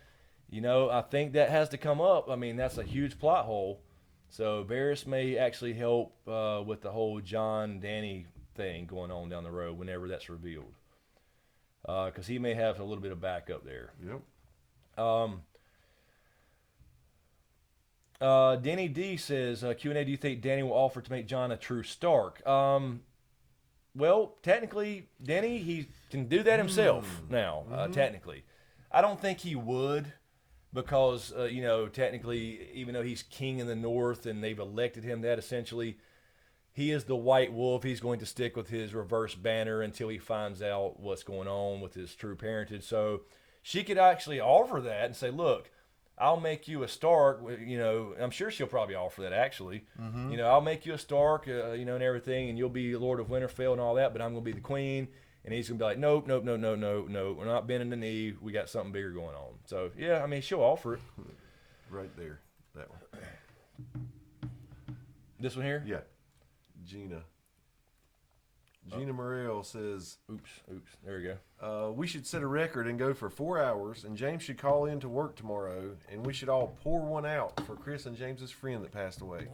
I think that has to come up. I mean, that's a huge plot hole. So Varys may actually help with the whole Jon Dany thing going on down the road whenever that's revealed, because he may have a little bit of backup there. Yep. Denny D says, Q&A, do you think Dany will offer to make Jon a true Stark? Well, technically, Denny, he can do that himself now, technically. I don't think he would, because, technically, even though he's king in the north and they've elected him that, essentially, he is the White Wolf. He's going to stick with his reverse banner until he finds out what's going on with his true parentage. So she could actually offer that and say, look, I'll make you a Stark. I'm sure she'll probably offer that, actually. I'll make you a Stark, and everything, and you'll be Lord of Winterfell and all that, but I'm going to be the queen. And he's going to be like, nope, we're not bending the knee. We got something bigger going on. So, yeah, I mean, she'll offer it. Right there. That one. This one here? Yeah. Gina Morel says, Oops, there we go. We should set a record and go for 4 hours, and James should call in to work tomorrow, and we should all pour one out for Chris and James's friend that passed away.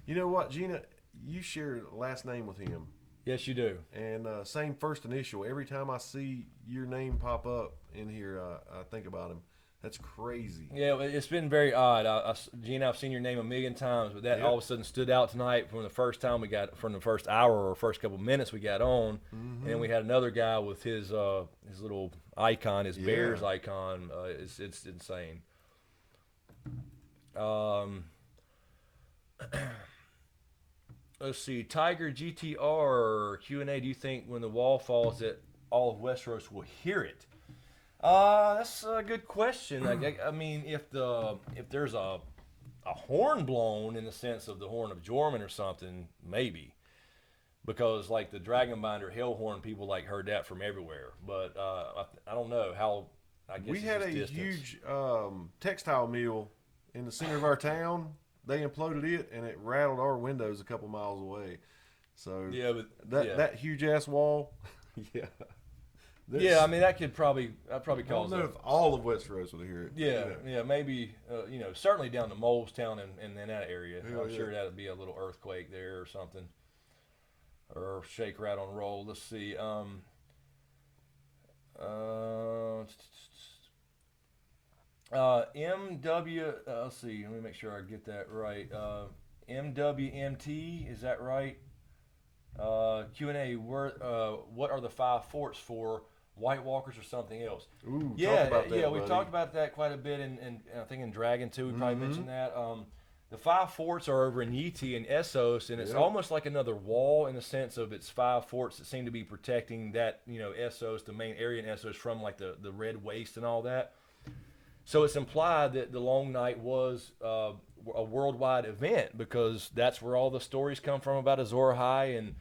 You know what, Gina? You share last name with him. Yes, you do. And same first initial. Every time I see your name pop up in here, I think about him. That's crazy. Yeah, it's been very odd. Gina, I've seen your name a million times, but that all of a sudden stood out tonight from the first time from the first hour or first couple minutes we got on, and then we had another guy with his little icon, his Bears icon. It's insane. Let's see, Tiger GTR Q&A. Do you think when the wall falls that all of Westeros will hear it? That's a good question. I mean, if there's a horn blown in the sense of the horn of Jormungand or something, maybe, because like the Dragonbinder Hellhorn, people like heard that from everywhere. But I don't know how. I guess we had a huge textile mill in the center of our town. They imploded it, and it rattled our windows a couple miles away. So yeah, but that huge ass wall, yeah. Yeah, I mean that could probably I cause. don't know if all of Westeros would hear it. Yeah, maybe certainly down to Molestown and in that area. I'm sure that'd be a little earthquake there or something, or shake, rattle, and roll. Let's see. MW. Let's see. Let me make sure I get that right. MWMT. Is that right? Q&A. What are the 5 forts for? White Walkers or something else? Ooh, talk about that, we buddy. talked about that quite a bit, and I think in Dragon 2 we probably mentioned that. The 5 forts are over in Yeti and Essos, and it's almost like another wall in the sense of it's 5 forts that seem to be protecting that, Essos, the main area in Essos, from like the Red Waste and all that. So it's implied that the Long Night was a worldwide event because that's where all the stories come from about Azor Ahai and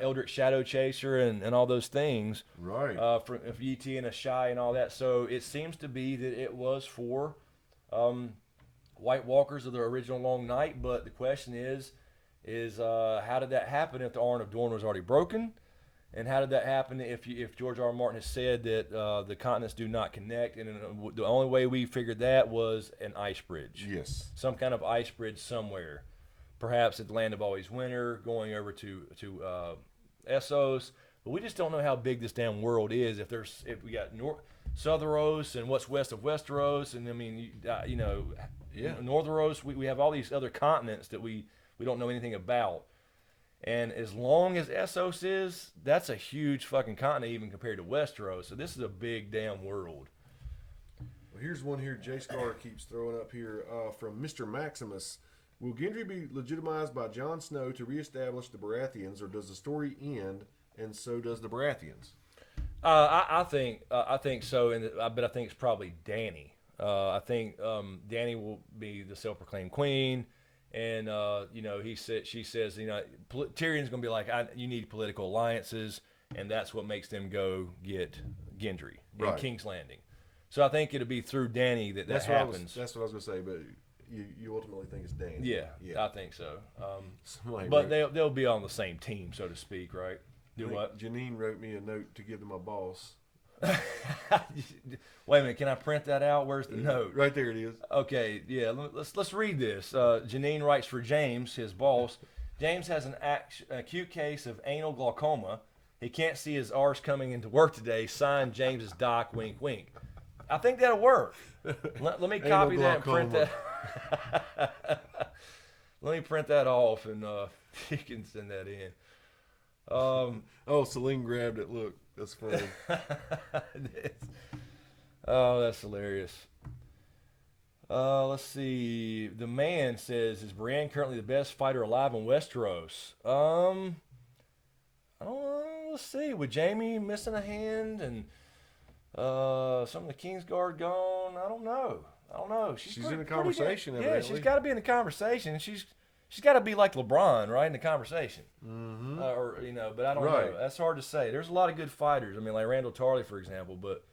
Eldritch Shadow Chaser and all those things. Right. From Yeti and Ashai and all that. So it seems to be that it was for White Walkers of the original Long Night. But the question is how did that happen if the Arn of Dorne was already broken? And how did that happen if George R. R. Martin has said that the continents do not connect? And the only way we figured that was an ice bridge. Yes. Some kind of ice bridge somewhere. Perhaps at the Land of Always Winter, going over to Essos. But we just don't know how big this damn world is. If we got Sotheros and what's west of Westeros, and I mean, Northeros, we have all these other continents that we don't know anything about. And as long as Essos is, that's a huge fucking continent even compared to Westeros. So this is a big damn world. Well, here's one here Jay Scar keeps throwing up here from Mr. Maximus. Will Gendry be legitimized by Jon Snow to reestablish the Baratheons, or does the story end and so does the Baratheons? I think so, but I think it's probably Dany. I think Dany will be the self-proclaimed queen. And she says, Tyrion's going to be like, you need political alliances, and that's what makes them go get Gendry in King's Landing. So I think it'll be through Dany that happens. That's what I was going to say, but you ultimately think it's Dany. Yeah, I think so. But they'll be on the same team, so to speak, right? Do what? Janine wrote me a note to give to my boss. Wait a minute, can I print that out? Where's the note? Right there it is. Okay, yeah, let's read this. Janine writes for James, his boss. James has an acute case of anal glaucoma. He can't see his arse coming into work today. Signed, James's doc, wink, wink. I think that'll work. Let me copy that and print that. Let me print that off, and you can send that in. Celine grabbed it. Look, that's funny. Oh, that's hilarious. Let's see. The man says, is Brienne currently the best fighter alive in Westeros? I don't know. Let's see. With Jaime missing a hand and some of the Kingsguard gone, I don't know. She's in the conversation. Yeah, she's got to be in the conversation. She's got to be like LeBron, right, in the conversation. Mm-hmm. But I don't know. That's hard to say. There's a lot of good fighters. I mean, like Randall Tarley, for example. But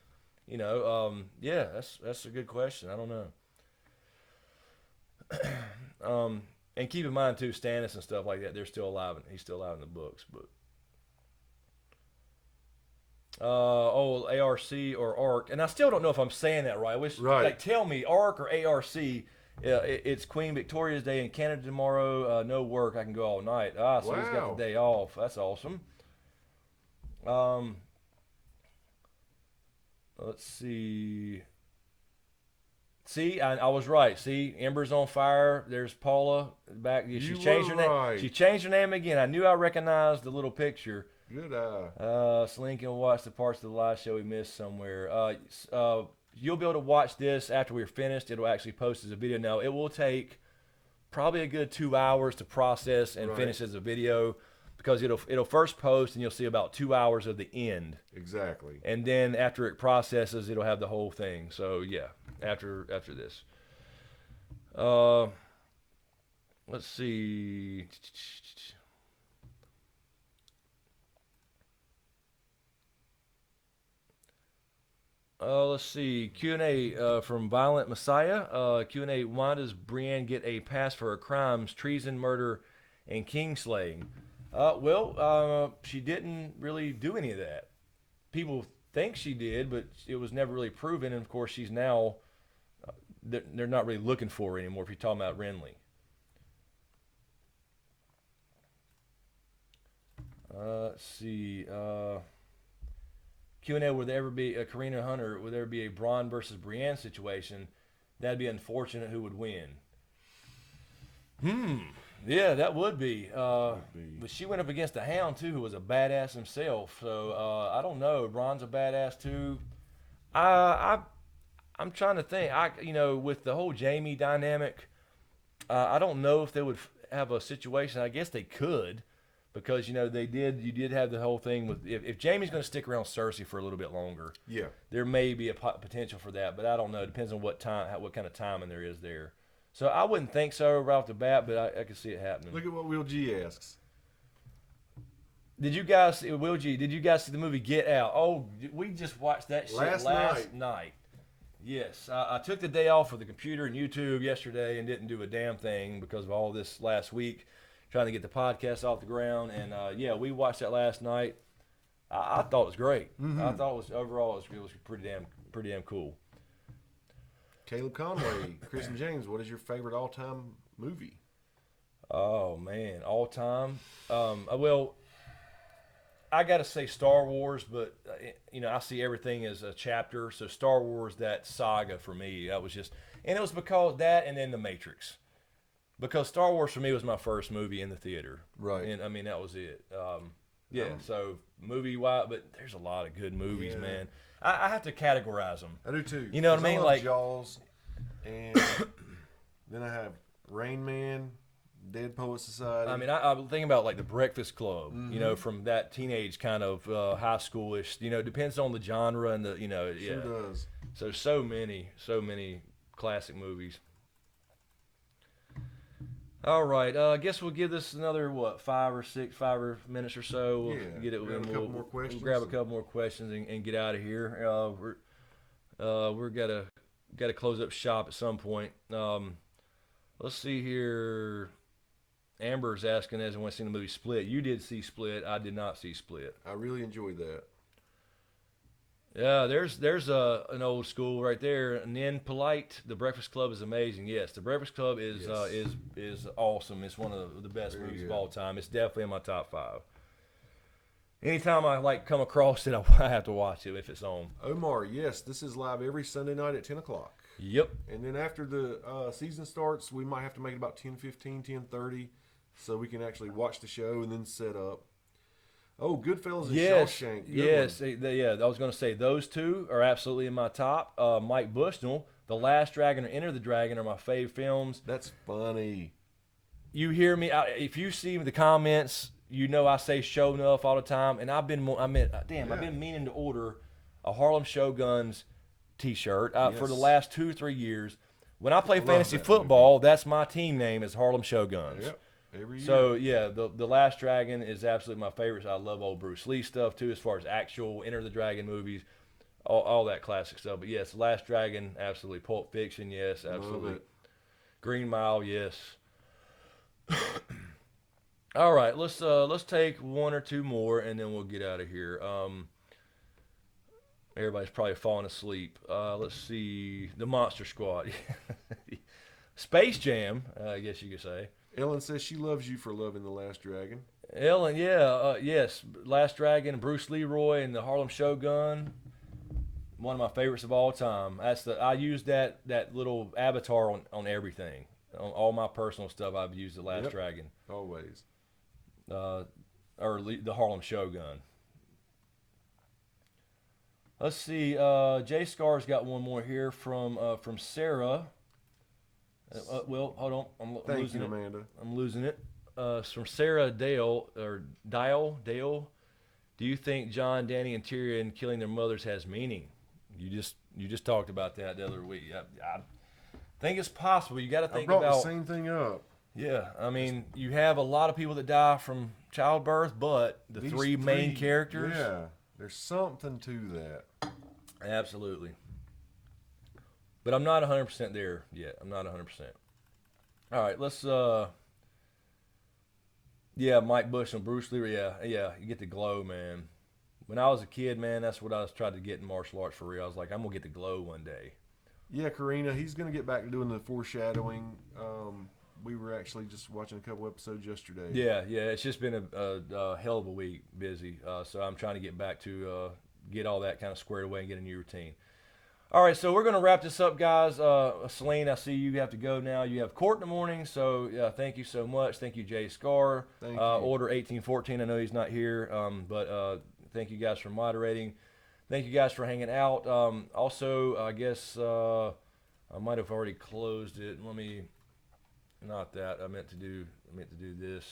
that's a good question. I don't know. And keep in mind too, Stannis and stuff like that. They're still alive. He's still alive in the books. But ARC or ARC, and I still don't know if I'm saying that right. I wish, tell me ARC or ARC. It's Queen Victoria's Day in Canada tomorrow. No work. I can go all night. So he's got the day off. That's awesome. Let's see. See, I was right. See, Ember's on fire. There's Paula back. She changed her name. Right. She changed her name again. I knew I recognized the little picture. Good eye. So Lincoln will watch the parts of the live show we missed somewhere. You'll be able to watch this after we're finished. It'll actually post as a video. Now, it will take probably a good 2 hours to process and finish as a video, because it'll first post and you'll see about 2 hours of the end. Exactly. And then after it processes, it'll have the whole thing. So yeah, after this. Let's see. Let's see. Q&A from Violent Messiah. Q&A, why does Brienne get a pass for her crimes, treason, murder, and kingslaying? She didn't really do any of that. People think she did, but it was never really proven. And, of course, she's now, they're not really looking for her anymore if you're talking about Renly. Let's see. Q&A, would there ever be a Karina Hunter? Would there be a Bronn versus Brienne situation? That'd be unfortunate. Who would win? Yeah, that would be. But she went up against the Hound too, who was a badass himself. So I don't know. Bronn's a badass too. I'm trying to think. With the whole Jaime dynamic, I don't know if they would have a situation. I guess they could. Because you did have the whole thing with if Jaime's going to stick around Cersei for a little bit longer, there may be a potential for that, but I don't know. It depends on what kind of timing there is there. So I wouldn't think so right off the bat, but I could see it happening. Look at what Will G asks. Did you guys see the movie Get Out? Oh, we just watched that shit last night. Yes, I took the day off for the computer and YouTube yesterday and didn't do a damn thing because of all this last week, trying to get the podcast off the ground. And we watched that last night. I thought it was great. Mm-hmm. I thought it was pretty damn cool. Caleb Conway, Chris and James, what is your favorite all-time movie? Oh man, all time. I got to say Star Wars, but I see everything as a chapter. So Star Wars, that saga for me, that was just, and it was because that, and then The Matrix. Because Star Wars for me was my first movie in the theater. Right. And I mean, that was it. So movie-wise, but there's a lot of good movies, man. I have to categorize them. I do too. You know what I mean? Like Jaws, and then I have Rain Man, Dead Poet Society. I mean, I'm thinking about like The Breakfast Club, from that teenage kind of high schoolish, depends on the genre and the, Sure does. So many classic movies. All right, I guess we'll give this another 5 minutes or so. We'll get it. Grab a couple more questions. We'll grab a couple more questions and get out of here. We're gotta close up shop at some point. Let's see here. Amber's asking, has anyone seen the movie Split? You did see Split. I did not see Split. I really enjoyed that. Yeah, there's an old school right there. And then Polite, The Breakfast Club is amazing. Yes, The Breakfast Club is awesome. It's one of the best movies of all time. It's definitely in my top 5. Anytime I come across it, I have to watch it if it's on. Omar, yes, this is live every Sunday night at 10 o'clock. Yep. And then after the season starts, we might have to make it about 10:15, 10:30, so we can actually watch the show and then set up. Oh, Goodfellas and Shawshank. Yes. I was going to say those two are absolutely in my top. Mike Bushnell, The Last Dragon or Enter the Dragon are my fave films. That's funny. You hear me? If you see the comments, I say show enough all the time, and I've been meaning to order a Harlem Shoguns T-shirt for the last 2 or 3 years. When I play fantasy football, that's my team name is Harlem Shoguns. Yep. Every year. So the Last Dragon is absolutely my favorite. I love old Bruce Lee stuff too, as far as actual Enter the Dragon movies, all that classic stuff. But yes, Last Dragon, absolutely. Pulp Fiction, yes, absolutely. Green Mile, yes. All right, let's take 1 or 2 more and then we'll get out of here. Everybody's probably falling asleep. Let's see, The Monster Squad, Space Jam, I guess you could say. Ellen says she loves you for loving The Last Dragon. Ellen, yes. Last Dragon, Bruce Leroy, and the Harlem Shogun. one of my favorites of all time. I use that little avatar on everything. On all my personal stuff, I've used the Last Dragon. Always. Or the Harlem Shogun. Let's see. Jay Scar's got one more here from Sarah. Well, hold on. I'm Thank losing you, it. Amanda. I'm losing it. It's from Sarah Dale. Dale. Do you think Jon, Dany, and Tyrion killing their mothers has meaning? You just talked about that the other week. I think it's possible. You got to think I brought about the same thing up. Yeah, I mean, you have a lot of people that die from childbirth, but These three main characters. Yeah, there's something to that. Absolutely. But I'm not 100% there yet. I'm not 100%. All right, let's. Yeah, Mike Bush and Bruce Lee. Yeah. You get the glow, man. When I was a kid, man, that's what I was trying to get in martial arts for real. I was like, I'm gonna get the glow one day. Yeah, Karina, he's gonna get back to doing the foreshadowing. We were actually just watching a couple episodes yesterday. Yeah. It's just been a hell of a week, busy. So I'm trying to get back to get all that kind of squared away and get a new routine. All right, so we're going to wrap this up, guys. Celine, I see you have to go now. You have court in the morning, so thank you so much. Thank you, Jay Scar. Thank you. Order 1814. I know he's not here, but thank you guys for moderating. Thank you guys for hanging out. Also, I guess I might have already closed it. Let me. Not that. I meant to do this.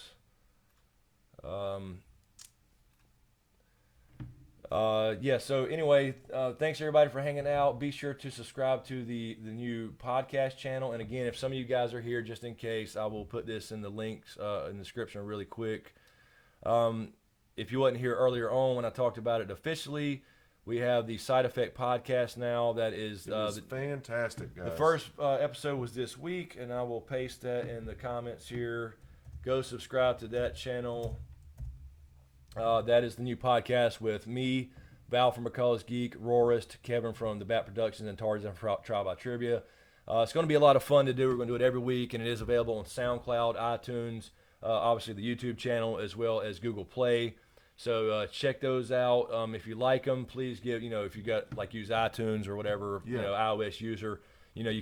So anyway, thanks everybody for hanging out. Be sure to subscribe to the new podcast channel. And again, if some of you guys are here, just in case, I will put this in the links in the description really quick. If you wasn't here earlier on when I talked about it officially, we have the Side Effect podcast now. That is fantastic, guys. The first episode was this week, and I will paste that in the comments here. Go subscribe to that channel. That is the new podcast with me, Val from McCullough's Geek, Rorist, Kevin from the Bat Productions, and Tarzan from Trial by Trivia. It's going to be a lot of fun to do. We're going to do it every week, and it is available on SoundCloud, iTunes, obviously the YouTube channel, as well as Google Play. So check those out. If you like them, please give, if you got use iTunes or whatever, iOS user, you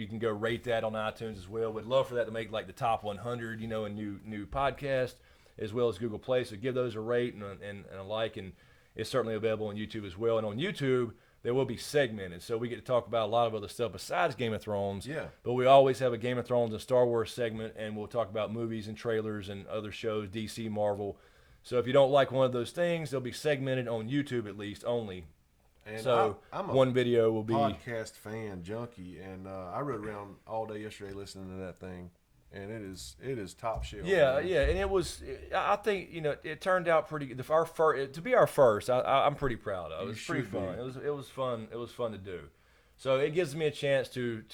can go rate that on iTunes as well. Would love for that to make the top 100, a new podcast, as well as Google Play. So give those a rate and a like, and it's certainly available on YouTube as well. And on YouTube, they will be segmented, so we get to talk about a lot of other stuff besides Game of Thrones. Yeah. But we always have a Game of Thrones and Star Wars segment, and we'll talk about movies and trailers and other shows, DC, Marvel. So if you don't like one of those things, they'll be segmented on YouTube at least only. And so I'm a one video will be podcast fan junkie, and I rode around all day yesterday listening to that thing, and it is top shelf. Yeah, and it was. I think it turned out pretty. To be our first, I'm pretty proud of. It was pretty fun. It was fun. It was fun to do. So it gives me a chance to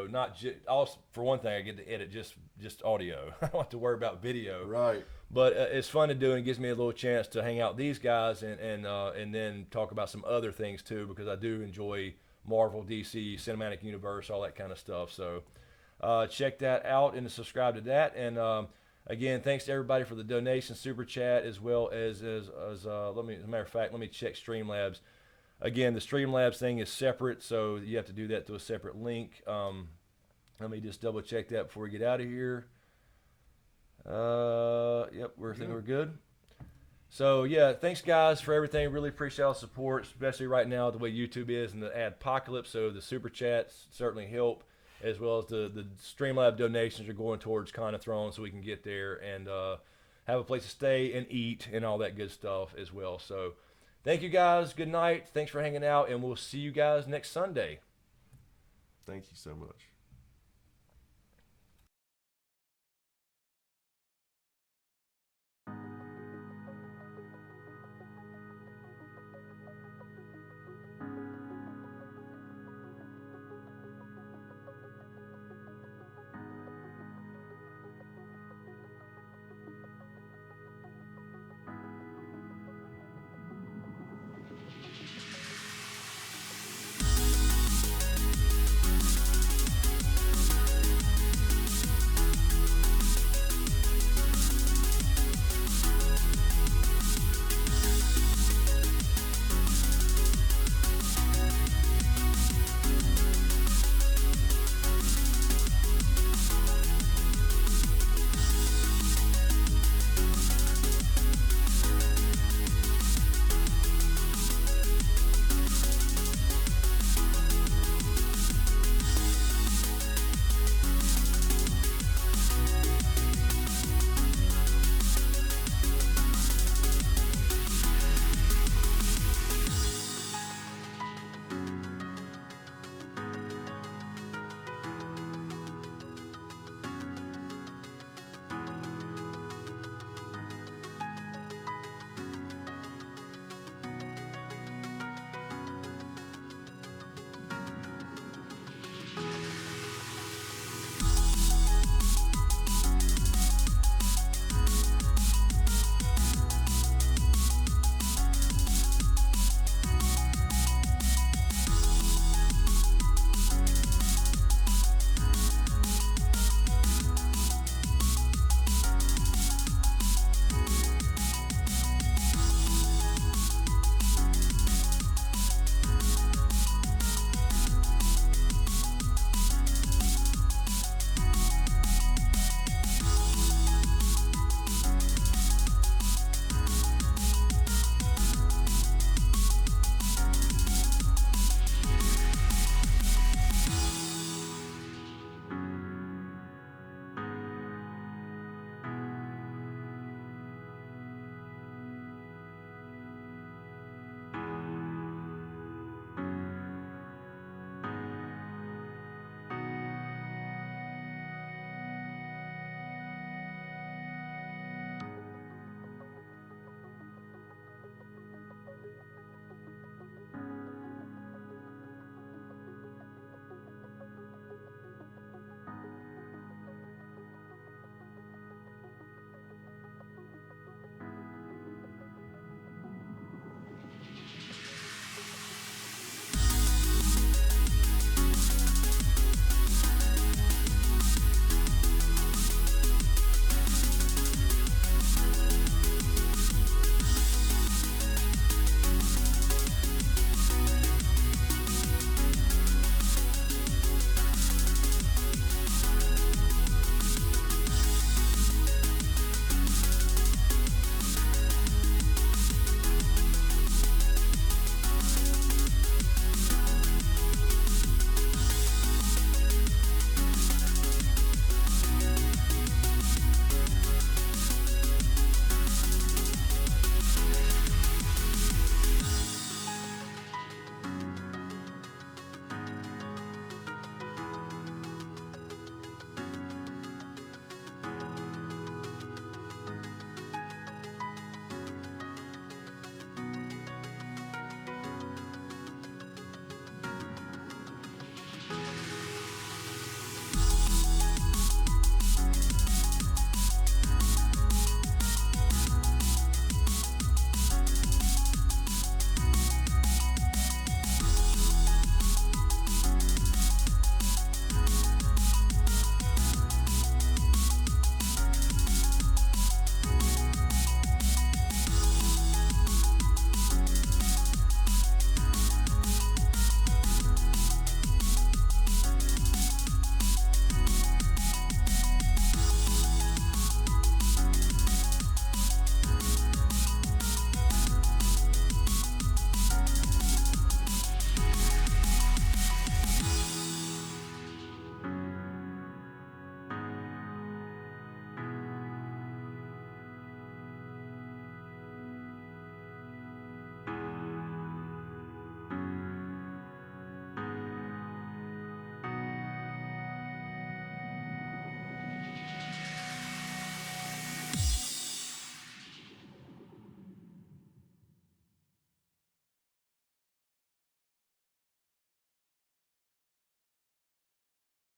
not just. Also, for one thing, I get to edit just audio. I don't have to worry about video. Right. But it's fun to do, and it gives me a little chance to hang out with these guys and then talk about some other things too, because I do enjoy Marvel, DC, Cinematic Universe, all that kind of stuff. So check that out and subscribe to that. And again, thanks to everybody for the donation, super chat, as well as as a matter of fact, let me check Streamlabs. Again, the Streamlabs thing is separate, so you have to do that through a separate link. Let me just double check that before we get out of here. Yep, I think we're good. So yeah, thanks guys for everything. Really appreciate all the support, especially right now the way YouTube is and the adpocalypse. So the super chats certainly help, as well as the Streamlab donations are going towards Con of Thrones, so we can get there and have a place to stay and eat and all that good stuff as well. So thank you guys. Good night. Thanks for hanging out, and we'll see you guys next Sunday. Thank you so much.